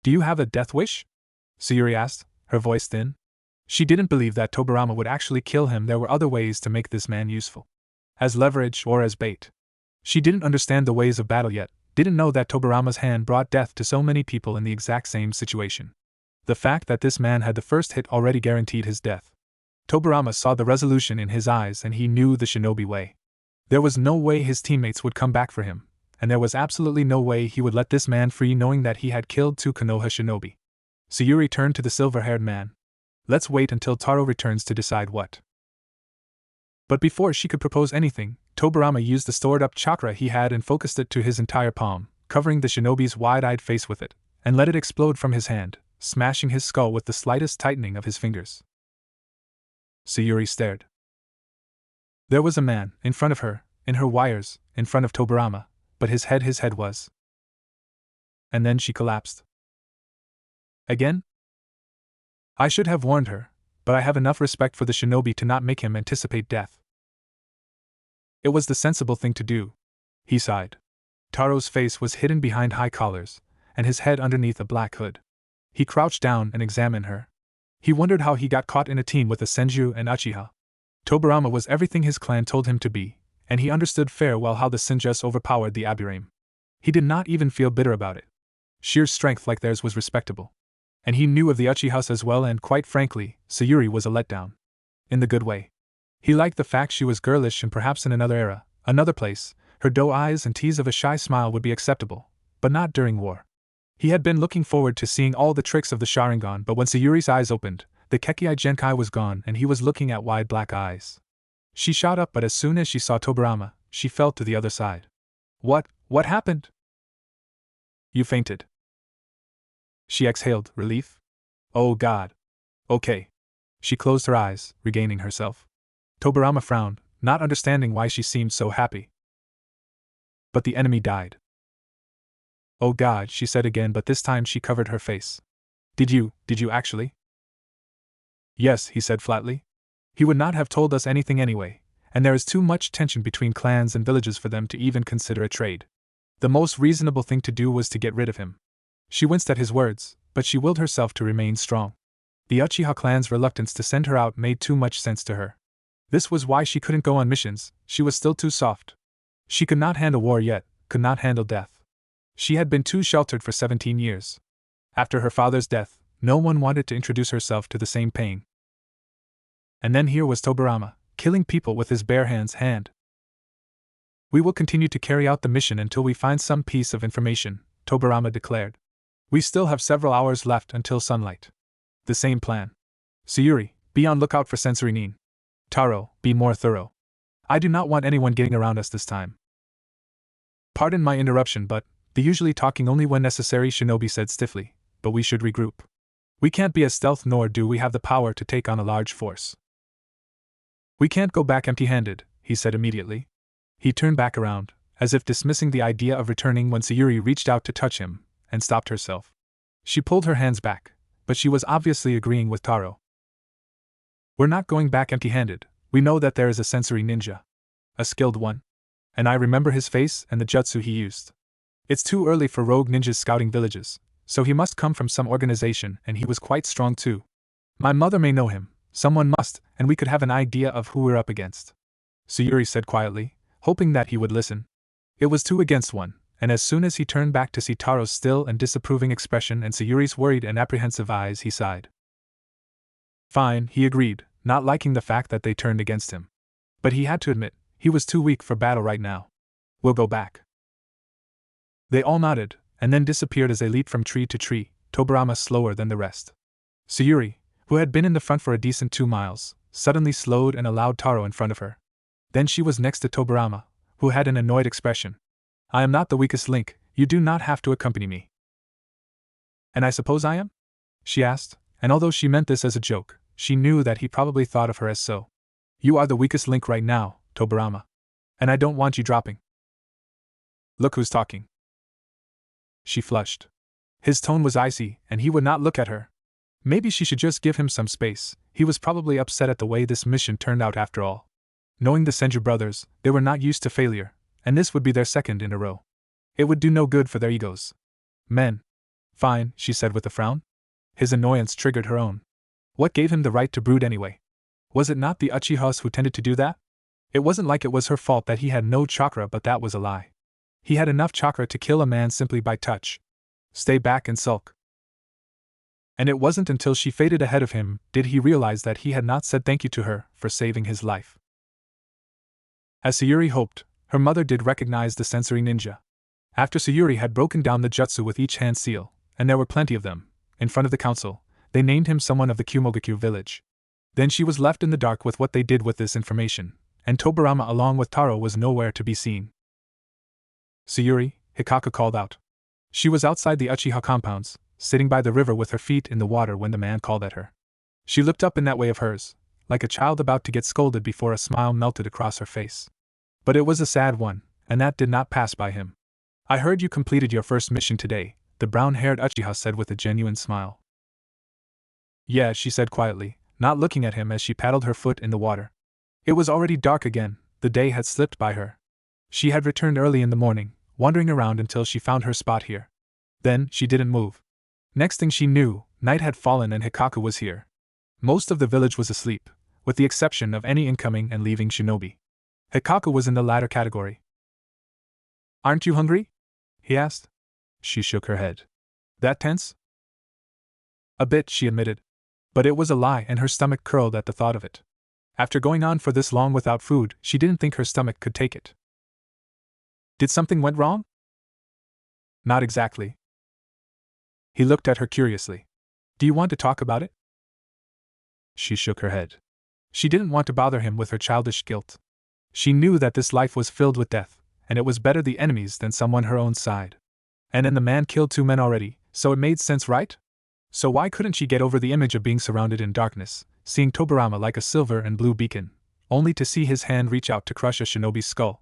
Do you have a death wish? Sayuri asked, her voice thin. She didn't believe that Tobirama would actually kill him. There were other ways to make this man useful. As leverage or as bait. She didn't understand the ways of battle yet, didn't know that Tobirama's hand brought death to so many people in the exact same situation. The fact that this man had the first hit already guaranteed his death. Tobirama saw the resolution in his eyes, and he knew the shinobi way. There was no way his teammates would come back for him, and there was absolutely no way he would let this man free knowing that he had killed two Konoha shinobi. Sayuri turned to the silver-haired man. Let's wait until Taro returns to decide what. But before she could propose anything, Tobirama used the stored-up chakra he had and focused it to his entire palm, covering the shinobi's wide-eyed face with it, and let it explode from his hand, smashing his skull with the slightest tightening of his fingers. Sayuri stared. There was a man, in front of her, in her wires, in front of Tobirama, but his head was. And then she collapsed. Again? I should have warned her, but I have enough respect for the shinobi to not make him anticipate death. It was the sensible thing to do. He sighed. Taro's face was hidden behind high collars, and his head underneath a black hood. He crouched down and examined her. He wondered how he got caught in a team with the Senju and Uchiha. Tobirama was everything his clan told him to be, and he understood fair well how the Senjus overpowered the Aburame. He did not even feel bitter about it. Sheer strength like theirs was respectable. And he knew of the Uchihas as well, and quite frankly, Sayuri was a letdown. In the good way. He liked the fact she was girlish, and perhaps in another era, another place, her doe eyes and tease of a shy smile would be acceptable, but not during war. He had been looking forward to seeing all the tricks of the Sharingan, but when Sayuri's eyes opened, the Kekkei Genkai was gone and he was looking at wide black eyes. She shot up, but as soon as she saw Tobirama, she fell to the other side. What happened? You fainted. She exhaled, relief. Oh God. Okay. She closed her eyes, regaining herself. Tobirama frowned, not understanding why she seemed so happy. But the enemy died. Oh God, she said again, but this time she covered her face. Did you actually? Yes, he said flatly. He would not have told us anything anyway, and there is too much tension between clans and villages for them to even consider a trade. The most reasonable thing to do was to get rid of him. She winced at his words, but she willed herself to remain strong. The Uchiha clan's reluctance to send her out made too much sense to her. This was why she couldn't go on missions, she was still too soft. She could not handle war yet, could not handle death. She had been too sheltered for 17 years. After her father's death, no one wanted to introduce herself to the same pain. And then here was Tobirama, killing people with his bare hand. We will continue to carry out the mission until we find some piece of information, Tobirama declared. We still have several hours left until sunlight. The same plan. Sayuri, be on lookout for sensory nin. Taro, be more thorough. I do not want anyone getting around us this time. Pardon my interruption, but the usually talking only when necessary, Shinobi said stiffly, but we should regroup. We can't be as stealth, nor do we have the power to take on a large force. We can't go back empty-handed, he said immediately. He turned back around, as if dismissing the idea of returning when Sayuri reached out to touch him, and stopped herself. She pulled her hands back, but she was obviously agreeing with Taro. We're not going back empty-handed. We know that there is a sensory ninja. A skilled one. And I remember his face and the jutsu he used. It's too early for rogue ninjas scouting villages, so he must come from some organization, and he was quite strong too. My mother may know him, someone must, and we could have an idea of who we're up against. Sayuri said quietly, hoping that he would listen. It was 2 against 1, and as soon as he turned back to see Taro's still and disapproving expression and Sayuri's worried and apprehensive eyes, he sighed. Fine, he agreed, not liking the fact that they turned against him. But he had to admit, he was too weak for battle right now. We'll go back. They all nodded, and then disappeared as they leaped from tree to tree, Tobirama slower than the rest. Sayuri, who had been in the front for a decent 2 miles, suddenly slowed and allowed Taro in front of her. Then she was next to Tobirama, who had an annoyed expression. I am not the weakest link, you do not have to accompany me. And I suppose I am? She asked, and although she meant this as a joke, she knew that he probably thought of her as so. You are the weakest link right now, Tobirama. And I don't want you dropping. Look who's talking. She flushed. His tone was icy, and he would not look at her. Maybe she should just give him some space. He was probably upset at the way this mission turned out after all. Knowing the Senju brothers, they were not used to failure, and this would be their second in a row. It would do no good for their egos. Men. Fine, she said with a frown. His annoyance triggered her own. What gave him the right to brood anyway? Was it not the Uchihas who tended to do that? It wasn't like it was her fault that he had no chakra, but that was a lie. He had enough chakra to kill a man simply by touch. Stay back and sulk. And it wasn't until she faded ahead of him did he realize that he had not said thank you to her for saving his life. As Sayuri hoped, her mother did recognize the sensory ninja. After Sayuri had broken down the jutsu with each hand seal, and there were plenty of them, in front of the council, They named him someone of the Kumogakyu village. Then she was left in the dark with what they did with this information, and Tobirama along with Taro was nowhere to be seen. Sayuri, Hikaka called out. She was outside the Uchiha compounds, sitting by the river with her feet in the water when the man called at her. She looked up in that way of hers, like a child about to get scolded before a smile melted across her face. But it was a sad one, and that did not pass by him. I heard you completed your first mission today, the brown-haired Uchiha said with a genuine smile. Yeah, she said quietly, not looking at him as she paddled her foot in the water. It was already dark again, the day had slipped by her. She had returned early in the morning, wandering around until she found her spot here. Then, she didn't move. Next thing she knew, night had fallen and Hikaka was here. Most of the village was asleep, with the exception of any incoming and leaving shinobi. Hikaka was in the latter category. Aren't you hungry? He asked. She shook her head. That tense? A bit, she admitted. But it was a lie and her stomach curled at the thought of it. After going on for this long without food, she didn't think her stomach could take it. Did something went wrong? Not exactly. He looked at her curiously. Do you want to talk about it? She shook her head. She didn't want to bother him with her childish guilt. She knew that this life was filled with death, and it was better the enemies than someone her own side. And then the man killed 2 men already, so it made sense, right? So why couldn't she get over the image of being surrounded in darkness, seeing Tobirama like a silver and blue beacon, only to see his hand reach out to crush a shinobi's skull?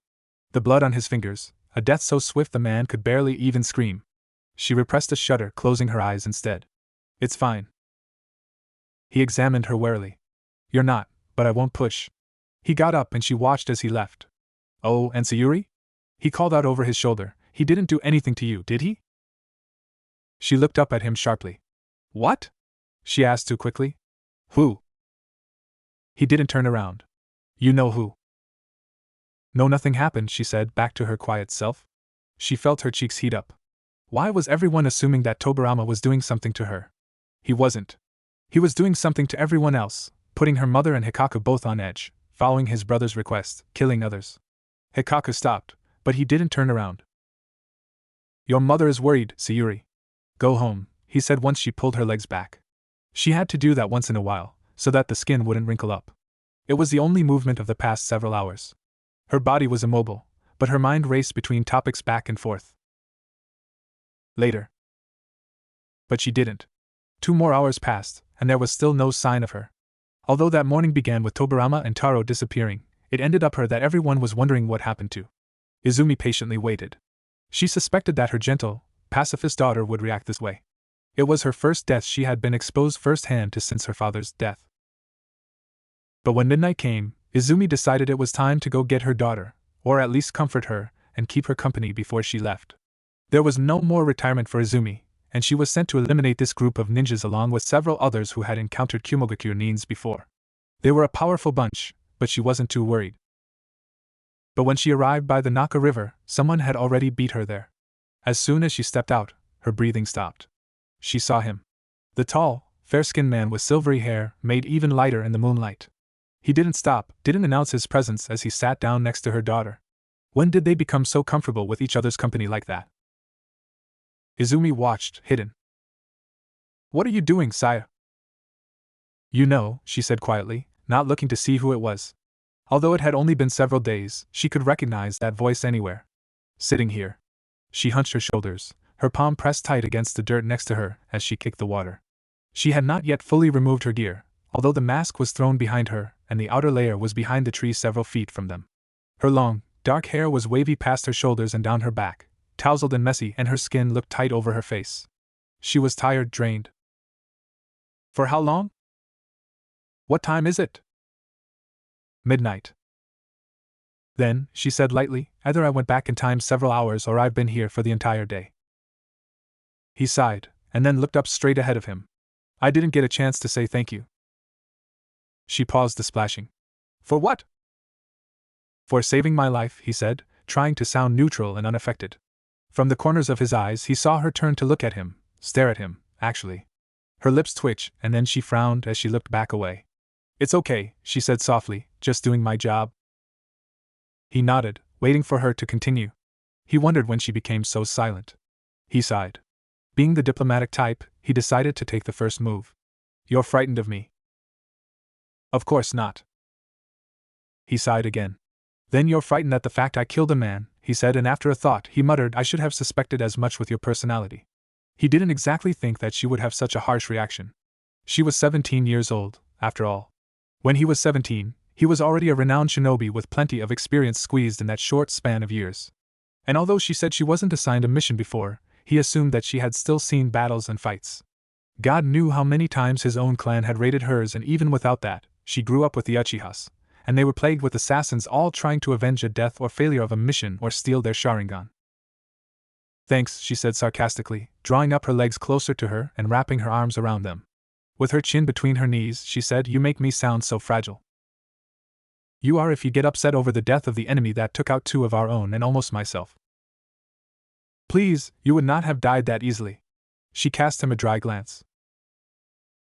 The blood on his fingers, a death so swift the man could barely even scream. She repressed a shudder, closing her eyes instead. It's fine. He examined her warily. You're not, but I won't push. He got up and she watched as he left. Oh, and Sayuri? He called out over his shoulder. He didn't do anything to you, did he? She looked up at him sharply. What? She asked too quickly. Who? He didn't turn around. You know who. No, nothing happened, she said, back to her quiet self. She felt her cheeks heat up. Why was everyone assuming that Tobirama was doing something to her? He wasn't. He was doing something to everyone else, putting her mother and Hikaka both on edge, following his brother's request, killing others. Hikaka stopped, but he didn't turn around. Your mother is worried, Sayuri. Go home, he said once she pulled her legs back. She had to do that once in a while, so that the skin wouldn't wrinkle up. It was the only movement of the past several hours. Her body was immobile, but her mind raced between topics back and forth. Later. But she didn't. 2 more hours passed, and there was still no sign of her. Although that morning began with Tobirama and Taro disappearing, it ended up her that everyone was wondering what happened to. Izumi patiently waited. She suspected that her gentle, pacifist daughter would react this way. It was her first death she had been exposed firsthand to since her father's death. But when midnight came, Izumi decided it was time to go get her daughter, or at least comfort her, and keep her company before she left. There was no more retirement for Izumi, and she was sent to eliminate this group of ninjas along with several others who had encountered Kumogakyu nins before. They were a powerful bunch, but she wasn't too worried. But when she arrived by the Naka River, someone had already beat her there. As soon as she stepped out, her breathing stopped. She saw him. The tall, fair-skinned man with silvery hair, made even lighter in the moonlight. He didn't stop, didn't announce his presence as he sat down next to her daughter. When did they become so comfortable with each other's company like that? Izumi watched, hidden. What are you doing, Saya? You know, she said quietly, not looking to see who it was. Although it had only been several days, she could recognize that voice anywhere. Sitting here. She hunched her shoulders, her palm pressed tight against the dirt next to her as she kicked the water. She had not yet fully removed her gear, although the mask was thrown behind her and the outer layer was behind the tree several feet from them. Her long, dark hair was wavy past her shoulders and down her back, tousled and messy, and her skin looked tight over her face. She was tired, drained. For how long? What time is it? Midnight. Then, she said lightly, either I went back in time several hours or I've been here for the entire day. He sighed, and then looked up straight ahead of him. I didn't get a chance to say thank you. She paused the splashing. For what? For saving my life, he said, trying to sound neutral and unaffected. From the corners of his eyes he saw her turn to look at him, stare at him, actually. Her lips twitched, and then she frowned as she looked back away. It's okay, she said softly, just doing my job. He nodded, waiting for her to continue. He wondered when she became so silent. He sighed. Being the diplomatic type, he decided to take the first move. You're frightened of me. Of course not. He sighed again. Then you're frightened at the fact I killed a man, he said, and after a thought, he muttered, I should have suspected as much with your personality. He didn't exactly think that she would have such a harsh reaction. She was 17 years old, after all. When he was 17, he was already a renowned shinobi with plenty of experience squeezed in that short span of years. And although she said she wasn't assigned a mission before, he assumed that she had still seen battles and fights. God knew how many times his own clan had raided hers, and even without that, she grew up with the Uchihas, and they were plagued with assassins all trying to avenge a death or failure of a mission or steal their Sharingan. Thanks, she said sarcastically, drawing up her legs closer to her and wrapping her arms around them. With her chin between her knees, she said, You make me sound so fragile. You are if you get upset over the death of the enemy that took out 2 of our own and almost myself. Please, you would not have died that easily. She cast him a dry glance.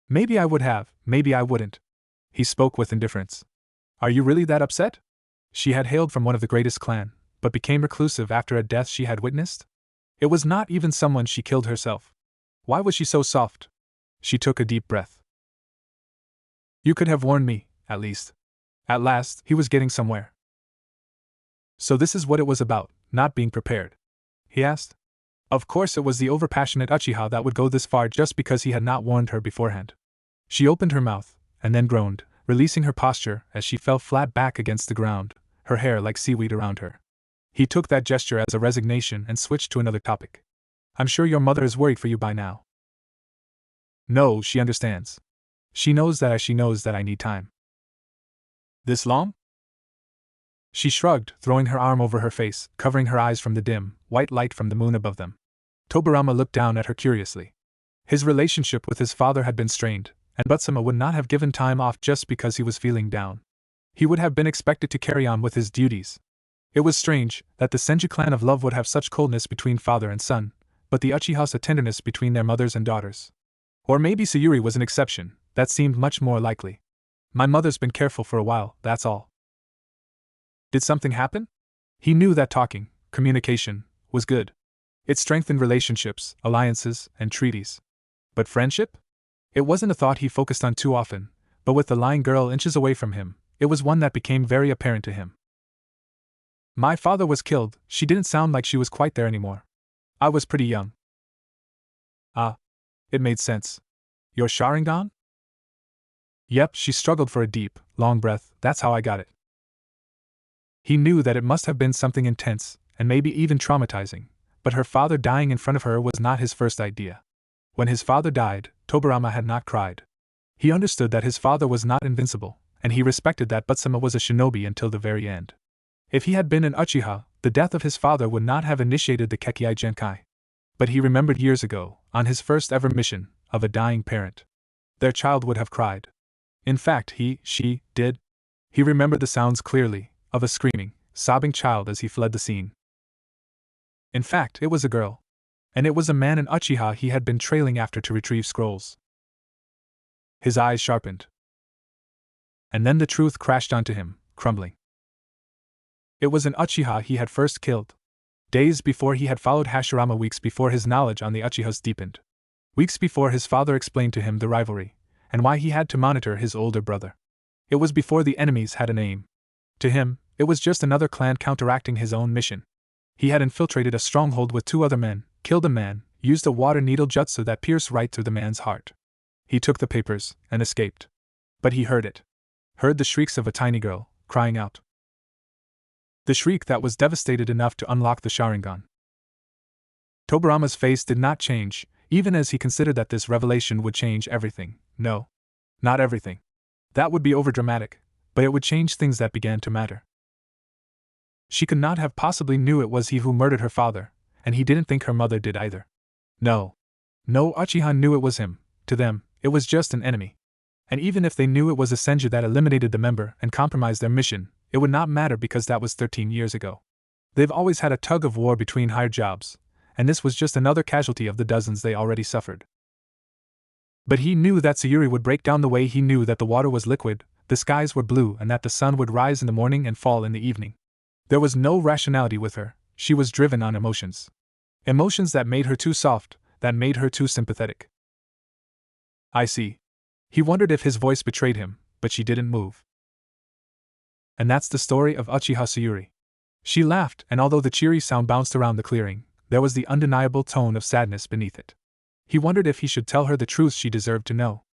Maybe I would have, maybe I wouldn't. He spoke with indifference. Are you really that upset? She had hailed from one of the greatest clan, but became reclusive after a death she had witnessed? It was not even someone she killed herself. Why was she so soft? She took a deep breath. You could have warned me, at least. At last, he was getting somewhere. So this is what it was about, not being prepared? He asked. Of course it was the overpassionate Uchiha that would go this far just because he had not warned her beforehand. She opened her mouth, and then groaned, releasing her posture as she fell flat back against the ground, her hair like seaweed around her. He took that gesture as a resignation and switched to another topic. I'm sure your mother is worried for you by now. No, she understands. She knows that I need time. This long? She shrugged, throwing her arm over her face, covering her eyes from the dim, white light from the moon above them. Tobirama looked down at her curiously. His relationship with his father had been strained, and Butsuma would not have given time off just because he was feeling down. He would have been expected to carry on with his duties. It was strange that the Senju clan of love would have such coldness between father and son, but the Uchihas a tenderness between their mothers and daughters. Or maybe Sayuri was an exception, that seemed much more likely. My mother's been careful for a while, that's all. Did something happen? He knew that talking, communication, was good. It strengthened relationships, alliances, and treaties. But friendship? It wasn't a thought he focused on too often, but with the lying girl inches away from him, it was one that became very apparent to him. My father was killed. She didn't sound like she was quite there anymore. I was pretty young. Ah. It made sense. Your Sharingan? Yep, she struggled for a deep, long breath. That's how I got it. He knew that it must have been something intense, and maybe even traumatizing, but her father dying in front of her was not his first idea. When his father died, Tobirama had not cried. He understood that his father was not invincible, and he respected that Butsuma was a shinobi until the very end. If he had been an Uchiha, the death of his father would not have initiated the Kekkei Genkai. But he remembered years ago, on his first ever mission, of a dying parent. Their child would have cried. In fact, she did. He remembered the sounds clearly, of a screaming, sobbing child as he fled the scene. In fact, it was a girl. And it was a man in Uchiha he had been trailing after to retrieve scrolls. His eyes sharpened. And then the truth crashed onto him, crumbling. It was an Uchiha he had first killed. Days before he had followed Hashirama, weeks before his knowledge on the Uchihas deepened. Weeks before his father explained to him the rivalry, and why he had to monitor his older brother. It was before the enemies had a name. To him, it was just another clan counteracting his own mission. He had infiltrated a stronghold with 2 other men, killed a man, used a water needle jutsu that pierced right through the man's heart. He took the papers, and escaped. But he heard it. Heard the shrieks of a tiny girl, crying out. The shriek that was devastated enough to unlock the Sharingan. Tobirama's face did not change, even as he considered that this revelation would change everything. No. Not everything. That would be overdramatic, but it would change things that began to matter. She could not have possibly knew it was he who murdered her father, and he didn't think her mother did either. No. No Uchiha knew it was him. To them, it was just an enemy. And even if they knew it was a Senju that eliminated the member and compromised their mission, it would not matter because that was 13 years ago. They've always had a tug of war between hired jobs, and this was just another casualty of the dozens they already suffered. But he knew that Sayuri would break down the way he knew that the water was liquid, the skies were blue, and that the sun would rise in the morning and fall in the evening. There was no rationality with her, she was driven on emotions. Emotions that made her too soft, that made her too sympathetic. I see. He wondered if his voice betrayed him, but she didn't move. And that's the story of Uchiha Sayuri. She laughed, and although the cheery sound bounced around the clearing, there was the undeniable tone of sadness beneath it. He wondered if he should tell her the truth she deserved to know.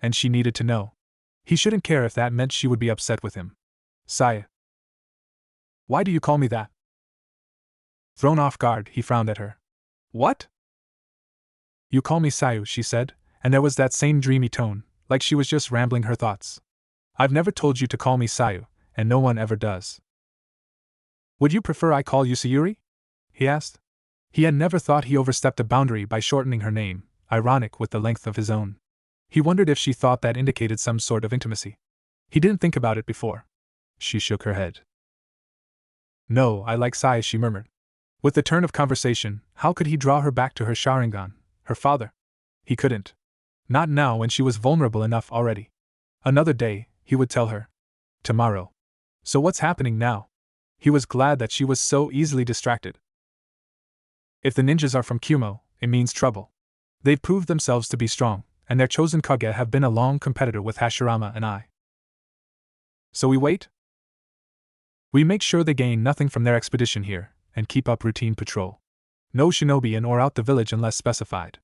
And she needed to know. He shouldn't care if that meant she would be upset with him. Saya. Why do you call me that? Thrown off guard, he frowned at her. What? You call me Sayu, she said, and there was that same dreamy tone, like she was just rambling her thoughts. I've never told you to call me Sayu, and no one ever does. Would you prefer I call you Sayuri? He asked. He had never thought he overstepped a boundary by shortening her name, ironic with the length of his own. He wondered if she thought that indicated some sort of intimacy. He didn't think about it before. She shook her head. No, I like Sai, she murmured. With the turn of conversation, how could he draw her back to her Sharingan, her father? He couldn't. Not now when she was vulnerable enough already. Another day, he would tell her. Tomorrow. So what's happening now? He was glad that she was so easily distracted. If the ninjas are from Kumo, it means trouble. They've proved themselves to be strong, and their chosen Kage have been a long competitor with Hashirama and I. So we wait? We make sure they gain nothing from their expedition here, and keep up routine patrol. No shinobi in or out the village unless specified.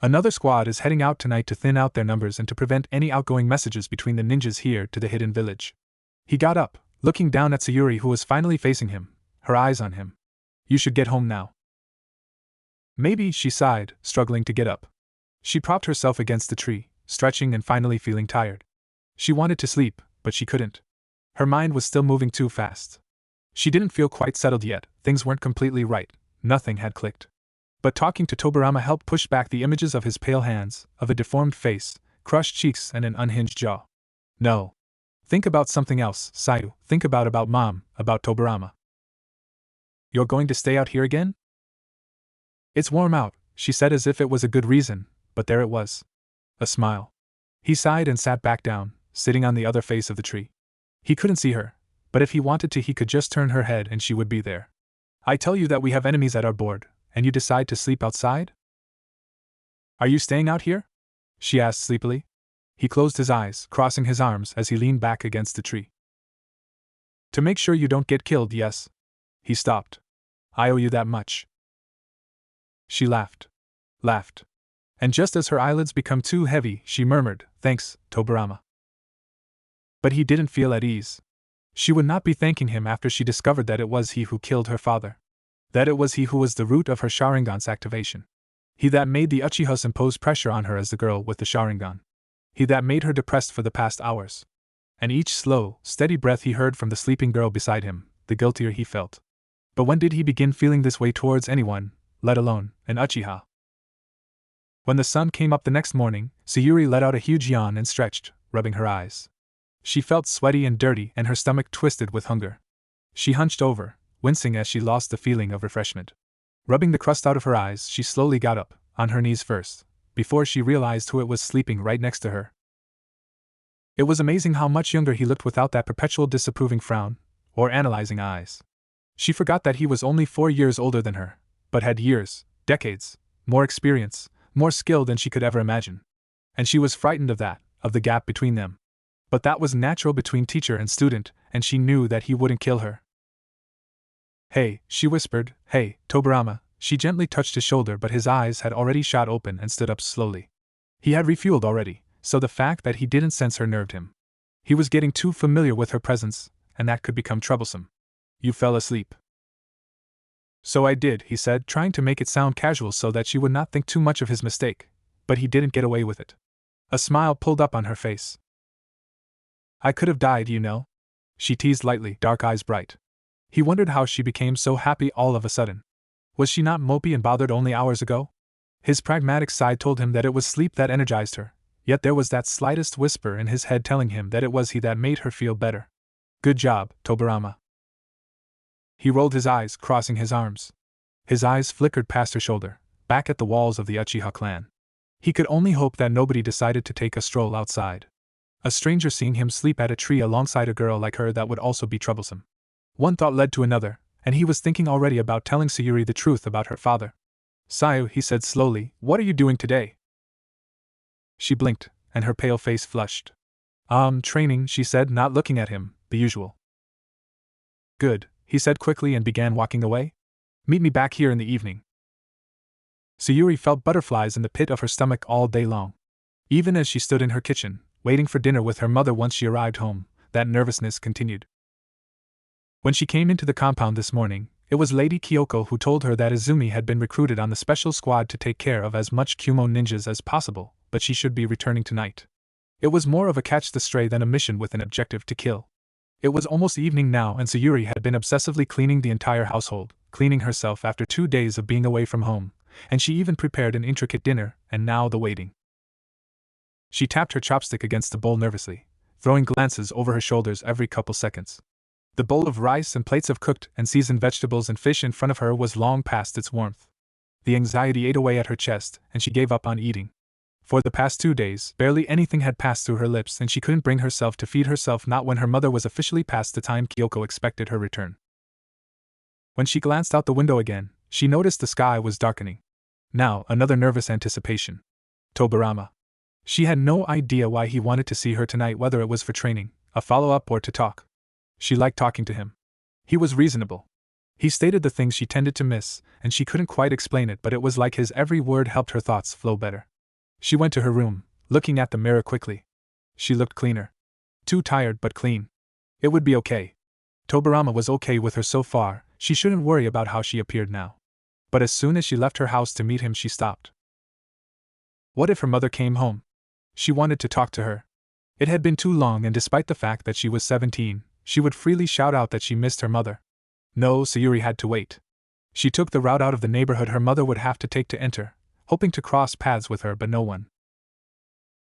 Another squad is heading out tonight to thin out their numbers and to prevent any outgoing messages between the ninjas here to the hidden village. He got up, looking down at Sayuri, who was finally facing him, her eyes on him. You should get home now. Maybe, she sighed, struggling to get up. She propped herself against the tree, stretching and finally feeling tired. She wanted to sleep, but she couldn't. Her mind was still moving too fast. She didn't feel quite settled yet, things weren't completely right, nothing had clicked. But talking to Tobirama helped push back the images of his pale hands, of a deformed face, crushed cheeks and an unhinged jaw. No. Think about something else, Sayu, think about Mom, about Tobirama. You're going to stay out here again? It's warm out, she said as if it was a good reason, but there it was. A smile. He sighed and sat back down, sitting on the other face of the tree. He couldn't see her, but if he wanted to he could just turn her head and she would be there. I tell you that we have enemies at our board, and you decide to sleep outside? Are you staying out here? She asked sleepily. He closed his eyes, crossing his arms as he leaned back against the tree. To make sure you don't get killed, yes. He stopped. I owe you that much. She laughed. Laughed. And just as her eyelids became too heavy, she murmured, Thanks, Tobirama. But he didn't feel at ease. She would not be thanking him after she discovered that it was he who killed her father. That it was he who was the root of her Sharingan's activation. He that made the Uchihas impose pressure on her as the girl with the Sharingan. He that made her depressed for the past hours. And each slow, steady breath he heard from the sleeping girl beside him, the guiltier he felt. But when did he begin feeling this way towards anyone, let alone an Uchiha? When the sun came up the next morning, Sayuri let out a huge yawn and stretched, rubbing her eyes. She felt sweaty and dirty and her stomach twisted with hunger. She hunched over, wincing as she lost the feeling of refreshment. Rubbing the crust out of her eyes, she slowly got up, on her knees first, before she realized who it was sleeping right next to her. It was amazing how much younger he looked without that perpetual disapproving frown, or analyzing eyes. She forgot that he was only 4 years older than her, but had years, decades, more experience, more skill than she could ever imagine. And she was frightened of that, of the gap between them. But that was natural between teacher and student, and she knew that he wouldn't kill her. Hey, she whispered, hey, Tobirama. She gently touched his shoulder, but his eyes had already shot open and stood up slowly. He had refueled already, so the fact that he didn't sense her nerved him. He was getting too familiar with her presence, and that could become troublesome. You fell asleep. So I did, he said, trying to make it sound casual so that she would not think too much of his mistake, but he didn't get away with it. A smile pulled up on her face. I could have died, you know. She teased lightly, dark eyes bright. He wondered how she became so happy all of a sudden. Was she not mopey and bothered only hours ago? His pragmatic side told him that it was sleep that energized her, yet there was that slightest whisper in his head telling him that it was he that made her feel better. Good job, Tobirama. He rolled his eyes, crossing his arms. His eyes flickered past her shoulder, back at the walls of the Uchiha clan. He could only hope that nobody decided to take a stroll outside. A stranger seeing him sleep at a tree alongside a girl like her, that would also be troublesome. One thought led to another, and he was thinking already about telling Sayuri the truth about her father. Sayu, he said slowly, what are you doing today? She blinked, and her pale face flushed. Training, she said, not looking at him, the usual. Good, he said quickly and began walking away. Meet me back here in the evening. Sayuri felt butterflies in the pit of her stomach all day long. Even as she stood in her kitchen, waiting for dinner with her mother once she arrived home, that nervousness continued. When she came into the compound this morning, it was Lady Kyoko who told her that Izumi had been recruited on the special squad to take care of as much Kumo ninjas as possible, but she should be returning tonight. It was more of a catch the stray than a mission with an objective to kill. It was almost evening now, and Sayuri had been obsessively cleaning the entire household, cleaning herself after 2 days of being away from home, and she even prepared an intricate dinner, and now the waiting. She tapped her chopstick against the bowl nervously, throwing glances over her shoulders every couple seconds. The bowl of rice and plates of cooked and seasoned vegetables and fish in front of her was long past its warmth. The anxiety ate away at her chest, and she gave up on eating. For the past 2 days, barely anything had passed through her lips, and she couldn't bring herself to feed herself, not when her mother was officially past the time Kyoko expected her return. When she glanced out the window again, she noticed the sky was darkening. Now, another nervous anticipation. Tobirama. She had no idea why he wanted to see her tonight, whether it was for training, a follow-up, or to talk. She liked talking to him. He was reasonable. He stated the things she tended to miss, and she couldn't quite explain it, but it was like his every word helped her thoughts flow better. She went to her room, looking at the mirror quickly. She looked cleaner. Too tired, but clean. It would be okay. Tobirama was okay with her so far, she shouldn't worry about how she appeared now. But as soon as she left her house to meet him, she stopped. What if her mother came home? She wanted to talk to her. It had been too long, and despite the fact that she was 17, she would freely shout out that she missed her mother. No, Sayuri had to wait. She took the route out of the neighborhood her mother would have to take to enter, hoping to cross paths with her, but no one.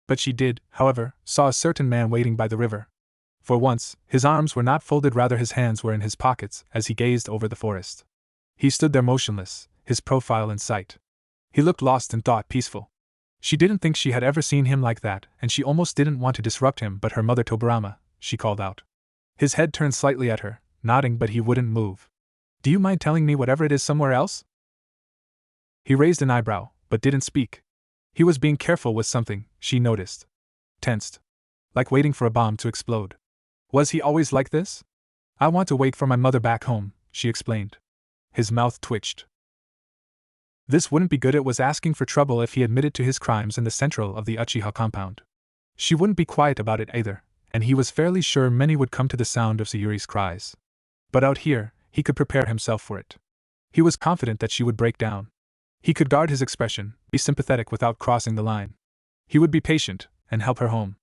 But she did, however, saw a certain man waiting by the river. For once, his arms were not folded, rather his hands were in his pockets as he gazed over the forest. He stood there motionless, his profile in sight. He looked lost in thought, peaceful. She didn't think she had ever seen him like that, and she almost didn't want to disrupt him, but her mother Tobirama, she called out. His head turned slightly at her, nodding, but he wouldn't move. Do you mind telling me whatever it is somewhere else? He raised an eyebrow, but didn't speak. He was being careful with something, she noticed. Tensed. Like waiting for a bomb to explode. Was he always like this? I want to wait for my mother back home, she explained. His mouth twitched. This wouldn't be good. It was asking for trouble if he admitted to his crimes in the central of the Uchiha compound. She wouldn't be quiet about it either, and he was fairly sure many would come to the sound of Sayuri's cries. But out here, he could prepare himself for it. He was confident that she would break down. He could guard his expression, be sympathetic without crossing the line. He would be patient, and help her home.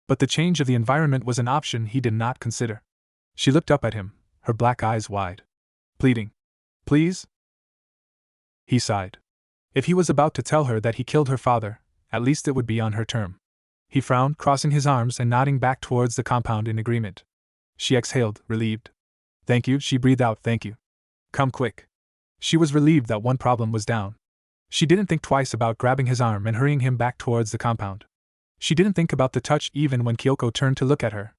But the change of the environment was an option he did not consider. She looked up at him, her black eyes wide. Pleading. Please? He sighed. If he was about to tell her that he killed her father, at least it would be on her term. He frowned, crossing his arms and nodding back towards the compound in agreement. She exhaled, relieved. Thank you, she breathed out, thank you. Come quick. She was relieved that one problem was down. She didn't think twice about grabbing his arm and hurrying him back towards the compound. She didn't think about the touch even when Kyoko turned to look at her.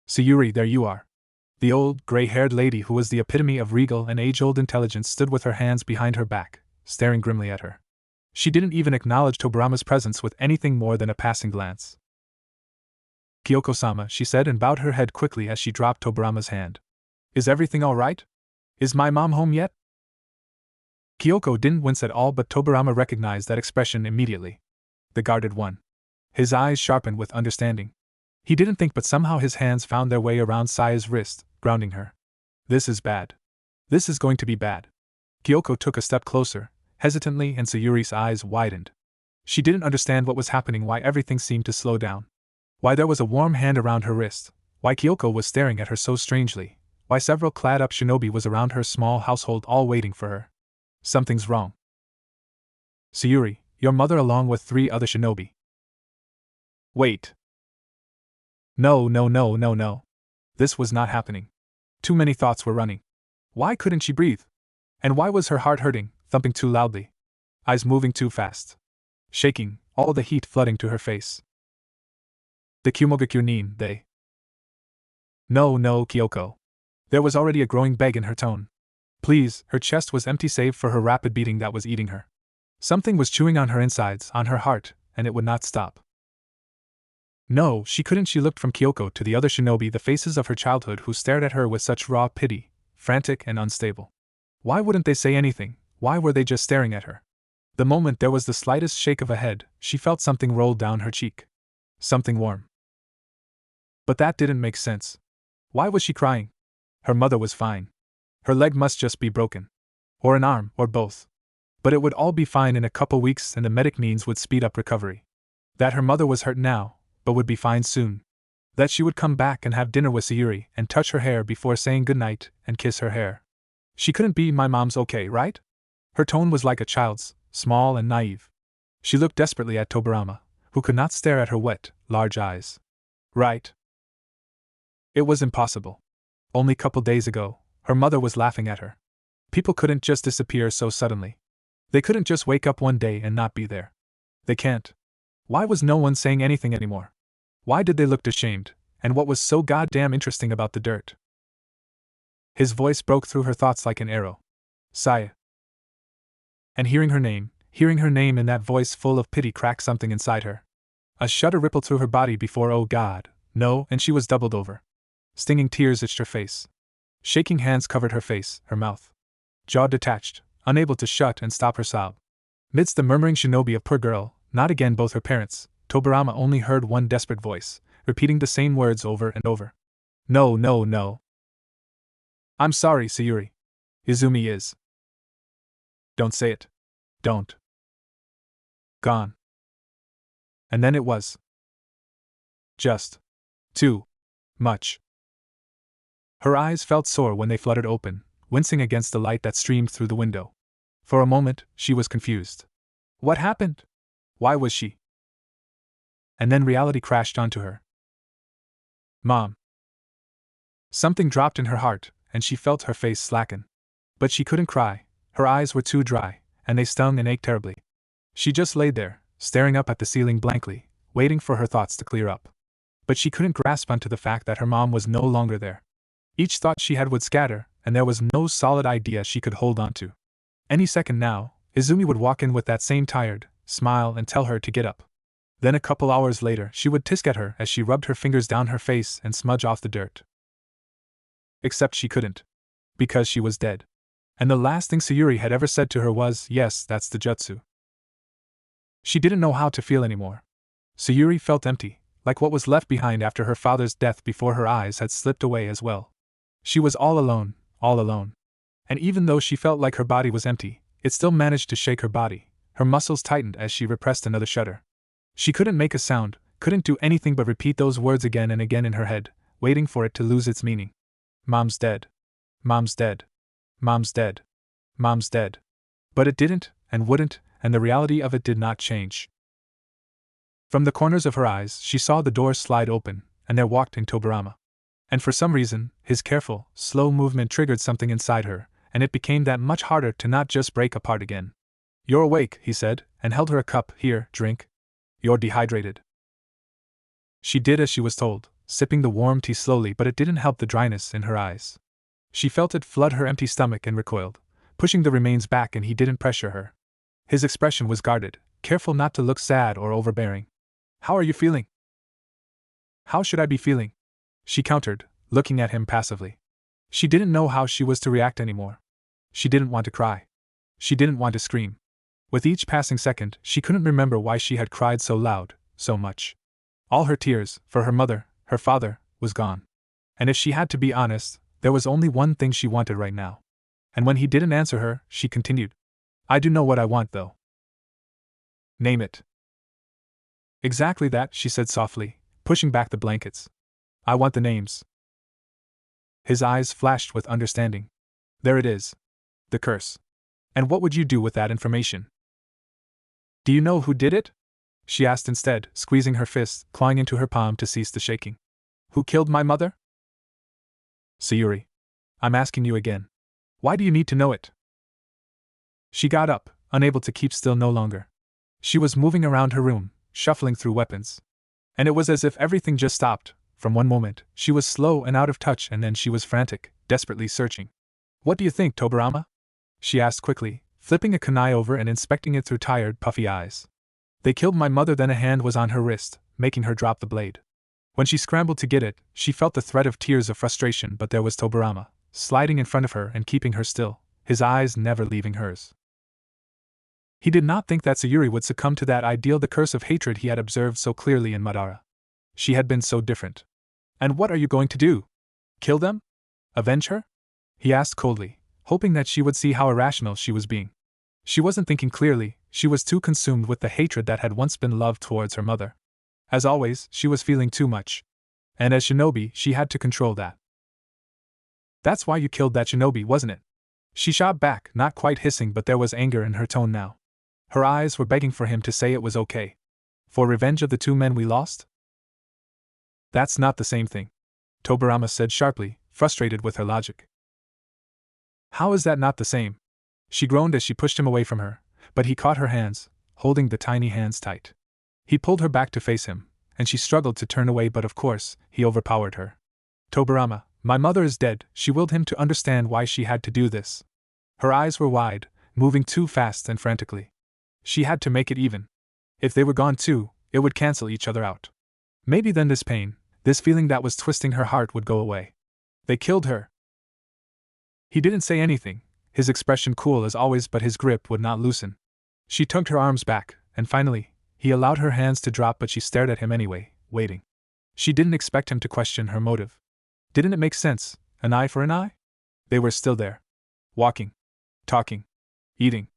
Sayuri, there you are. The old, gray-haired lady who was the epitome of regal and age-old intelligence stood with her hands behind her back, staring grimly at her. She didn't even acknowledge Tobirama's presence with anything more than a passing glance. Kyoko-sama, she said, and bowed her head quickly as she dropped Tobirama's hand. Is everything all right? Is my mom home yet? Kyoko didn't wince at all, but Tobirama recognized that expression immediately. The guarded one. His eyes sharpened with understanding. He didn't think, but somehow his hands found their way around Saya's wrist, grounding her. This is bad. This is going to be bad. Kyoko took a step closer, hesitantly, and Sayuri's eyes widened. She didn't understand what was happening, why everything seemed to slow down. Why there was a warm hand around her wrist, why Kyoko was staring at her so strangely, why several clad-up shinobi was around her small household all waiting for her. Something's wrong. Sayuri, your mother along with 3 other shinobi. Wait. No. This was not happening. Too many thoughts were running. Why couldn't she breathe? And why was her heart hurting, thumping too loudly? Eyes moving too fast. Shaking, all the heat flooding to her face. The Kumogakunin, they. No, Kyoko. There was already a growing beg in her tone. Please, her chest was empty save for her rapid beating that was eating her. Something was chewing on her insides, on her heart, and it would not stop. No, she couldn't. She looked from Kyoko to the other shinobi, the faces of her childhood, who stared at her with such raw pity, frantic and unstable. Why wouldn't they say anything? Why were they just staring at her? The moment there was the slightest shake of a head, she felt something roll down her cheek. Something warm. But that didn't make sense. Why was she crying? Her mother was fine. Her leg must just be broken. Or an arm, or both. But it would all be fine in a couple weeks, and the medic means would speed up recovery. That her mother was hurt now, but would be fine soon. That she would come back and have dinner with Sayuri and touch her hair before saying goodnight and kiss her hair. She couldn't be. My mom's okay, right? Her tone was like a child's, small and naive. She looked desperately at Tobirama, who could not stare at her wet, large eyes. Right? It was impossible. Only couple days ago, her mother was laughing at her. People couldn't just disappear so suddenly. They couldn't just wake up one day and not be there. They can't. Why was no one saying anything anymore? Why did they look ashamed, and what was so goddamn interesting about the dirt? His voice broke through her thoughts like an arrow. Saya. And hearing her name in that voice full of pity cracked something inside her. A shudder rippled through her body before, oh God, no, and she was doubled over. Stinging tears itched her face. Shaking hands covered her face, her mouth. Jaw detached, unable to shut and stop her sob. Midst the murmuring shinobi of poor girl, not again both her parents, Tobirama only heard one desperate voice, repeating the same words over and over. No, no, no. I'm sorry, Sayuri. Izumi is. Don't say it. Don't. Gone. And then it was. Just. Too. Much. Her eyes felt sore when they fluttered open, wincing against the light that streamed through the window. For a moment, she was confused. What happened? Why was she? And then reality crashed onto her. Mom. Something dropped in her heart, and she felt her face slacken. But she couldn't cry. Her eyes were too dry, and they stung and ached terribly. She just lay there, staring up at the ceiling blankly, waiting for her thoughts to clear up. But she couldn't grasp onto the fact that her mom was no longer there. Each thought she had would scatter, and there was no solid idea she could hold on to. Any second now, Izumi would walk in with that same tired smile and tell her to get up. Then a couple hours later she would tisk at her as she rubbed her fingers down her face and smudge off the dirt. Except she couldn't. Because she was dead. And the last thing Sayuri had ever said to her was, yes, that's the jutsu. She didn't know how to feel anymore. Sayuri felt empty, like what was left behind after her father's death before her eyes had slipped away as well. She was all alone, all alone. And even though she felt like her body was empty, it still managed to shake her body. Her muscles tightened as she repressed another shudder. She couldn't make a sound, couldn't do anything but repeat those words again and again in her head, waiting for it to lose its meaning. Mom's dead. Mom's dead. Mom's dead. Mom's dead. But it didn't, and wouldn't, and the reality of it did not change. From the corners of her eyes, she saw the door slide open, and there walked in Tobirama. And for some reason, his careful, slow movement triggered something inside her, and it became that much harder to not just break apart again. You're awake, he said, and held her a cup. Here, drink. You're dehydrated. She did as she was told, sipping the warm tea slowly, but it didn't help the dryness in her eyes. She felt it flood her empty stomach and recoiled, pushing the remains back, and he didn't pressure her. His expression was guarded, careful not to look sad or overbearing. How are you feeling? How should I be feeling? She countered, looking at him passively. She didn't know how she was to react anymore. She didn't want to cry. She didn't want to scream. With each passing second, she couldn't remember why she had cried so loud, so much. All her tears, for her mother, her father, was gone. And if she had to be honest, there was only one thing she wanted right now. And when he didn't answer her, she continued. I do know what I want, though. Name it. Exactly that, she said softly, pushing back the blankets. I want the names. His eyes flashed with understanding. There it is. The curse. And what would you do with that information? Do you know who did it? She asked instead, squeezing her fist, clawing into her palm to cease the shaking. Who killed my mother? Sayuri. I'm asking you again. Why do you need to know it? She got up, unable to keep still no longer. She was moving around her room, shuffling through weapons. And it was as if everything just stopped. From one moment, she was slow and out of touch, and then she was frantic, desperately searching. What do you think, Tobirama? She asked quickly, flipping a kunai over and inspecting it through tired, puffy eyes. They killed my mother, then a hand was on her wrist, making her drop the blade. When she scrambled to get it, she felt the threat of tears of frustration, but there was Tobirama, sliding in front of her and keeping her still, his eyes never leaving hers. He did not think that Sayuri would succumb to that ideal, the curse of hatred he had observed so clearly in Madara. She had been so different. And what are you going to do? Kill them? Avenge her? He asked coldly, hoping that she would see how irrational she was being. She wasn't thinking clearly, she was too consumed with the hatred that had once been love towards her mother. As always, she was feeling too much. And as shinobi, she had to control that. That's why you killed that shinobi, wasn't it? She shot back, not quite hissing, but there was anger in her tone now. Her eyes were begging for him to say it was okay. For revenge of the 2 men we lost? That's not the same thing, Tobirama said sharply, frustrated with her logic. How is that not the same? She groaned as she pushed him away from her, but he caught her hands, holding the tiny hands tight. He pulled her back to face him, and she struggled to turn away, but of course, he overpowered her. Tobirama, my mother is dead, she willed him to understand why she had to do this. Her eyes were wide, moving too fast and frantically. She had to make it even. If they were gone too, it would cancel each other out. Maybe then this pain, this feeling that was twisting her heart, would go away. They killed her. He didn't say anything, his expression cool as always, but his grip would not loosen. She tugged her arms back, and finally, he allowed her hands to drop, but she stared at him anyway, waiting. She didn't expect him to question her motive. Didn't it make sense, an eye for an eye? They were still there. Walking. Talking. Eating.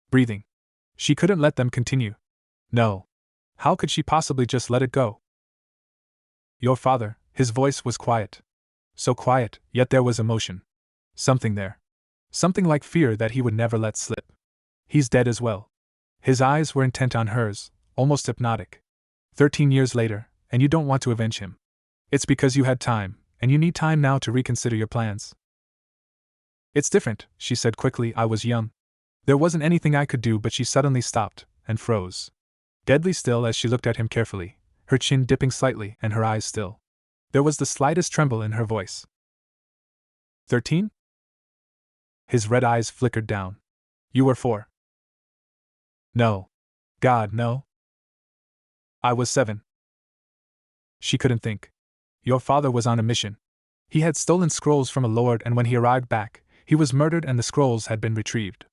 Breathing. She couldn't let them continue. No. How could she possibly just let it go? Your father, his voice was quiet. So quiet, yet there was emotion. Something there. Something like fear that he would never let slip. He's dead as well. His eyes were intent on hers, almost hypnotic. 13 years later, and you don't want to avenge him. It's because you had time, and you need time now to reconsider your plans. It's different, she said quickly. I was young. There wasn't anything I could do, but she suddenly stopped, and froze. Deadly still as she looked at him carefully, her chin dipping slightly and her eyes still. There was the slightest tremble in her voice. 13? His red eyes flickered down. You were 4. No. God, no. I was 7. She couldn't think. Your father was on a mission. He had stolen scrolls from a lord, and when he arrived back, he was murdered and the scrolls had been retrieved.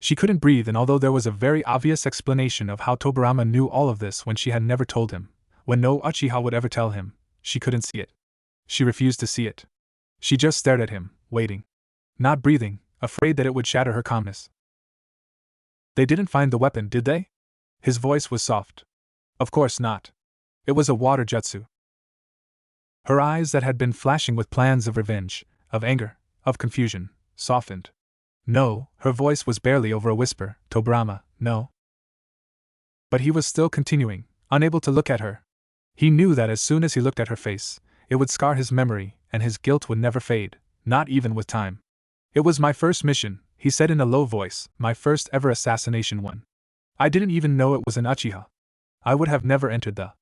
She couldn't breathe, and although there was a very obvious explanation of how Tobirama knew all of this when she had never told him, when no Uchiha would ever tell him, she couldn't see it. She refused to see it. She just stared at him, waiting. Not breathing, afraid that it would shatter her calmness. They didn't find the weapon, did they? His voice was soft. Of course not. It was a water jutsu. Her eyes that had been flashing with plans of revenge, of anger, of confusion, softened. No, her voice was barely over a whisper, Tobirama, no. But he was still continuing, unable to look at her. He knew that as soon as he looked at her face, it would scar his memory, and his guilt would never fade, not even with time. It was my first mission, he said in a low voice, my first ever assassination one. I didn't even know it was an Uchiha. I would have never entered the...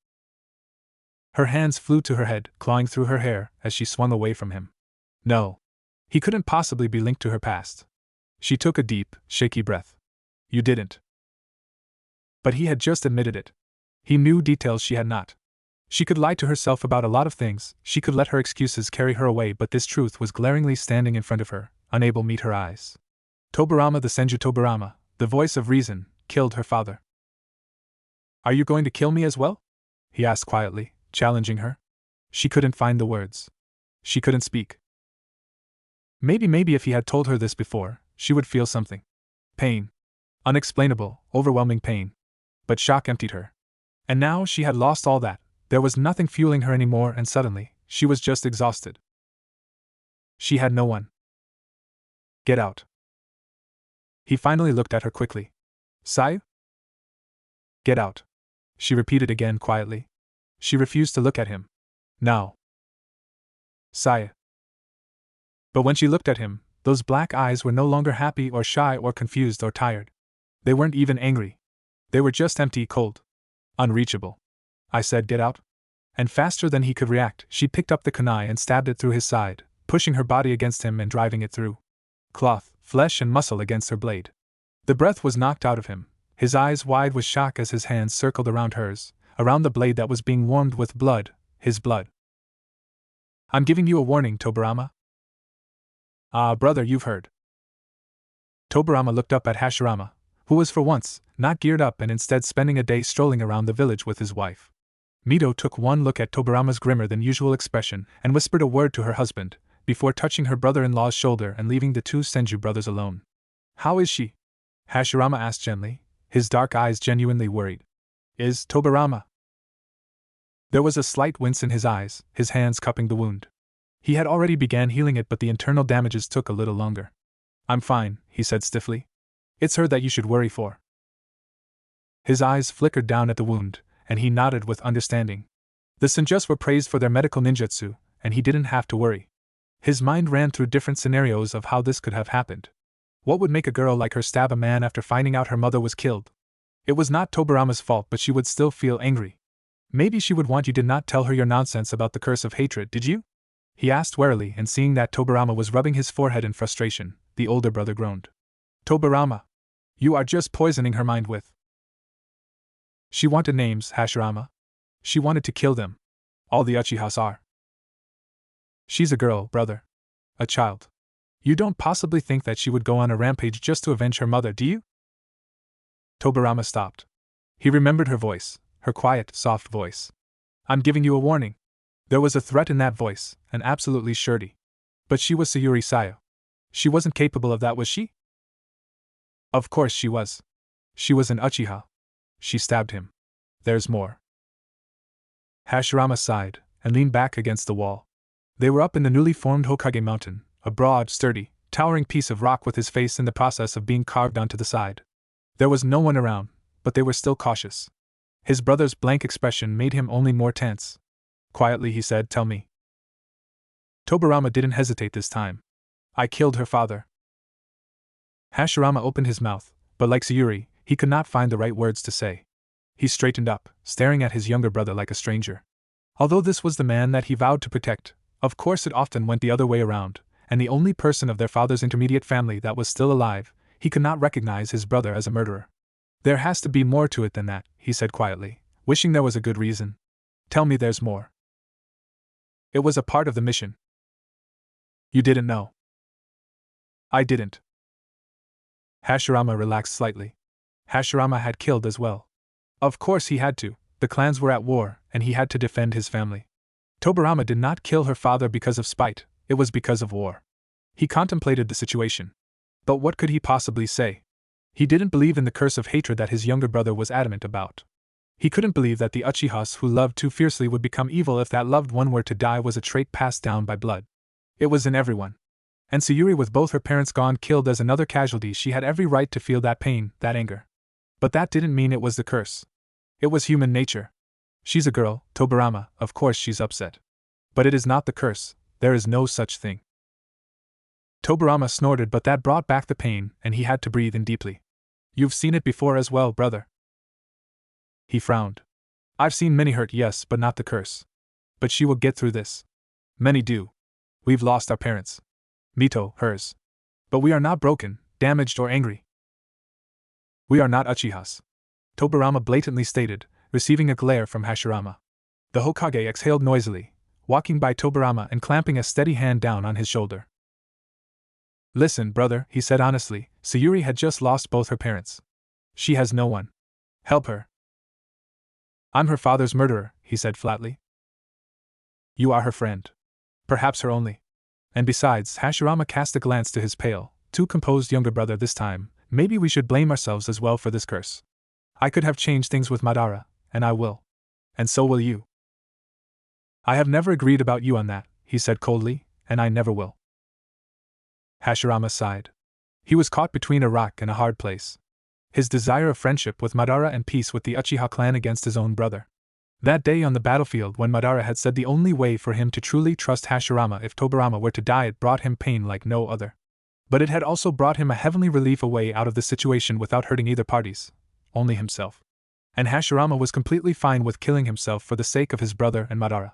Her hands flew to her head, clawing through her hair, as she swung away from him. No. He couldn't possibly be linked to her past. She took a deep, shaky breath. You didn't. But he had just admitted it. He knew details she had not. She could lie to herself about a lot of things, she could let her excuses carry her away, but this truth was glaringly standing in front of her, unable to meet her eyes. Tobirama, the Senju Tobirama, the voice of reason, killed her father. Are you going to kill me as well? He asked quietly, challenging her. She couldn't find the words. She couldn't speak. Maybe if he had told her this before, she would feel something. Pain. Unexplainable, overwhelming pain. But shock emptied her. And now she had lost all that. There was nothing fueling her anymore, and suddenly, she was just exhausted. She had no one. Get out. He finally looked at her quickly. Sayu? Get out. She repeated again quietly. She refused to look at him. Now. Sayu. But when she looked at him, those black eyes were no longer happy or shy or confused or tired. They weren't even angry. They were just empty, cold. Unreachable. I said, get out. And faster than he could react, she picked up the kunai and stabbed it through his side, pushing her body against him and driving it through. Cloth, flesh and muscle against her blade. The breath was knocked out of him, his eyes wide with shock as his hands circled around hers, around the blade that was being warmed with blood, his blood. I'm giving you a warning, Tobirama. Ah, brother, you've heard. Tobirama looked up at Hashirama, who was for once not geared up and instead spending a day strolling around the village with his wife. Mito took one look at Tobirama's grimmer than usual expression and whispered a word to her husband, before touching her brother-in-law's shoulder and leaving the two Senju brothers alone. How is she? Hashirama asked gently, his dark eyes genuinely worried. Is Tobirama? There was a slight wince in his eyes, his hands cupping the wound. He had already began healing it, but the internal damages took a little longer. I'm fine, he said stiffly. It's her that you should worry for. His eyes flickered down at the wound, and he nodded with understanding. The Senjus were praised for their medical ninjutsu, and he didn't have to worry. His mind ran through different scenarios of how this could have happened. What would make a girl like her stab a man after finding out her mother was killed? It was not Tobirama's fault, but she would still feel angry. Maybe she would want you did not tell her your nonsense about the curse of hatred, did you? He asked warily, and seeing that Tobirama was rubbing his forehead in frustration, the older brother groaned. Tobirama, you are just poisoning her mind with. She wanted names, Hashirama. She wanted to kill them. All the Uchihas are. She's a girl, brother. A child. You don't possibly think that she would go on a rampage just to avenge her mother, do you? Tobirama stopped. He remembered her voice, her quiet, soft voice. I'm giving you a warning. There was a threat in that voice, an absolutely surety. But she was Sayuri Sayo. She wasn't capable of that, was she? Of course she was. She was an Uchiha. She stabbed him. There's more. Hashirama sighed, and leaned back against the wall. They were up in the newly formed Hokage mountain, a broad, sturdy, towering piece of rock with his face in the process of being carved onto the side. There was no one around, but they were still cautious. His brother's blank expression made him only more tense. Quietly he said, Tell me. Tobirama didn't hesitate this time. I killed her father. Hashirama opened his mouth, but like Sayuri, he could not find the right words to say. He straightened up, staring at his younger brother like a stranger. Although this was the man that he vowed to protect, of course it often went the other way around, and the only person of their father's intermediate family that was still alive, he could not recognize his brother as a murderer. There has to be more to it than that, he said quietly, wishing there was a good reason. Tell me there's more. It was a part of the mission. You didn't know. I didn't. Hashirama relaxed slightly. Hashirama had killed as well. Of course he had to, the clans were at war, and he had to defend his family. Tobirama did not kill her father because of spite, it was because of war. He contemplated the situation. But what could he possibly say? He didn't believe in the curse of hatred that his younger brother was adamant about. He couldn't believe that the Uchihas who loved too fiercely would become evil if that loved one were to die was a trait passed down by blood. It was in everyone. And Sayuri, with both her parents gone, killed as another casualty, she had every right to feel that pain, that anger. But that didn't mean it was the curse. It was human nature. She's a girl, Tobirama, of course she's upset. But it is not the curse, there is no such thing. Tobirama snorted, but that brought back the pain, and he had to breathe in deeply. You've seen it before as well, brother. He frowned. I've seen many hurt, yes, but not the curse. But she will get through this. Many do. We've lost our parents. Mito, hers. But we are not broken, damaged, or angry. We are not Uchihas. Tobirama blatantly stated, receiving a glare from Hashirama. The Hokage exhaled noisily, walking by Tobirama and clamping a steady hand down on his shoulder. Listen, brother, he said honestly, Sayuri had just lost both her parents. She has no one. Help her. I'm her father's murderer, he said flatly. You are her friend. Perhaps her only. And besides, Hashirama cast a glance to his pale, too composed younger brother this time, maybe we should blame ourselves as well for this curse. I could have changed things with Madara, and I will. And so will you. I have never agreed about you on that, he said coldly, and I never will. Hashirama sighed. He was caught between a rock and a hard place. His desire of friendship with Madara and peace with the Uchiha clan against his own brother. That day on the battlefield when Madara had said the only way for him to truly trust Hashirama if Tobirama were to die, it brought him pain like no other. But it had also brought him a heavenly relief, a way out of the situation without hurting either parties, only himself. And Hashirama was completely fine with killing himself for the sake of his brother and Madara.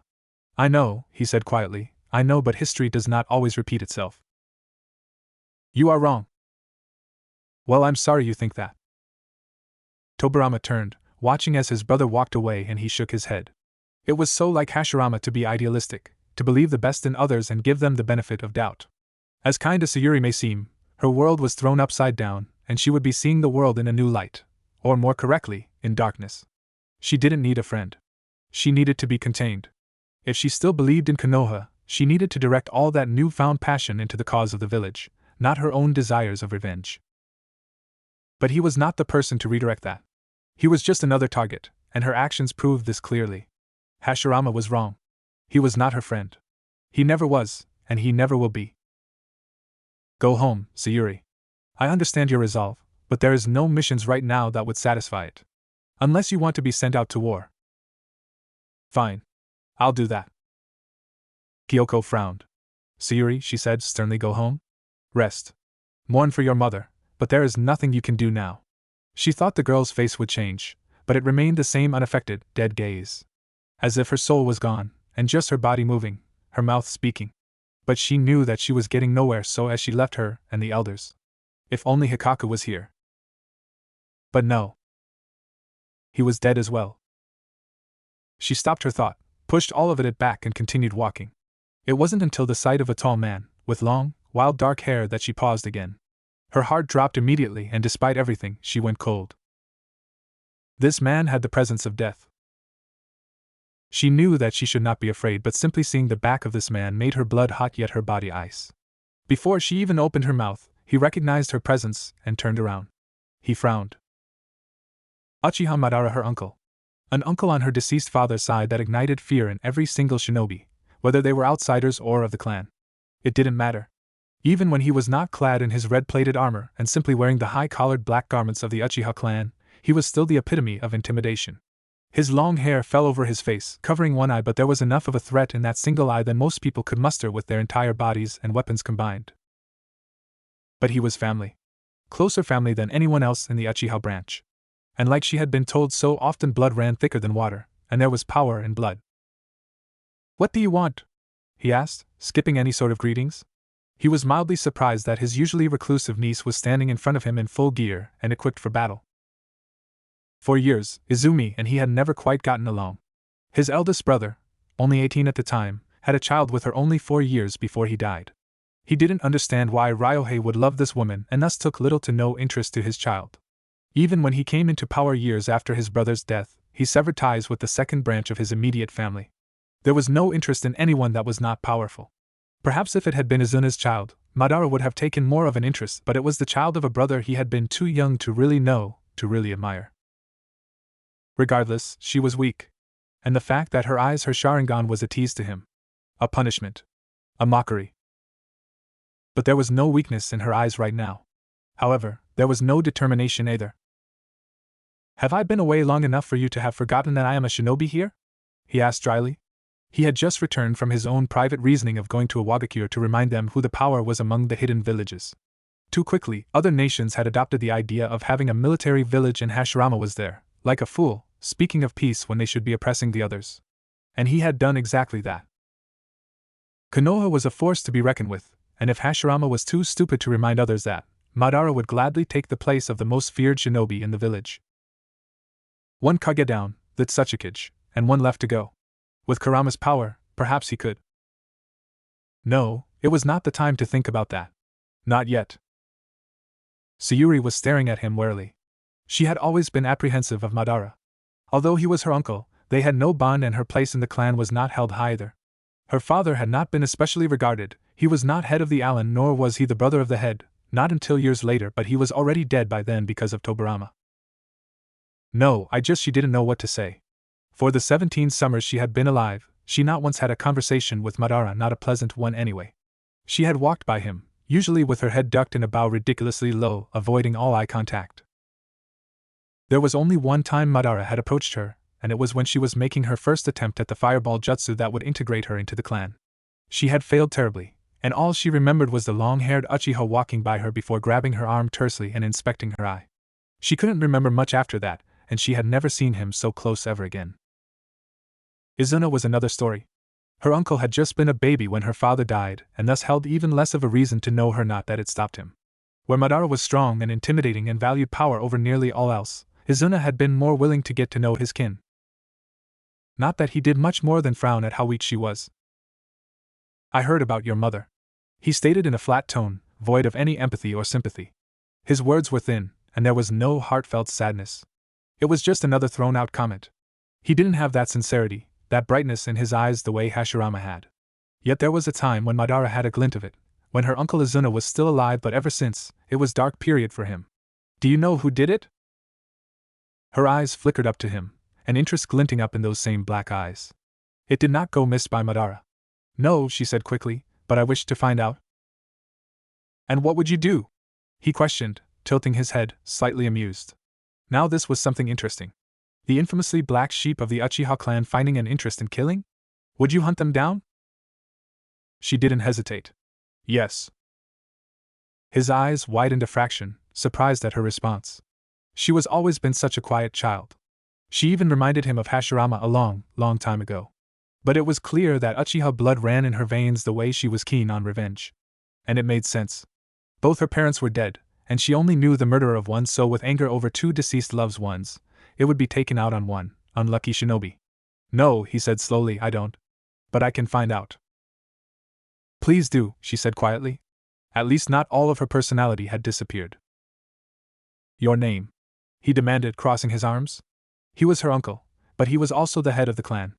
I know, he said quietly, I know, but history does not always repeat itself. You are wrong. Well, I'm sorry you think that. Tobirama turned, watching as his brother walked away, and he shook his head. It was so like Hashirama to be idealistic, to believe the best in others and give them the benefit of doubt. As kind as Sayuri may seem, her world was thrown upside down, and she would be seeing the world in a new light, or more correctly, in darkness. She didn't need a friend. She needed to be contained. If she still believed in Konoha, she needed to direct all that newfound passion into the cause of the village, not her own desires of revenge. But he was not the person to redirect that. He was just another target, and her actions proved this clearly. Hashirama was wrong. He was not her friend. He never was, and he never will be. Go home, Sayuri. I understand your resolve, but there is no missions right now that would satisfy it. Unless you want to be sent out to war. Fine. I'll do that. Kyoko frowned. Sayuri, she said sternly, go home? Rest. Mourn for your mother, but there is nothing you can do now. She thought the girl's face would change, but it remained the same unaffected, dead gaze. As if her soul was gone, and just her body moving, her mouth speaking. But she knew that she was getting nowhere, so as she left her and the elders. If only Hikaku was here. But no. He was dead as well. She stopped her thought, pushed all of it back, and continued walking. It wasn't until the sight of a tall man, with long, wild dark hair, that she paused again. Her heart dropped immediately, and despite everything, she went cold. This man had the presence of death. She knew that she should not be afraid, but simply seeing the back of this man made her blood hot, yet her body ice. Before she even opened her mouth, he recognized her presence and turned around. He frowned. Uchiha Madara, her uncle. An uncle on her deceased father's side that ignited fear in every single shinobi, whether they were outsiders or of the clan. It didn't matter. Even when he was not clad in his red-plated armor and simply wearing the high-collared black garments of the Uchiha clan, he was still the epitome of intimidation. His long hair fell over his face, covering one eye, but there was enough of a threat in that single eye than most people could muster with their entire bodies and weapons combined. But he was family. Closer family than anyone else in the Uchiha branch. And like she had been told so often, blood ran thicker than water, and there was power in blood. What do you want? He asked, skipping any sort of greetings. He was mildly surprised that his usually reclusive niece was standing in front of him in full gear and equipped for battle. For years, Izumi and he had never quite gotten along. His eldest brother, only 18 at the time, had a child with her only 4 years before he died. He didn't understand why Ryohei would love this woman and thus took little to no interest to his child. Even when he came into power years after his brother's death, he severed ties with the second branch of his immediate family. There was no interest in anyone that was not powerful. Perhaps if it had been Izuna's child, Madara would have taken more of an interest, but it was the child of a brother he had been too young to really know, to really admire. Regardless, she was weak. And the fact that her eyes, her Sharingan, was a tease to him. A punishment. A mockery. But there was no weakness in her eyes right now. However, there was no determination either. Have I been away long enough for you to have forgotten that I am a shinobi here? He asked dryly. He had just returned from his own private reasoning of going to a Wagakure to remind them who the power was among the hidden villages. Too quickly, other nations had adopted the idea of having a military village, and Hashirama was there, like a fool, speaking of peace when they should be oppressing the others. And he had done exactly that. Konoha was a force to be reckoned with, and if Hashirama was too stupid to remind others that, Madara would gladly take the place of the most feared shinobi in the village. One Kage down, lit Tsuchikage, and one left to go. With Kurama's power, perhaps he could. No, it was not the time to think about that. Not yet. Sayuri was staring at him warily. She had always been apprehensive of Madara. Although he was her uncle, they had no bond, and her place in the clan was not held high either. Her father had not been especially regarded, he was not head of the Allen, nor was he the brother of the head, not until years later, but he was already dead by then because of Tobirama. No, she didn't know what to say. For the 17 summers she had been alive, she not once had a conversation with Madara, not a pleasant one anyway. She had walked by him, usually with her head ducked in a bow ridiculously low, avoiding all eye contact. There was only one time Madara had approached her, and it was when she was making her first attempt at the fireball jutsu that would integrate her into the clan. She had failed terribly, and all she remembered was the long-haired Uchiha walking by her before grabbing her arm tersely and inspecting her eye. She couldn't remember much after that, and she had never seen him so close ever again. Izuna was another story. Her uncle had just been a baby when her father died, and thus held even less of a reason to know her, not that it stopped him. Where Madara was strong and intimidating and valued power over nearly all else, Izuna had been more willing to get to know his kin. Not that he did much more than frown at how weak she was. "I heard about your mother," he stated in a flat tone, void of any empathy or sympathy. His words were thin, and there was no heartfelt sadness. It was just another thrown-out comment. He didn't have that sincerity, that brightness in his eyes the way Hashirama had. Yet there was a time when Madara had a glint of it, when her uncle Izuna was still alive, but ever since, it was dark period for him. "Do you know who did it?" Her eyes flickered up to him, an interest glinting up in those same black eyes. It did not go missed by Madara. "No," she said quickly, "but I wish to find out." "And what would you do?" he questioned, tilting his head, slightly amused. Now this was something interesting. The infamously black sheep of the Uchiha clan finding an interest in killing? Would you hunt them down? She didn't hesitate. "Yes." His eyes widened a fraction, surprised at her response. She was always been such a quiet child. She even reminded him of Hashirama a long, long time ago. But it was clear that Uchiha blood ran in her veins the way she was keen on revenge. And it made sense. Both her parents were dead, and she only knew the murderer of one, so with anger over two deceased loved ones, it would be taken out on one unlucky shinobi. "No," he said slowly, "I don't. But I can find out." "Please do," she said quietly. At least not all of her personality had disappeared. "Your name?" he demanded, crossing his arms. He was her uncle, but he was also the head of the clan.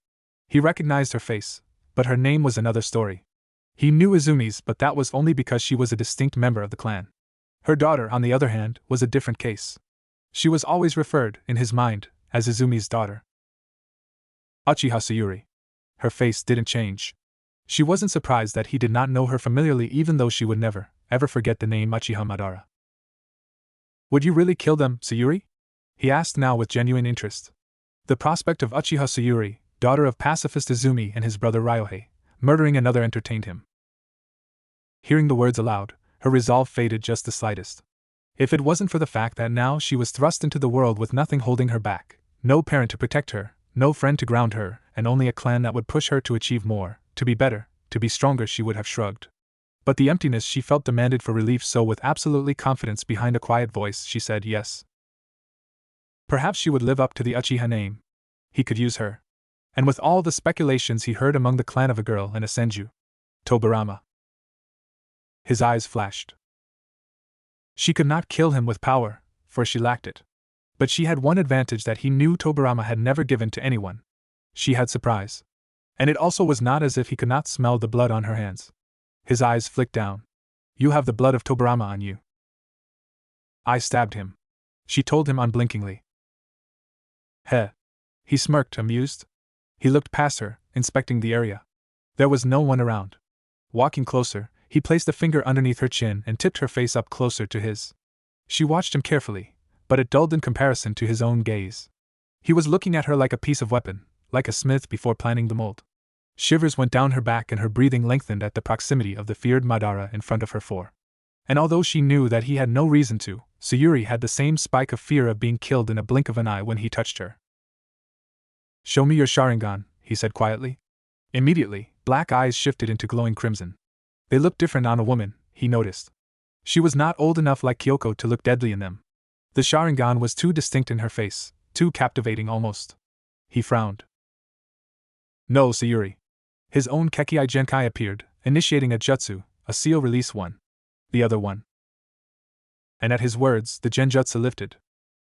He recognized her face, but her name was another story. He knew Izumi's, but that was only because she was a distinct member of the clan. Her daughter, on the other hand, was a different case. She was always referred, in his mind, as Izumi's daughter. Uchiha Sayuri. Her face didn't change. She wasn't surprised that he did not know her familiarly, even though she would never, ever forget the name Uchiha Madara. "Would you really kill them, Sayuri?" he asked now with genuine interest. The prospect of Uchiha Sayuri, daughter of pacifist Izumi and his brother Ryohei, murdering another entertained him. Hearing the words aloud, her resolve faded just the slightest. If it wasn't for the fact that now she was thrust into the world with nothing holding her back, no parent to protect her, no friend to ground her, and only a clan that would push her to achieve more, to be better, to be stronger, she would have shrugged. But the emptiness she felt demanded for relief, so with absolutely confidence behind a quiet voice she said yes. Perhaps she would live up to the Uchiha name. He could use her. And with all the speculations he heard among the clan of a girl and a senju. Tobirama. His eyes flashed. She could not kill him with power, for she lacked it. But she had one advantage that he knew Tobirama had never given to anyone. She had surprise. And it also was not as if he could not smell the blood on her hands. His eyes flicked down. "You have the blood of Tobirama on you." "I stabbed him," she told him unblinkingly. "Heh." He smirked, amused. He looked past her, inspecting the area. There was no one around. Walking closer, he placed a finger underneath her chin and tipped her face up closer to his. She watched him carefully, but it dulled in comparison to his own gaze. He was looking at her like a piece of weapon, like a smith before planning the mold. Shivers went down her back and her breathing lengthened at the proximity of the feared Madara in front of her. And although she knew that he had no reason to, Sayuri had the same spike of fear of being killed in a blink of an eye when he touched her. "Show me your Sharingan," he said quietly. Immediately, black eyes shifted into glowing crimson. They looked different on a woman, he noticed. She was not old enough like Kyoko to look deadly in them. The Sharingan was too distinct in her face, too captivating almost. He frowned. "No, Sayuri." His own Kekkei Genkai appeared, initiating a jutsu, a seal release one. The other one. And at his words, the genjutsu lifted.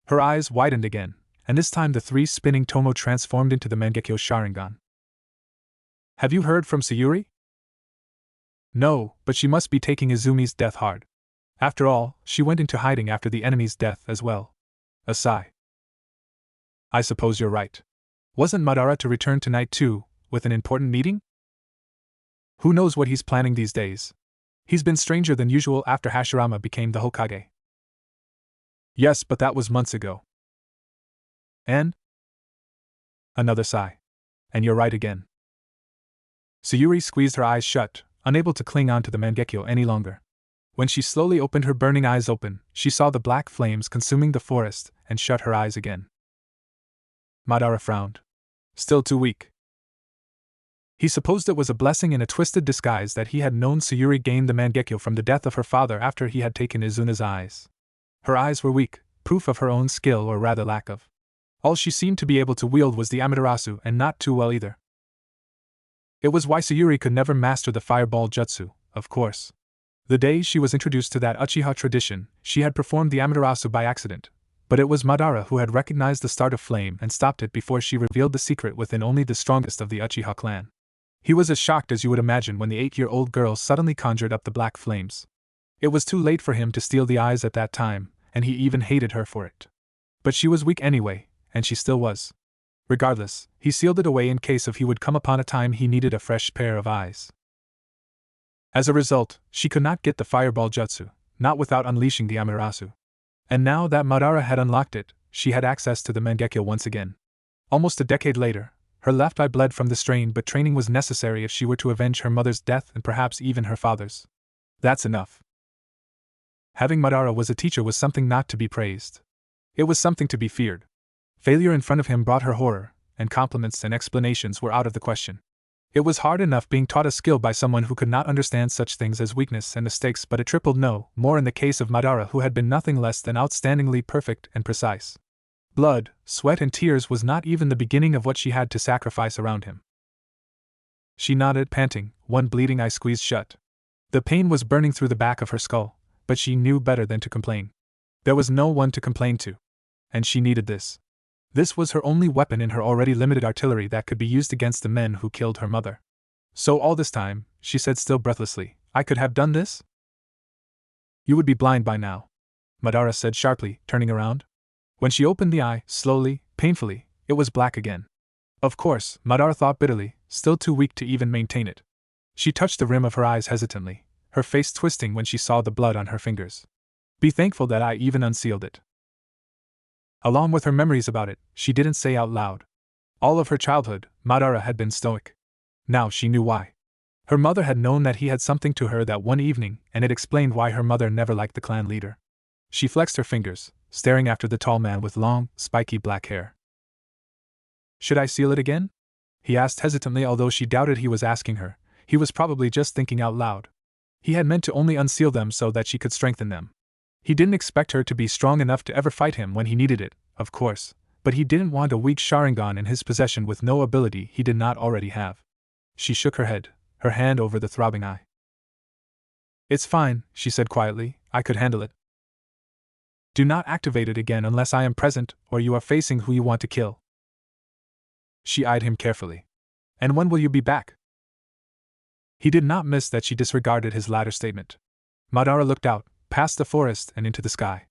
Her eyes widened again, and this time the three spinning tomo transformed into the Mangekyo Sharingan. "Have you heard from Sayuri?" "No, but she must be taking Izumi's death hard. After all, she went into hiding after the enemy's death as well." A sigh. "I suppose you're right. Wasn't Madara to return tonight too, with an important meeting? Who knows what he's planning these days? He's been stranger than usual after Hashirama became the Hokage." "Yes, but that was months ago." "And?" Another sigh. "And you're right again." Sayuri squeezed her eyes shut, unable to cling on to the Mangekyo any longer. When she slowly opened her burning eyes open, she saw the black flames consuming the forest, and shut her eyes again. Madara frowned. Still too weak. He supposed it was a blessing in a twisted disguise that he had known Sayuri gain the Mangekyo from the death of her father after he had taken Izuna's eyes. Her eyes were weak, proof of her own skill or rather lack of. All she seemed to be able to wield was the Amaterasu, and not too well either. It was why Sayuri could never master the fireball jutsu, of course. The day she was introduced to that Uchiha tradition, she had performed the Amaterasu by accident, but it was Madara who had recognized the start of flame and stopped it before she revealed the secret within only the strongest of the Uchiha clan. He was as shocked as you would imagine when the 8-year-old girl suddenly conjured up the black flames. It was too late for him to steal the eyes at that time, and he even hated her for it. But she was weak anyway, and she still was. Regardless, he sealed it away in case he would come upon a time he needed a fresh pair of eyes. As a result, she could not get the fireball jutsu, not without unleashing the Amaterasu. And now that Madara had unlocked it, she had access to the Mangekyo once again. Almost a decade later, her left eye bled from the strain, but training was necessary if she were to avenge her mother's death and perhaps even her father's. That's enough. Having Madara as a teacher was something not to be praised. It was something to be feared. Failure in front of him brought her horror, and compliments and explanations were out of the question. It was hard enough being taught a skill by someone who could not understand such things as weakness and mistakes, but it tripled no more in the case of Madara, who had been nothing less than outstandingly perfect and precise. Blood, sweat and tears was not even the beginning of what she had to sacrifice around him. She nodded, panting, one bleeding eye squeezed shut. The pain was burning through the back of her skull, but she knew better than to complain. There was no one to complain to. And she needed this. This was her only weapon in her already limited artillery that could be used against the men who killed her mother. So all this time, she said still breathlessly, I could have done this? You would be blind by now, Madara said sharply, turning around. When she opened the eye, slowly, painfully, it was black again. Of course, Madara thought bitterly, still too weak to even maintain it. She touched the rim of her eyes hesitantly, her face twisting when she saw the blood on her fingers. Be thankful that I even unsealed it. Along with her memories about it, she didn't say out loud. All of her childhood, Madara had been stoic. Now she knew why. Her mother had known that he had something to her that one evening, and it explained why her mother never liked the clan leader. She flexed her fingers, staring after the tall man with long, spiky black hair. Should I seal it again? He asked hesitantly, although she doubted he was asking her. He was probably just thinking out loud. He had meant to only unseal them so that she could strengthen them. He didn't expect her to be strong enough to ever fight him when he needed it, of course, but he didn't want a weak Sharingan in his possession with no ability he did not already have. She shook her head, her hand over the throbbing eye. It's fine, she said quietly, I could handle it. Do not activate it again unless I am present or you are facing who you want to kill. She eyed him carefully. And when will you be back? He did not miss that she disregarded his latter statement. Madara looked out, past the forest and into the sky.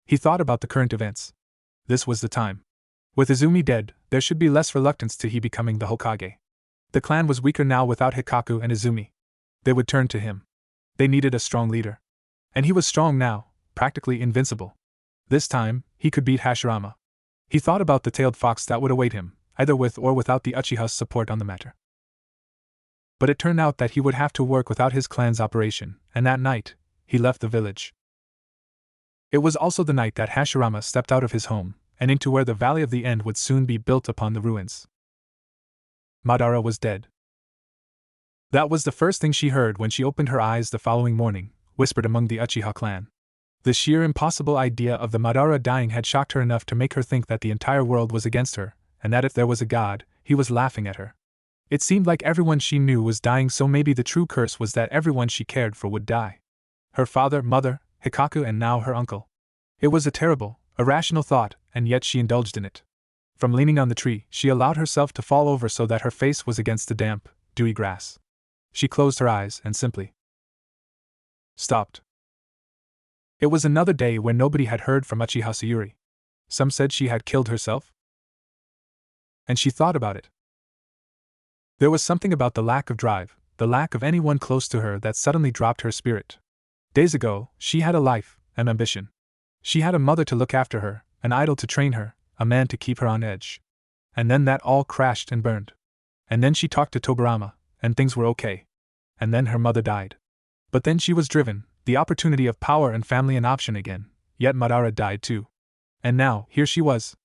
He thought about the current events. This was the time. With Izumi dead, there should be less reluctance to he becoming the Hokage. The clan was weaker now without Hikaku and Izumi. They would turn to him. They needed a strong leader. And he was strong now, practically invincible. This time, he could beat Hashirama. He thought about the tailed fox that would await him, either with or without the Uchiha's support on the matter. But it turned out that he would have to work without his clan's operation, and that night, he left the village. It was also the night that Hashirama stepped out of his home, and into where the Valley of the End would soon be built upon the ruins. Madara was dead. That was the first thing she heard when she opened her eyes the following morning, whispered among the Uchiha clan. The sheer impossible idea of the Madara dying had shocked her enough to make her think that the entire world was against her, and that if there was a god, he was laughing at her. It seemed like everyone she knew was dying, so maybe the true curse was that everyone she cared for would die. Her father, mother, Hikaku, and now her uncle. It was a terrible, irrational thought, and yet she indulged in it. From leaning on the tree, she allowed herself to fall over so that her face was against the damp, dewy grass. She closed her eyes and simply stopped. It was another day when nobody had heard from Uchiha Sayuri. Some said she had killed herself. And she thought about it. There was something about the lack of drive, the lack of anyone close to her, that suddenly dropped her spirit. Days ago, she had a life, an ambition. She had a mother to look after her, an idol to train her, a man to keep her on edge. And then that all crashed and burned. And then she talked to Tobirama, and things were okay. And then her mother died. But then she was driven, the opportunity of power and family an option again, yet Madara died too. And now, here she was.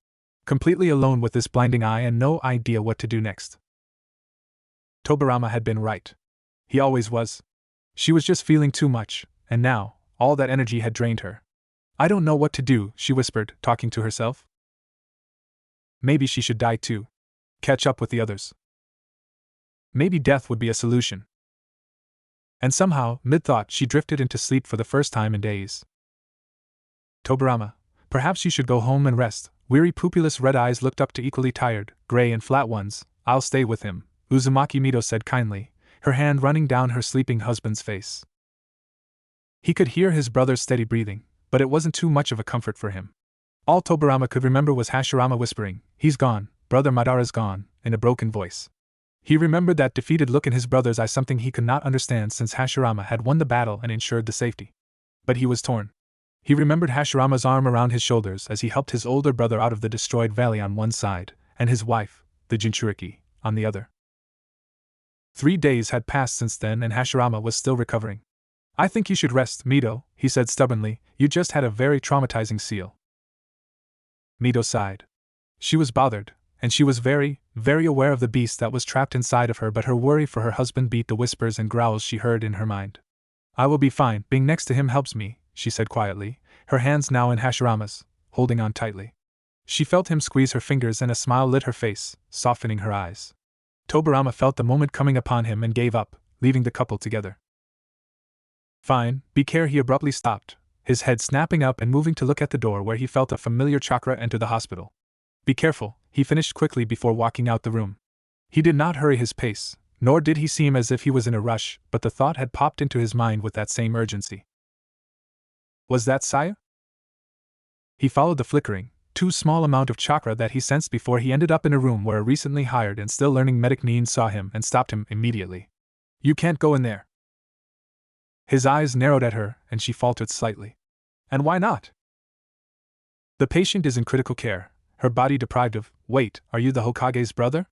Completely alone with this blinding eye and no idea what to do next. Tobirama had been right. He always was. She was just feeling too much, and now, all that energy had drained her. I don't know what to do, she whispered, talking to herself. Maybe she should die too. Catch up with the others. Maybe death would be a solution. And somehow, mid-thought, she drifted into sleep for the first time in days. Tobirama, perhaps you should go home and rest. Weary pupilless red eyes looked up to equally tired, gray and flat ones. I'll stay with him, Uzumaki Mito said kindly, her hand running down her sleeping husband's face. He could hear his brother's steady breathing, but it wasn't too much of a comfort for him. All Tobirama could remember was Hashirama whispering, "He's gone, Brother Madara's gone," in a broken voice. He remembered that defeated look in his brother's eyes, something he could not understand since Hashirama had won the battle and ensured the safety. But he was torn. He remembered Hashirama's arm around his shoulders as he helped his older brother out of the destroyed valley on one side, and his wife, the Jinchuriki, on the other. 3 days had passed since then and Hashirama was still recovering. I think you should rest, Mito, he said stubbornly, you just had a very traumatizing seal. Mito sighed. She was bothered, and she was very, very aware of the beast that was trapped inside of her, but her worry for her husband beat the whispers and growls she heard in her mind. I will be fine, being next to him helps me, she said quietly, her hands now in Hashirama's, holding on tightly. She felt him squeeze her fingers and a smile lit her face, softening her eyes. Tobirama felt the moment coming upon him and gave up, leaving the couple together. Fine, be care, he abruptly stopped, his head snapping up and moving to look at the door where he felt a familiar chakra enter the hospital. Be careful, he finished quickly before walking out the room. He did not hurry his pace, nor did he seem as if he was in a rush, but the thought had popped into his mind with that same urgency. Was that Saya? He followed the flickering, too small amount of chakra that he sensed before he ended up in a room where a recently hired and still learning medic Nin saw him and stopped him immediately. You can't go in there. His eyes narrowed at her, and she faltered slightly. And why not? The patient is in critical care, her body deprived of. Wait, are you the Hokage's brother?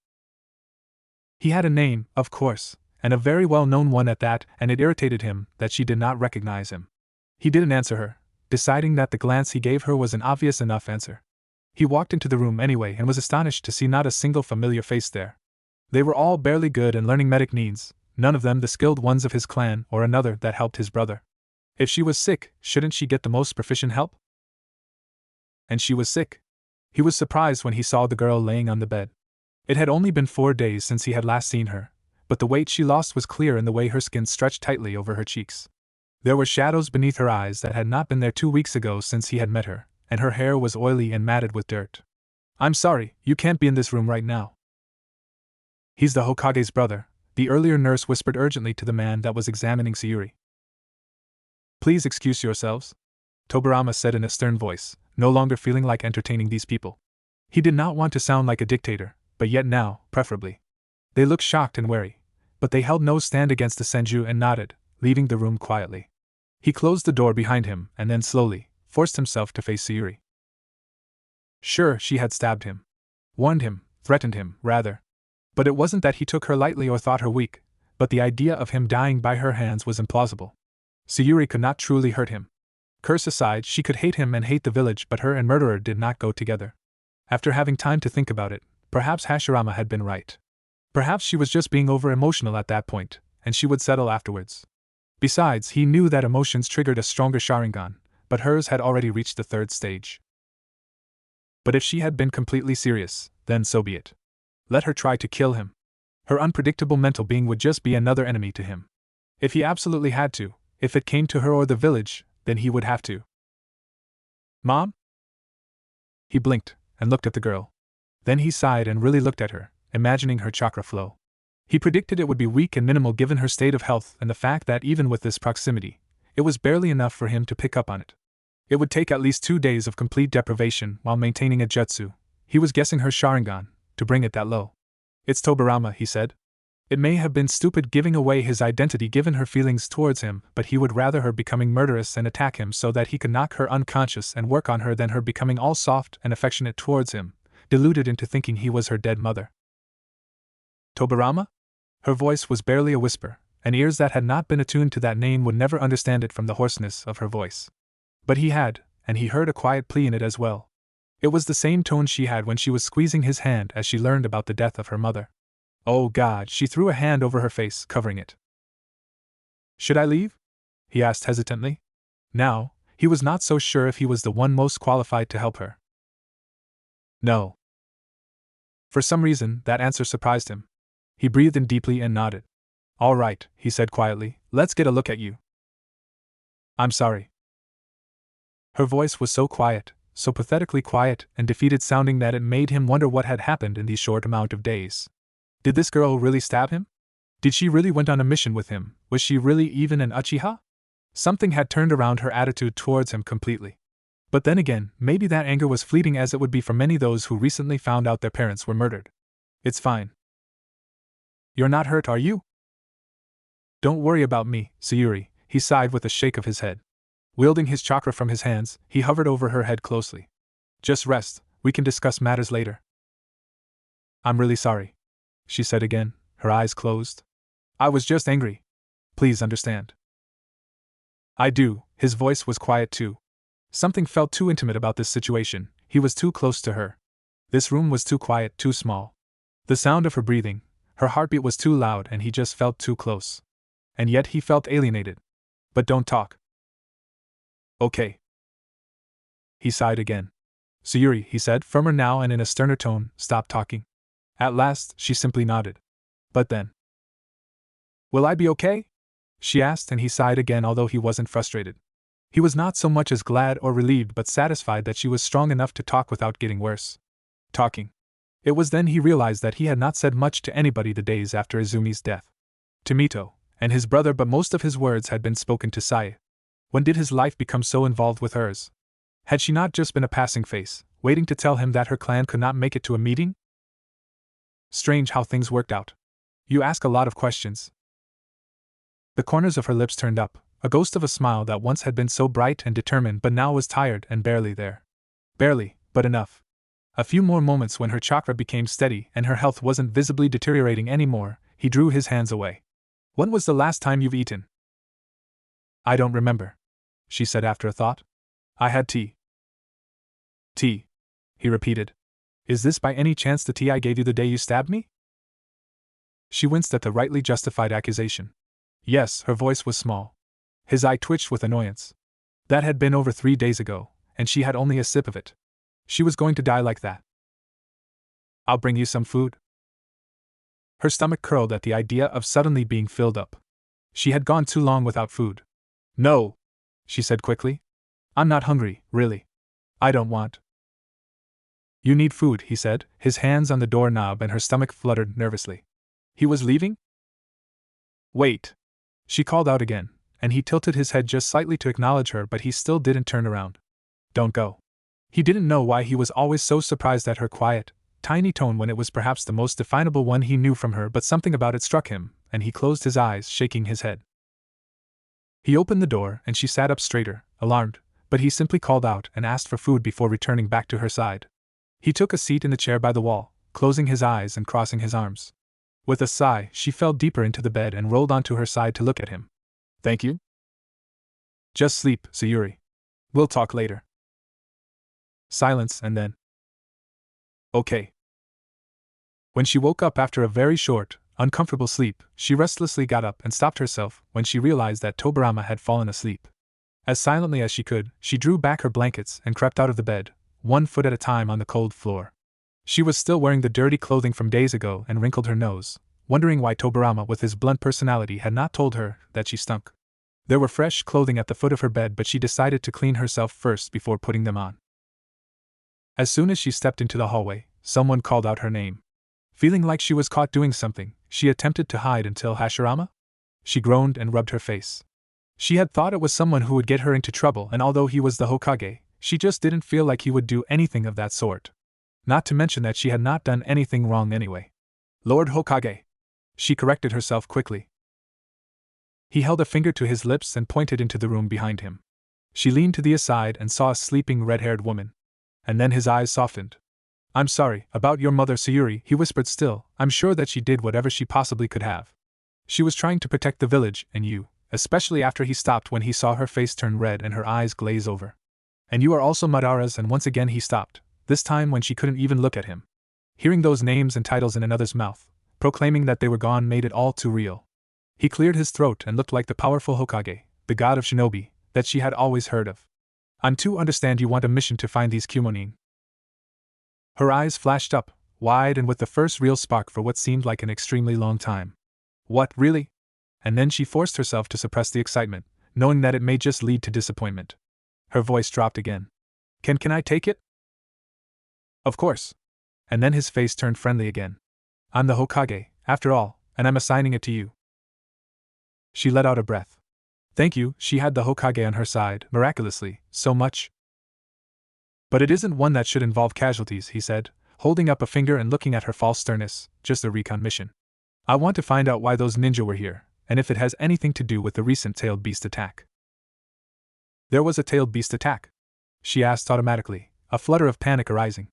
He had a name, of course, and a very well-known one at that, and it irritated him that she did not recognize him. He didn't answer her, deciding that the glance he gave her was an obvious enough answer. He walked into the room anyway and was astonished to see not a single familiar face there. They were all barely good and learning medic needs, none of them the skilled ones of his clan or another that helped his brother. If she was sick, shouldn't she get the most proficient help? And she was sick. He was surprised when he saw the girl laying on the bed. It had only been 4 days since he had last seen her, but the weight she lost was clear in the way her skin stretched tightly over her cheeks. There were shadows beneath her eyes that had not been there 2 weeks ago since he had met her, and her hair was oily and matted with dirt. I'm sorry, you can't be in this room right now. He's the Hokage's brother, the earlier nurse whispered urgently to the man that was examining Sayuri. Please excuse yourselves, Tobirama said in a stern voice, no longer feeling like entertaining these people. He did not want to sound like a dictator, but yet now, preferably. They looked shocked and wary, but they held no stand against the Senju and nodded, leaving the room quietly. He closed the door behind him and then slowly forced himself to face Sayuri. Sure, she had stabbed him. Warned him, threatened him, rather. But it wasn't that he took her lightly or thought her weak, but the idea of him dying by her hands was implausible. Sayuri could not truly hurt him. Curse aside, she could hate him and hate the village, but her and murderer did not go together. After having time to think about it, perhaps Hashirama had been right. Perhaps she was just being over-emotional at that point, and she would settle afterwards. Besides, he knew that emotions triggered a stronger Sharingan, but hers had already reached the 3rd stage. But if she had been completely serious, then so be it. Let her try to kill him. Her unpredictable mental being would just be another enemy to him. If he absolutely had to, if it came to her or the village, then he would have to. Mom? He blinked and looked at the girl. Then he sighed and really looked at her, imagining her chakra flow. He predicted it would be weak and minimal given her state of health and the fact that even with this proximity, it was barely enough for him to pick up on it. It would take at least 2 days of complete deprivation while maintaining a jutsu, he was guessing her Sharingan, to bring it that low. It's Tobirama, he said. It may have been stupid giving away his identity given her feelings towards him, but he would rather her becoming murderous and attack him so that he could knock her unconscious and work on her than her becoming all soft and affectionate towards him, deluded into thinking he was her dead mother. Tobirama? Her voice was barely a whisper, and ears that had not been attuned to that name would never understand it from the hoarseness of her voice. But he had, and he heard a quiet plea in it as well. It was the same tone she had when she was squeezing his hand as she learned about the death of her mother. Oh God, she threw a hand over her face, covering it. Should I leave? He asked hesitantly. Now, He was not so sure if he was the one most qualified to help her. No. For some reason, that answer surprised him. He breathed in deeply and nodded. All right, he said quietly, let's get a look at you. I'm sorry. Her voice was so quiet, so pathetically quiet and defeated sounding that it made him wonder what had happened in these short amount of days. Did this girl really stab him? Did she really went on a mission with him? Was she really even an Uchiha? Something had turned around her attitude towards him completely. But then again, maybe that anger was fleeting as it would be for many those who recently found out their parents were murdered. It's fine. You're not hurt, are you? Don't worry about me, Sayuri, he sighed with a shake of his head. Wielding his chakra from his hands, he hovered over her head closely. Just rest, we can discuss matters later. I'm really sorry, she said again, her eyes closed. I was just angry. Please understand. I do, his voice was quiet too. Something felt too intimate about this situation, he was too close to her. This room was too quiet, too small. The sound of her breathing, her heartbeat was too loud and he just felt too close. And yet he felt alienated. But don't talk. Okay. He sighed again. Sayuri, he said, firmer now and in a sterner tone, stop talking. At last, she simply nodded. But then. Will I be okay? She asked, and he sighed again, although he wasn't frustrated. He was not so much as glad or relieved but satisfied that she was strong enough to talk without getting worse. Talking. It was then he realized that he had not said much to anybody the days after Izumi's death. To Mito and his brother, but most of his words had been spoken to Sae. When did his life become so involved with hers? Had she not just been a passing face, waiting to tell him that her clan could not make it to a meeting? Strange how things worked out. You ask a lot of questions. The corners of her lips turned up, a ghost of a smile that once had been so bright and determined but now was tired and barely there. Barely, but enough. A few more moments when her chakra became steady and her health wasn't visibly deteriorating anymore, he drew his hands away. When was the last time you've eaten? I don't remember, she said after a thought. I had tea. Tea, he repeated. Is this by any chance the tea I gave you the day you stabbed me? She winced at the rightly justified accusation. Yes, her voice was small. His eye twitched with annoyance. That had been over 3 days ago, and she had only a sip of it. She was going to die like that. I'll bring you some food. Her stomach curled at the idea of suddenly being filled up. She had gone too long without food. No, she said quickly. I'm not hungry, really. I don't want. You need food, he said, his hands on the doorknob, and her stomach fluttered nervously. He was leaving? Wait. She called out again, and he tilted his head just slightly to acknowledge her, but he still didn't turn around. Don't go. He didn't know why he was always so surprised at her quiet, tiny tone when it was perhaps the most definable one he knew from her, but something about it struck him, and he closed his eyes, shaking his head. He opened the door, and she sat up straighter, alarmed, but he simply called out and asked for food before returning back to her side. He took a seat in the chair by the wall, closing his eyes and crossing his arms. With a sigh, she fell deeper into the bed and rolled onto her side to look at him. Thank you? Just sleep, Sayuri. We'll talk later. Silence, and then. Okay. When she woke up after a very short, uncomfortable sleep, she restlessly got up and stopped herself when she realized that Tobirama had fallen asleep. As silently as she could, she drew back her blankets and crept out of the bed, 1 foot at a time on the cold floor. She was still wearing the dirty clothing from days ago and wrinkled her nose, wondering why Tobirama with his blunt personality had not told her that she stunk. There were fresh clothing at the foot of her bed, but she decided to clean herself first before putting them on. As soon as she stepped into the hallway, someone called out her name. Feeling like she was caught doing something, she attempted to hide until Hashirama? She groaned and rubbed her face. She had thought it was someone who would get her into trouble, and although he was the Hokage, she just didn't feel like he would do anything of that sort. Not to mention that she had not done anything wrong anyway. Lord Hokage. She corrected herself quickly. He held a finger to his lips and pointed into the room behind him. She leaned to the aside and saw a sleeping red-haired woman. And then his eyes softened. I'm sorry about your mother, Sayuri, he whispered still. I'm sure that she did whatever she possibly could have. She was trying to protect the village and you, especially after he stopped when he saw her face turn red and her eyes glaze over. And you are also Madara's, and once again he stopped, this time when she couldn't even look at him. Hearing those names and titles in another's mouth, proclaiming that they were gone, made it all too real. He cleared his throat and looked like the powerful Hokage, the god of shinobi, that she had always heard of. I'm to understand you want a mission to find these Kumonin. Her eyes flashed up, wide and with the first real spark for what seemed like an extremely long time. What, really? And then she forced herself to suppress the excitement, knowing that it may just lead to disappointment. Her voice dropped again. Can I take it? Of course. And then his face turned friendly again. I'm the Hokage, after all, and I'm assigning it to you. She let out a breath. Thank you, she had the Hokage on her side, miraculously, so much. But it isn't one that should involve casualties, he said, holding up a finger and looking at her false sternness, just a recon mission. I want to find out why those ninja were here, and if it has anything to do with the recent tailed beast attack. There was a tailed beast attack? She asked automatically, a flutter of panic arising.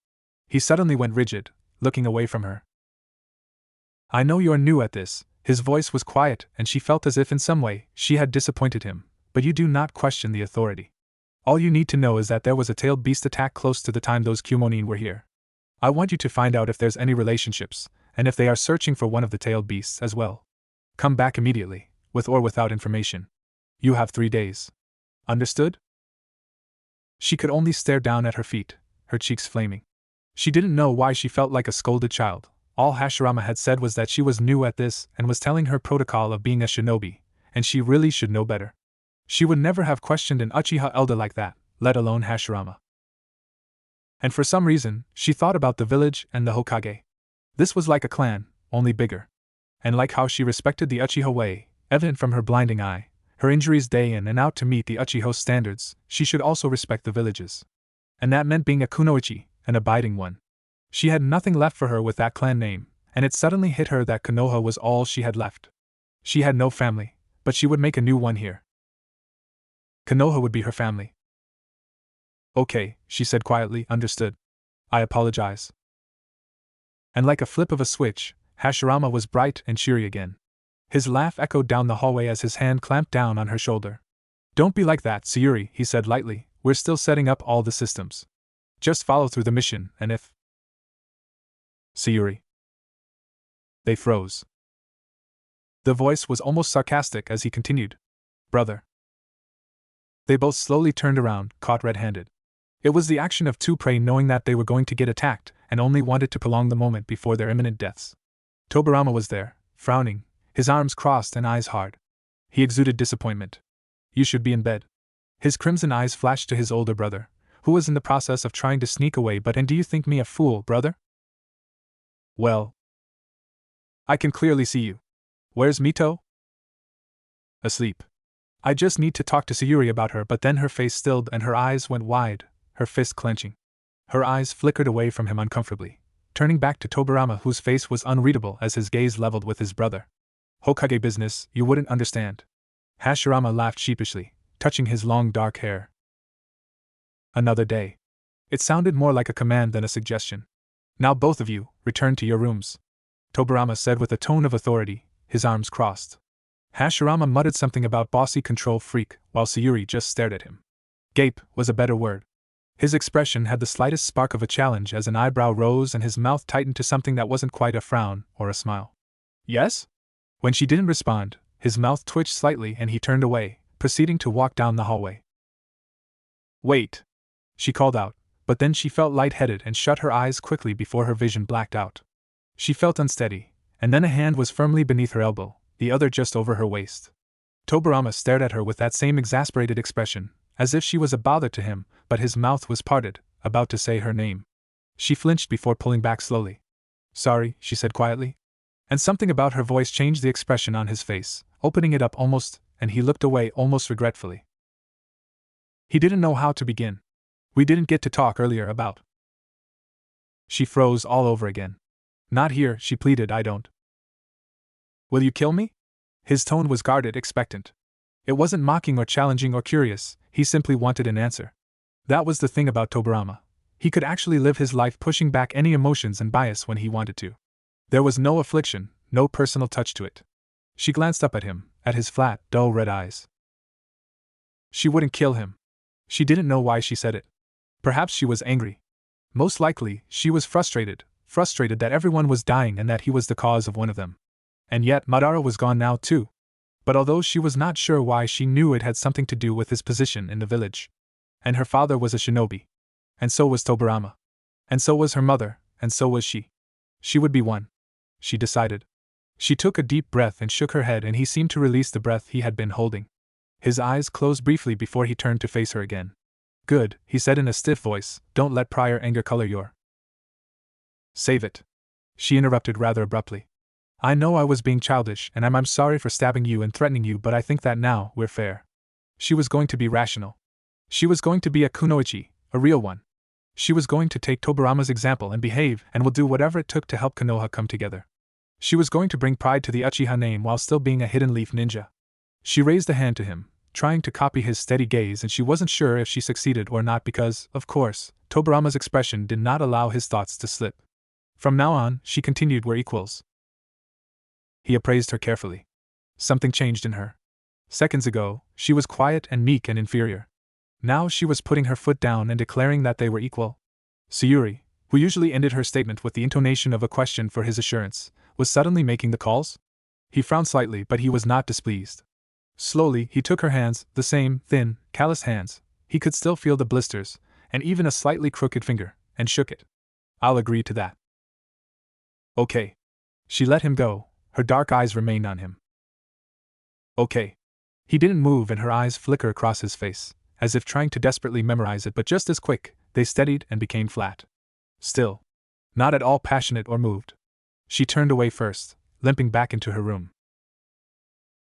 He suddenly went rigid, looking away from her. I know you're new at this. His voice was quiet, and she felt as if in some way she had disappointed him, but you do not question the authority. All you need to know is that there was a tailed beast attack close to the time those Kumonin were here. I want you to find out if there's any relationships, and if they are searching for one of the tailed beasts as well. Come back immediately, with or without information. You have 3 days. Understood? She could only stare down at her feet, her cheeks flaming. She didn't know why she felt like a scolded child. All Hashirama had said was that she was new at this and was telling her protocol of being a shinobi, and she really should know better. She would never have questioned an Uchiha elder like that, let alone Hashirama. And for some reason, she thought about the village and the Hokage. This was like a clan, only bigger. And like how she respected the Uchiha way, evident from her blinding eye, her injuries day in and out to meet the Uchiha standards, she should also respect the villages. And that meant being a kunoichi, an abiding one. She had nothing left for her with that clan name, and it suddenly hit her that Konoha was all she had left. She had no family, but she would make a new one here. Konoha would be her family. Okay, she said quietly, understood. I apologize. And like a flip of a switch, Hashirama was bright and cheery again. His laugh echoed down the hallway as his hand clamped down on her shoulder. Don't be like that, Sayuri, he said lightly, we're still setting up all the systems. Just follow through the mission, and if... Sayuri. They froze. The voice was almost sarcastic as he continued. Brother. They both slowly turned around, caught red-handed. It was the action of two prey knowing that they were going to get attacked, and only wanted to prolong the moment before their imminent deaths. Tobirama was there, frowning, his arms crossed and eyes hard. He exuded disappointment. You should be in bed. His crimson eyes flashed to his older brother, who was in the process of trying to sneak away. But and do you think me a fool, brother? Well, I can clearly see you. Where's Mito? Asleep. I just need to talk to Sayuri about her. But then her face stilled and her eyes went wide, her fist clenching. Her eyes flickered away from him uncomfortably, turning back to Tobirama, whose face was unreadable as his gaze leveled with his brother. Hokage business, you wouldn't understand. Hashirama laughed sheepishly, touching his long dark hair. Another day. It sounded more like a command than a suggestion. Now both of you, return to your rooms, Tobirama said with a tone of authority, his arms crossed. Hashirama muttered something about bossy control freak, while Sayuri just stared at him. Gape was a better word. His expression had the slightest spark of a challenge as an eyebrow rose and his mouth tightened to something that wasn't quite a frown or a smile. Yes? When she didn't respond, his mouth twitched slightly and he turned away, proceeding to walk down the hallway. Wait! She called out, but then she felt lightheaded and shut her eyes quickly before her vision blacked out. She felt unsteady, and then a hand was firmly beneath her elbow, the other just over her waist. Tobirama stared at her with that same exasperated expression, as if she was a bother to him, but his mouth was parted, about to say her name. She flinched before pulling back slowly. Sorry, she said quietly. And something about her voice changed the expression on his face, opening it up almost, and he looked away almost regretfully. He didn't know how to begin. We didn't get to talk earlier about... She froze all over again. Not here, she pleaded, I don't. Will you kill me? His tone was guarded, expectant. It wasn't mocking or challenging or curious, he simply wanted an answer. That was the thing about Tobirama. He could actually live his life pushing back any emotions and bias when he wanted to. There was no affliction, no personal touch to it. She glanced up at him, at his flat, dull red eyes. She wouldn't kill him. She didn't know why she said it. Perhaps she was angry. Most likely, she was frustrated that everyone was dying and that he was the cause of one of them. And yet Madara was gone now too. But although she was not sure why, she knew it had something to do with his position in the village. And her father was a shinobi. And so was Tobirama. And so was her mother, and so was she. She would be one. She decided. She took a deep breath and shook her head, and he seemed to release the breath he had been holding. His eyes closed briefly before he turned to face her again. Good, he said in a stiff voice, don't let prior anger color your. Save it. She interrupted rather abruptly. I know I was being childish, and I'm sorry for stabbing you and threatening you, but I think that now we're fair. She was going to be rational. She was going to be a kunoichi, a real one. She was going to take Tobirama's example and behave, and will do whatever it took to help Konoha come together. She was going to bring pride to the Uchiha name while still being a hidden leaf ninja. She raised a hand to him, trying to copy his steady gaze, and she wasn't sure if she succeeded or not because, of course, Tobirama's expression did not allow his thoughts to slip. From now on, she continued, we're equals. He appraised her carefully. Something changed in her. Seconds ago, she was quiet and meek and inferior. Now she was putting her foot down and declaring that they were equal. Sayuri, who usually ended her statement with the intonation of a question for his assurance, was suddenly making the calls? He frowned slightly, but he was not displeased. Slowly, he took her hands, the same, thin, callous hands. He could still feel the blisters, and even a slightly crooked finger, and shook it. I'll agree to that. Okay. She let him go, her dark eyes remained on him. Okay. He didn't move, and her eyes flickered across his face, as if trying to desperately memorize it, but just as quick, they steadied and became flat. Still. Not at all passionate or moved. She turned away first, limping back into her room.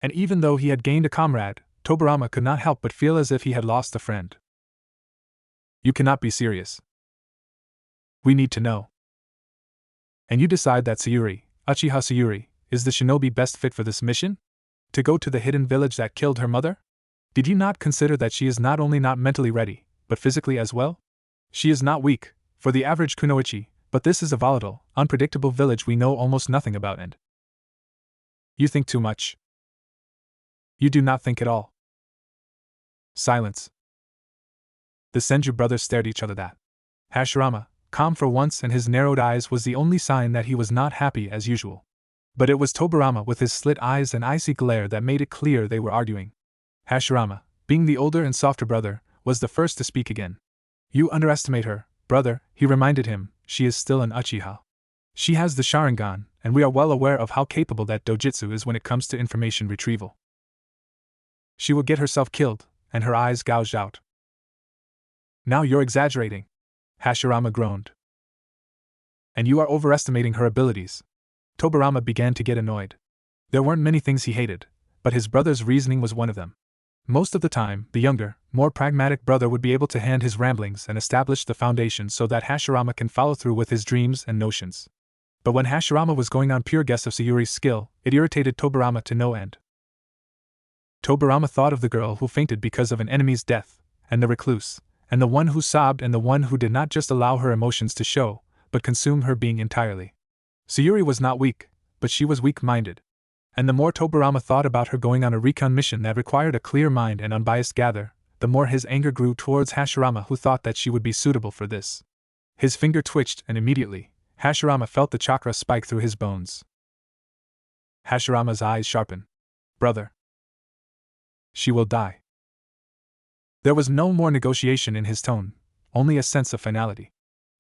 And even though he had gained a comrade, Tobirama could not help but feel as if he had lost a friend. You cannot be serious. We need to know. And you decide that Sayuri, Uchiha Sayuri, is the shinobi best fit for this mission? To go to the hidden village that killed her mother? Did you not consider that she is not only not mentally ready, but physically as well? She is not weak, for the average kunoichi, but this is a volatile, unpredictable village we know almost nothing about, and you think too much. You do not think at all. Silence. The Senju brothers stared each other. That Hashirama, calm for once and his narrowed eyes, was the only sign that he was not happy as usual. But it was Tobirama with his slit eyes and icy glare that made it clear they were arguing. Hashirama, being the older and softer brother, was the first to speak again. You underestimate her, brother, he reminded him. She is still an Uchiha. She has the Sharingan, and we are well aware of how capable that dojutsu is when it comes to information retrieval. She will get herself killed, and her eyes gouged out. Now you're exaggerating, Hashirama groaned. And you are overestimating her abilities. Tobirama began to get annoyed. There weren't many things he hated, but his brother's reasoning was one of them. Most of the time, the younger, more pragmatic brother would be able to hand his ramblings and establish the foundation so that Hashirama can follow through with his dreams and notions. But when Hashirama was going on pure guess of Sayuri's skill, it irritated Tobirama to no end. Tobirama thought of the girl who fainted because of an enemy's death, and the recluse, and the one who sobbed, and the one who did not just allow her emotions to show, but consume her being entirely. Sayuri was not weak, but she was weak-minded. And the more Tobirama thought about her going on a recon mission that required a clear mind and unbiased gather, the more his anger grew towards Hashirama, who thought that she would be suitable for this. His finger twitched, and immediately, Hashirama felt the chakra spike through his bones. Hashirama's eyes sharpened. Brother. She will die. There was no more negotiation in his tone, only a sense of finality.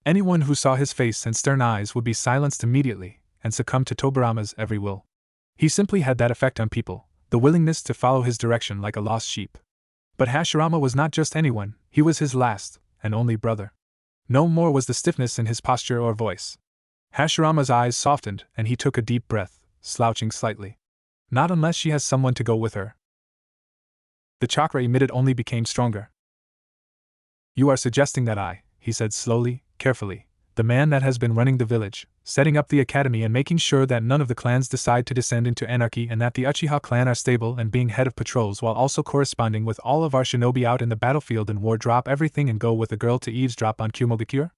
Anyone who saw his face and stern eyes would be silenced immediately, and succumb to Tobirama's every will. He simply had that effect on people, the willingness to follow his direction like a lost sheep. But Hashirama was not just anyone, he was his last, and only brother. No more was the stiffness in his posture or voice. Hashirama's eyes softened, and he took a deep breath, slouching slightly. Not unless she has someone to go with her. The chakra emitted only became stronger. You are suggesting that he said slowly, carefully, the man that has been running the village, setting up the academy and making sure that none of the clans decide to descend into anarchy, and that the Uchiha clan are stable and being head of patrols while also corresponding with all of our shinobi out in the battlefield and war, drop everything and go with a girl to eavesdrop on Kumogakure?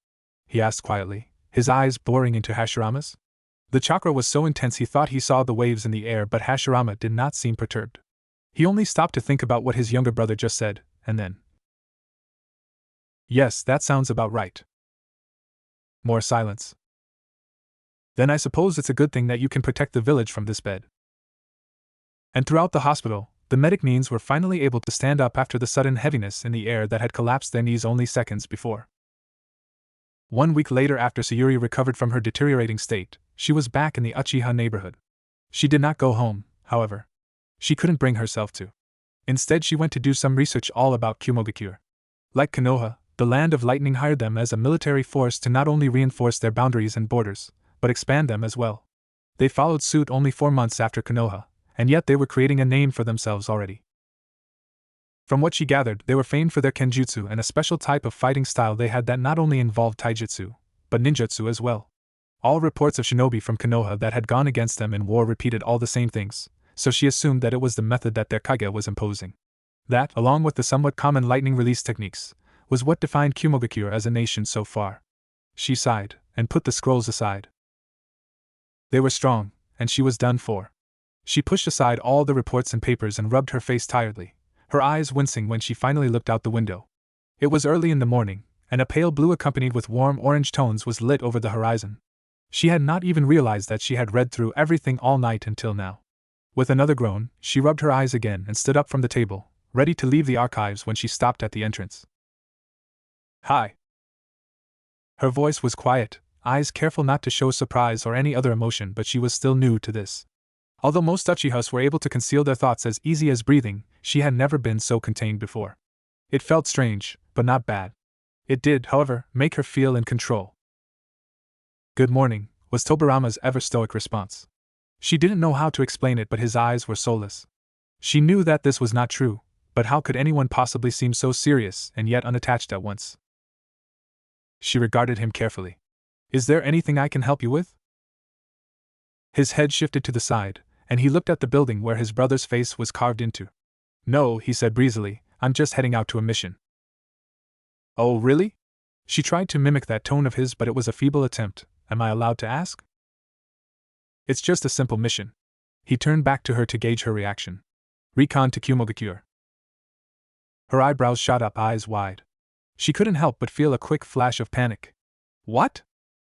He asked quietly, his eyes boring into Hashirama's. The chakra was so intense he thought he saw the waves in the air, but Hashirama did not seem perturbed. He only stopped to think about what his younger brother just said, and then, yes, that sounds about right. More silence. Then I suppose it's a good thing that you can protect the village from this bed. And throughout the hospital, the medic were finally able to stand up after the sudden heaviness in the air that had collapsed their knees only seconds before. 1 week later, after Sayuri recovered from her deteriorating state, she was back in the Uchiha neighborhood. She did not go home, however. She couldn't bring herself to. Instead, she went to do some research all about Kumogakure. Like Konoha, the Land of Lightning hired them as a military force to not only reinforce their boundaries and borders, but expand them as well. They followed suit only 4 months after Konoha, and yet they were creating a name for themselves already. From what she gathered, they were famed for their kenjutsu and a special type of fighting style they had that not only involved taijutsu, but ninjutsu as well. All reports of shinobi from Konoha that had gone against them in war repeated all the same things, so she assumed that it was the method that their kage was imposing. That, along with the somewhat common lightning release techniques, was what defined Kumogakure as a nation so far. She sighed, and put the scrolls aside. They were strong, and she was done for. She pushed aside all the reports and papers and rubbed her face tiredly, her eyes wincing when she finally looked out the window. It was early in the morning, and a pale blue accompanied with warm orange tones was lit over the horizon. She had not even realized that she had read through everything all night until now. With another groan, she rubbed her eyes again and stood up from the table, ready to leave the archives when she stopped at the entrance. "Hi." Her voice was quiet, eyes careful not to show surprise or any other emotion, but she was still new to this. Although most Uchihas were able to conceal their thoughts as easy as breathing, she had never been so contained before. It felt strange, but not bad. It did, however, make her feel in control. "Good morning," was Tobirama's ever-stoic response. She didn't know how to explain it, but his eyes were soulless. She knew that this was not true, but how could anyone possibly seem so serious and yet unattached at once? She regarded him carefully. "Is there anything I can help you with?" His head shifted to the side, and he looked at the building where his brother's face was carved into. "No," he said breezily, "I'm just heading out to a mission." "Oh, really?" She tried to mimic that tone of his, but it was a feeble attempt. "Am I allowed to ask?" "It's just a simple mission." He turned back to her to gauge her reaction. "Recon to Kumogakure." Her eyebrows shot up, eyes wide. She couldn't help but feel a quick flash of panic. "What?"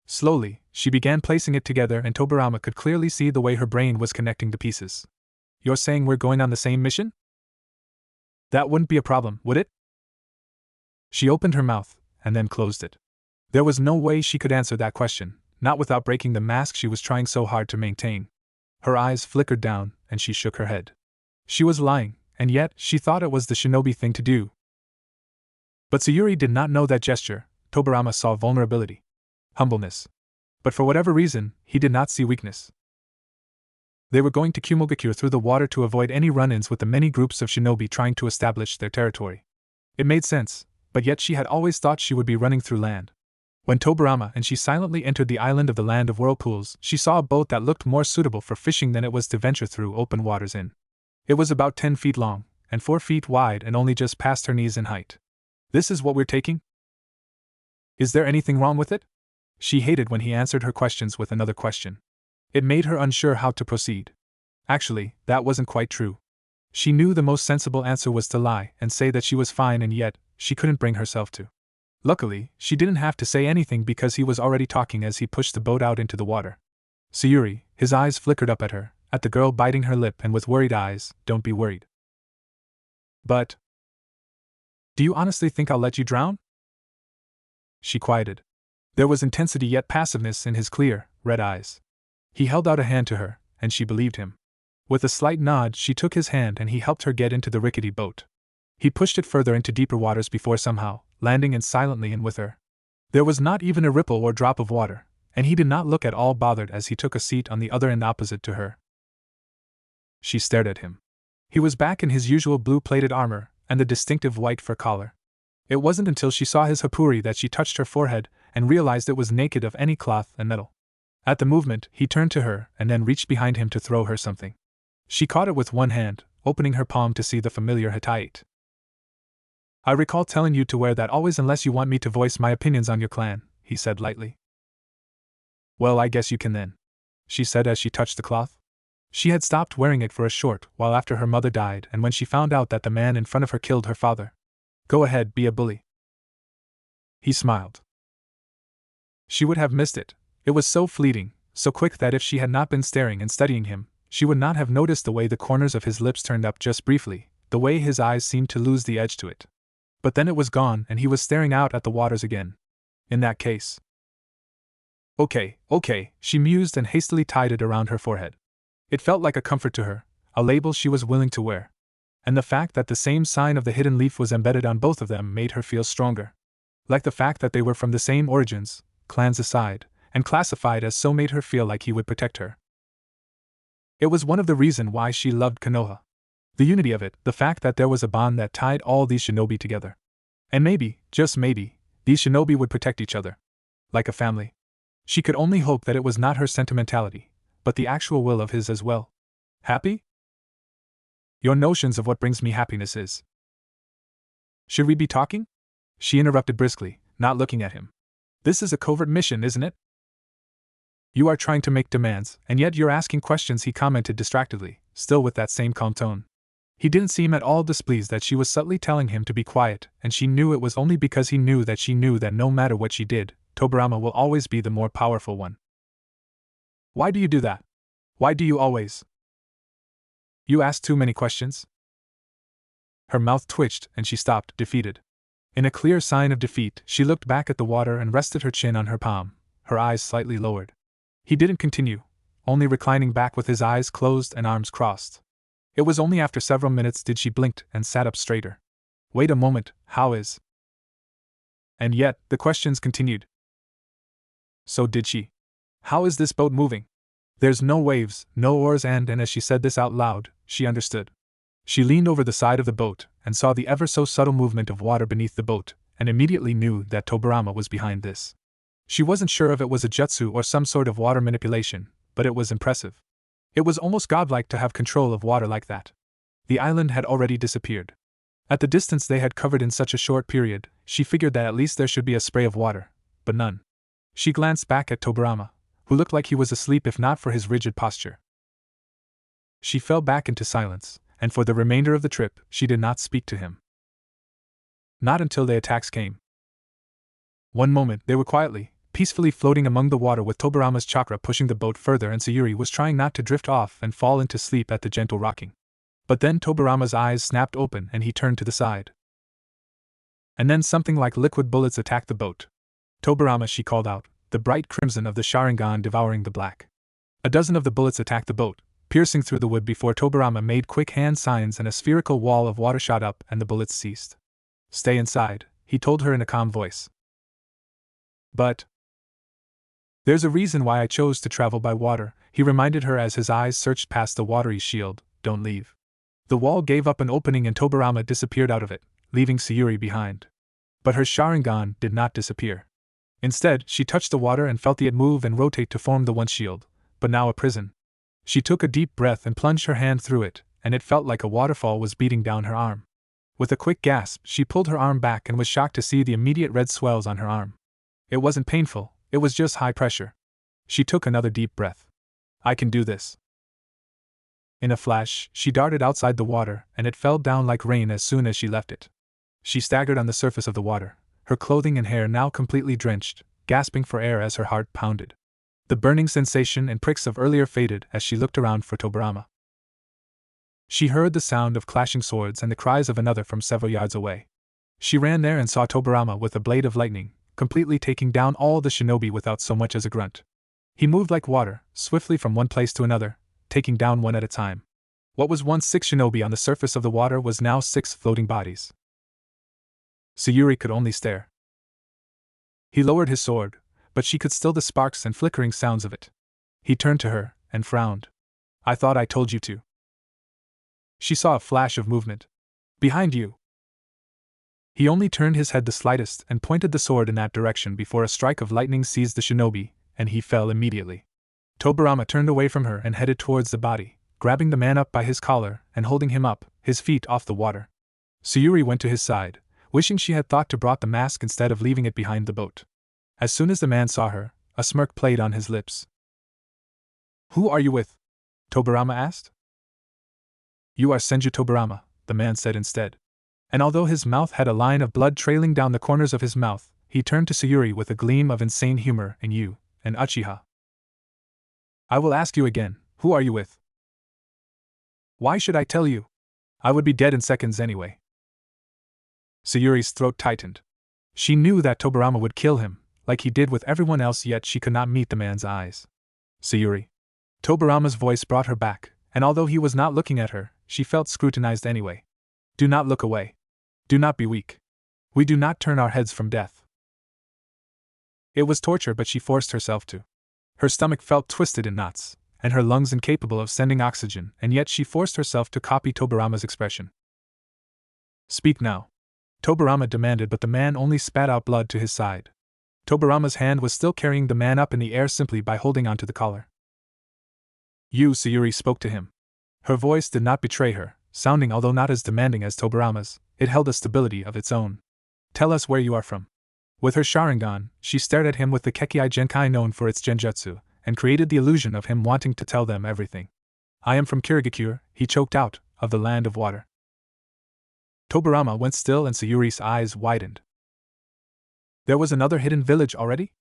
Slowly, she began placing it together, and Tobirama could clearly see the way her brain was connecting the pieces. "You're saying we're going on the same mission?" "That wouldn't be a problem, would it?" She opened her mouth, and then closed it. There was no way she could answer that question, not without breaking the mask she was trying so hard to maintain. Her eyes flickered down, and she shook her head. She was lying, and yet she thought it was the shinobi thing to do. But Sayuri did not know that gesture. Tobirama saw vulnerability. Humbleness. But for whatever reason, he did not see weakness. They were going to Kumogakure through the water to avoid any run-ins with the many groups of shinobi trying to establish their territory. It made sense, but yet she had always thought she would be running through land. When Tobirama and she silently entered the island of the Land of Whirlpools, she saw a boat that looked more suitable for fishing than it was to venture through open waters in. It was about 10 feet long, and 4 feet wide, and only just past her knees in height. "This is what we're taking?" "Is there anything wrong with it?" She hated when he answered her questions with another question. It made her unsure how to proceed. Actually, that wasn't quite true. She knew the most sensible answer was to lie and say that she was fine, and yet, she couldn't bring herself to. Luckily, she didn't have to say anything because he was already talking as he pushed the boat out into the water. "Sayuri," his eyes flickered up at her, at the girl biting her lip, and with worried eyes, "Don't be worried." "But do you honestly think I'll let you drown?" She quieted. There was intensity yet passiveness in his clear, red eyes. He held out a hand to her, and she believed him. With a slight nod, she took his hand and he helped her get into the rickety boat. He pushed it further into deeper waters before somehow landing in silently in with her. There was not even a ripple or drop of water, and he did not look at all bothered as he took a seat on the other end opposite to her. She stared at him. He was back in his usual blue-plated armor and the distinctive white fur collar. It wasn't until she saw his hapuri that she touched her forehead and realized it was naked of any cloth and metal. At the movement, he turned to her and then reached behind him to throw her something. She caught it with one hand, opening her palm to see the familiar hitate. "I recall telling you to wear that always unless you want me to voice my opinions on your clan," he said lightly. "Well, I guess you can then," she said as she touched the cloth. She had stopped wearing it for a short while after her mother died, and when she found out that the man in front of her killed her father. "Go ahead, be a bully." He smiled. She would have missed it. It was so fleeting, so quick that if she had not been staring and studying him, She would not have noticed the way the corners of his lips turned up just briefly, the way his eyes seemed to lose the edge to it. But then it was gone and he was staring out at the waters again. In that case. Okay, she mused and hastily tied it around her forehead. It felt like a comfort to her, a label she was willing to wear. And the fact that the same sign of the hidden leaf was embedded on both of them made her feel stronger. Like the fact that they were from the same origins, clans aside, and classified as so made her feel like he would protect her. It was one of the reasons why she loved Konoha. The unity of it, the fact that there was a bond that tied all these shinobi together. And maybe, just maybe, these shinobi would protect each other. Like a family. She could only hope that it was not her sentimentality, but the actual will of his as well. Happy? Your notions of what brings me happiness is. Should we be talking? She interrupted briskly, not looking at him. This is a covert mission, isn't it? You are trying to make demands, and yet you're asking questions, he commented distractedly, still with that same calm tone. He didn't seem at all displeased that she was subtly telling him to be quiet, and she knew it was only because he knew that she knew that no matter what she did, Tobirama will always be the more powerful one. Why do you do that? Why do you always? You ask too many questions? Her mouth twitched and she stopped, defeated. In a clear sign of defeat, she looked back at the water and rested her chin on her palm, her eyes slightly lowered. He didn't continue, only reclining back with his eyes closed and arms crossed. It was only after several minutes did she blink and sat up straighter. Wait a moment, how is? And yet, the questions continued. So did she? How is this boat moving? There's no waves, no oars, and as she said this out loud, she understood. She leaned over the side of the boat and saw the ever so subtle movement of water beneath the boat, and immediately knew that Tobirama was behind this. She wasn't sure if it was a jutsu or some sort of water manipulation, but it was impressive. It was almost godlike to have control of water like that. The island had already disappeared. At the distance they had covered in such a short period, she figured that at least there should be a spray of water, but none. She glanced back at Tobirama, who looked like he was asleep if not for his rigid posture. She fell back into silence, and for the remainder of the trip, she did not speak to him. Not until the attacks came. One moment, they were quietly, peacefully floating among the water with Tobirama's chakra pushing the boat further, and Sayuri was trying not to drift off and fall into sleep at the gentle rocking. But then Tobirama's eyes snapped open and he turned to the side. And then something like liquid bullets attacked the boat. Tobirama, she called out, the bright crimson of the Sharingan devouring the black. A dozen of the bullets attacked the boat, piercing through the wood before Tobirama made quick hand signs and a spherical wall of water shot up and the bullets ceased. Stay inside, he told her in a calm voice. But there's a reason why I chose to travel by water, he reminded her as his eyes searched past the watery shield. Don't leave. The wall gave up an opening and Tobirama disappeared out of it, leaving Sayuri behind. But her Sharingan did not disappear. Instead, she touched the water and felt it move and rotate to form the one shield, but now a prison. She took a deep breath and plunged her hand through it, and it felt like a waterfall was beating down her arm. With a quick gasp, she pulled her arm back and was shocked to see the immediate red swells on her arm. It wasn't painful, it was just high pressure. She took another deep breath. I can do this. In a flash, she darted outside the water, and it fell down like rain as soon as she left it. She staggered on the surface of the water, her clothing and hair now completely drenched, gasping for air as her heart pounded. The burning sensation and pricks of earlier faded as she looked around for Tobirama. She heard the sound of clashing swords and the cries of another from several yards away. She ran there and saw Tobirama with a blade of lightning, completely taking down all the shinobi without so much as a grunt. He moved like water, swiftly from one place to another, taking down one at a time. What was once 6 shinobi on the surface of the water was now 6 floating bodies. Sayuri could only stare. He lowered his sword, but she could still the sparks and flickering sounds of it. He turned to her and frowned. I thought I told you to. She saw a flash of movement. Behind you. He only turned his head the slightest and pointed the sword in that direction before a strike of lightning seized the shinobi, and he fell immediately. Tobirama turned away from her and headed towards the body, grabbing the man up by his collar and holding him up, his feet off the water. Sayuri went to his side, wishing she had thought to brought the mask instead of leaving it behind the boat. As soon as the man saw her, a smirk played on his lips. Who are you with? Tobirama asked. You are Senju Tobirama, the man said instead. And although his mouth had a line of blood trailing down the corners of his mouth, he turned to Sayuri with a gleam of insane humor. And you, an Uchiha. I will ask you again, who are you with? Why should I tell you? I would be dead in seconds anyway. Sayuri's throat tightened. She knew that Tobirama would kill him, like he did with everyone else, yet she could not meet the man's eyes. Sayuri. Tobirama's voice brought her back, and although he was not looking at her, she felt scrutinized anyway. Do not look away. Do not be weak. We do not turn our heads from death. It was torture, but she forced herself to. Her stomach felt twisted in knots, and her lungs incapable of sending oxygen, and yet she forced herself to copy Tobirama's expression. Speak now. Tobirama demanded, but the man only spat out blood to his side. Tobirama's hand was still carrying the man up in the air simply by holding onto the collar. You, Sayuri spoke to him. Her voice did not betray her, sounding although not as demanding as Tobirama's, it held a stability of its own. Tell us where you are from. With her Sharingan, she stared at him with the Kekkai Genkai known for its genjutsu, and created the illusion of him wanting to tell them everything. I am from Kirigakure, he choked out, of the land of water. Tobirama went still and Sayuri's eyes widened. There was another hidden village already?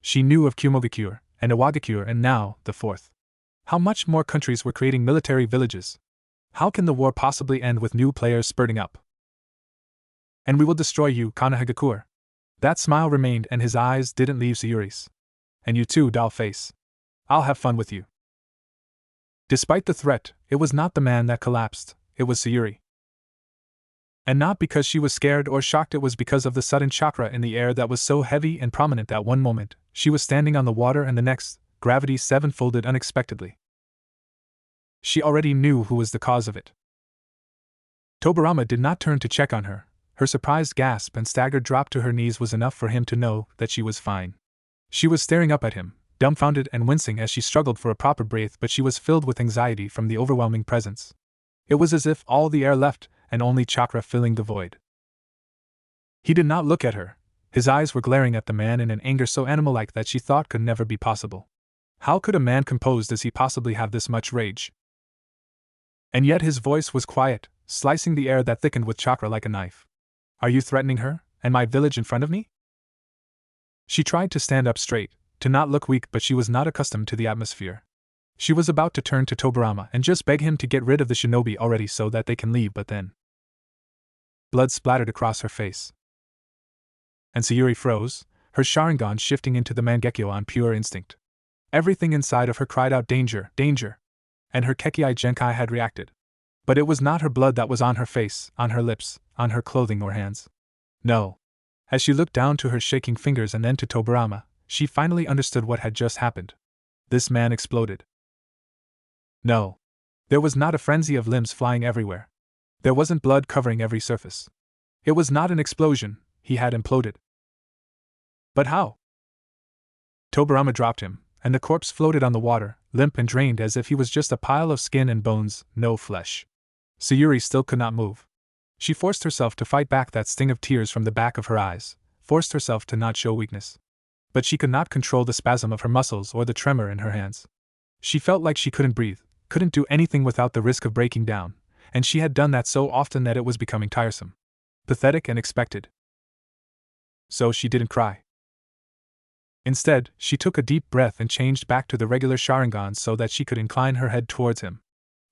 She knew of Kumogakure and Iwagakure and now, the fourth. How much more countries were creating military villages? How can the war possibly end with new players spurting up? And we will destroy you, Kanahagakure. That smile remained and his eyes didn't leave Sayuri's. And you too, doll face. I'll have fun with you. Despite the threat, it was not the man that collapsed, it was Sayuri. And not because she was scared or shocked, it was because of the sudden chakra in the air that was so heavy and prominent that one moment, she was standing on the water and the next, gravity sevenfolded unexpectedly. She already knew who was the cause of it. Tobirama did not turn to check on her. Her surprised gasp and staggered drop to her knees was enough for him to know that she was fine. She was staring up at him, dumbfounded and wincing as she struggled for a proper breath, but she was filled with anxiety from the overwhelming presence. It was as if all the air left, and only chakra filling the void. He did not look at her. His eyes were glaring at the man in an anger so animal-like that she thought could never be possible. How could a man composed as he possibly have this much rage? And yet his voice was quiet, slicing the air that thickened with chakra like a knife. Are you threatening her, and my village in front of me? She tried to stand up straight, to not look weak, but she was not accustomed to the atmosphere. She was about to turn to Tobirama and just beg him to get rid of the shinobi already so that they can leave, but then blood splattered across her face. And Sayuri froze, her Sharingan shifting into the Mangekyo on pure instinct. Everything inside of her cried out danger, danger. And her Kekkai Genkai had reacted. But it was not her blood that was on her face, on her lips, on her clothing or hands. No. As she looked down to her shaking fingers and then to Tobirama, she finally understood what had just happened. This man exploded. No. There was not a frenzy of limbs flying everywhere. There wasn't blood covering every surface. It was not an explosion, he had imploded. But how? Tobirama dropped him, and the corpse floated on the water, limp and drained as if he was just a pile of skin and bones, no flesh. Sayuri still could not move. She forced herself to fight back that sting of tears from the back of her eyes, forced herself to not show weakness. But she could not control the spasm of her muscles or the tremor in her hands. She felt like she couldn't breathe, couldn't do anything without the risk of breaking down, and she had done that so often that it was becoming tiresome. Pathetic and expected. So she didn't cry. Instead, she took a deep breath and changed back to the regular Sharingan so that she could incline her head towards him.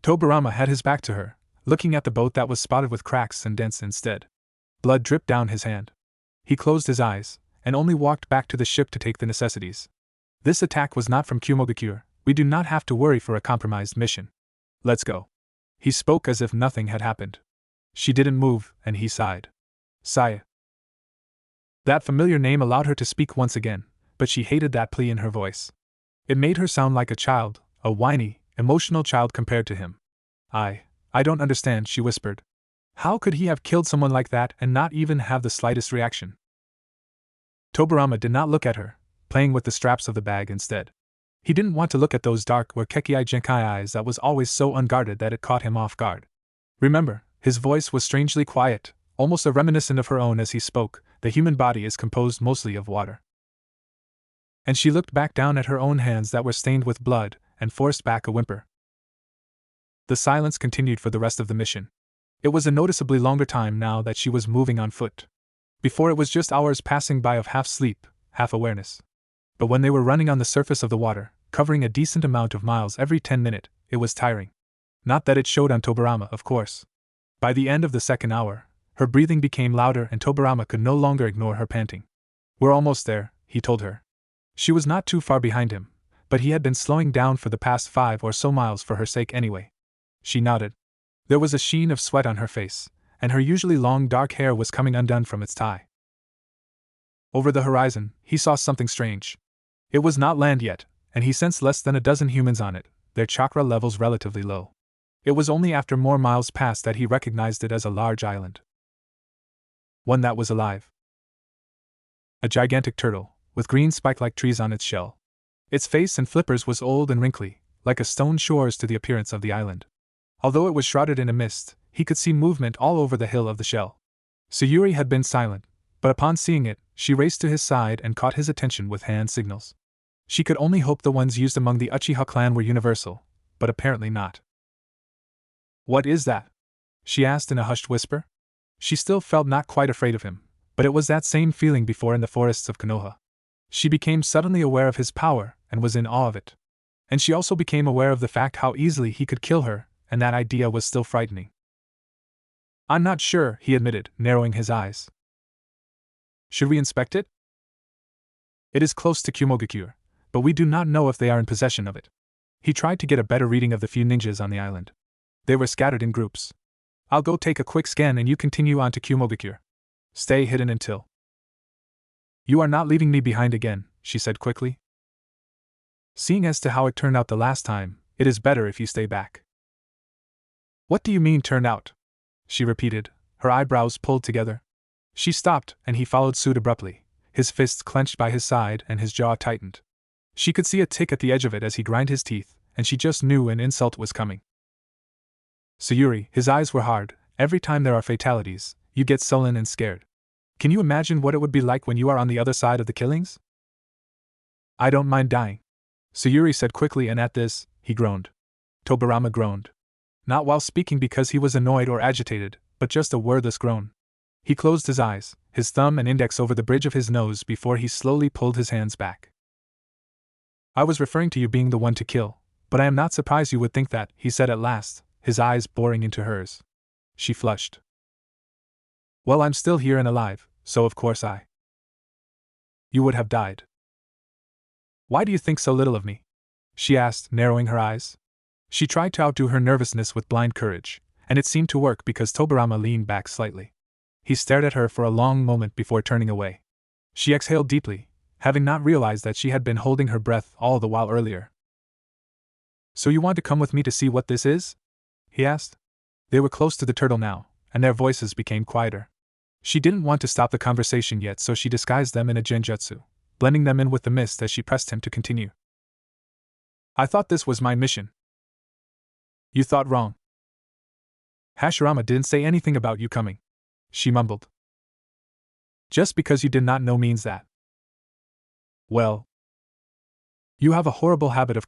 Tobirama had his back to her, looking at the boat that was spotted with cracks and dents instead. Blood dripped down his hand. He closed his eyes, and only walked back to the ship to take the necessities. This attack was not from Kumogakure. We do not have to worry for a compromised mission. Let's go. He spoke as if nothing had happened. She didn't move, and he sighed. Sigh. That familiar name allowed her to speak once again, but she hated that plea in her voice. It made her sound like a child, a whiny, emotional child compared to him. I don't understand, she whispered. How could he have killed someone like that and not even have the slightest reaction? Tobirama did not look at her, playing with the straps of the bag instead. He didn't want to look at those dark or Kekkai Genkai eyes that was always so unguarded that it caught him off guard. Remember, his voice was strangely quiet, almost a reminiscent of her own as he spoke, the human body is composed mostly of water. And she looked back down at her own hands that were stained with blood, and forced back a whimper. The silence continued for the rest of the mission. It was a noticeably longer time now that she was moving on foot. Before it was just hours passing by of half sleep, half awareness. But when they were running on the surface of the water, covering a decent amount of miles every 10 minutes, it was tiring. Not that it showed on Tobirama, of course. By the end of the second hour, her breathing became louder and Tobirama could no longer ignore her panting. We're almost there, he told her. She was not too far behind him, but he had been slowing down for the past 5 or so miles for her sake anyway. She nodded. There was a sheen of sweat on her face, and her usually long dark hair was coming undone from its tie. Over the horizon, he saw something strange. It was not land yet, and he sensed less than a dozen humans on it, their chakra levels relatively low. It was only after more miles passed that he recognized it as a large island. One that was alive. A gigantic turtle, with green spike-like trees on its shell. Its face and flippers was old and wrinkly, like a stone shores to the appearance of the island. Although it was shrouded in a mist, he could see movement all over the hill of the shell. Sayuri had been silent, but upon seeing it, she raced to his side and caught his attention with hand signals. She could only hope the ones used among the Uchiha clan were universal, but apparently not. What is that? She asked in a hushed whisper. She still felt not quite afraid of him, but it was that same feeling before in the forests of Konoha. She became suddenly aware of his power and was in awe of it. And she also became aware of the fact how easily he could kill her, and that idea was still frightening. I'm not sure, he admitted, narrowing his eyes. Should we inspect it? It is close to Kumogakure, but we do not know if they are in possession of it. He tried to get a better reading of the few ninjas on the island. They were scattered in groups. I'll go take a quick scan and you continue on to Kumogakure. Stay hidden until. You are not leaving me behind again, she said quickly. Seeing as to how it turned out the last time, it is better if you stay back. What do you mean turn out? She repeated, her eyebrows pulled together. She stopped, and he followed suit abruptly, his fists clenched by his side and his jaw tightened. She could see a tick at the edge of it as he grind his teeth, and she just knew an insult was coming. Sayuri, his eyes were hard. Every time there are fatalities, you get sullen and scared. Can you imagine what it would be like when you are on the other side of the killings? I don't mind dying, Sayuri said quickly, and at this, he groaned. Tobirama groaned. Not while speaking because he was annoyed or agitated, but just a wordless groan. He closed his eyes, his thumb and index over the bridge of his nose before he slowly pulled his hands back. I was referring to you being the one to kill, but I am not surprised you would think that, he said at last, his eyes boring into hers. She flushed. Well, I'm still here and alive, so of course I. You would have died. Why do you think so little of me? She asked, narrowing her eyes. She tried to outdo her nervousness with blind courage, and it seemed to work because Tobirama leaned back slightly. He stared at her for a long moment before turning away. She exhaled deeply, having not realized that she had been holding her breath all the while earlier. So you want to come with me to see what this is? He asked. They were close to the turtle now, and their voices became quieter. She didn't want to stop the conversation yet, so she disguised them in a genjutsu, blending them in with the mist as she pressed him to continue. I thought this was my mission. You thought wrong. Hashirama didn't say anything about you coming, she mumbled. Just because you did not know means that. Well, you have a horrible habit of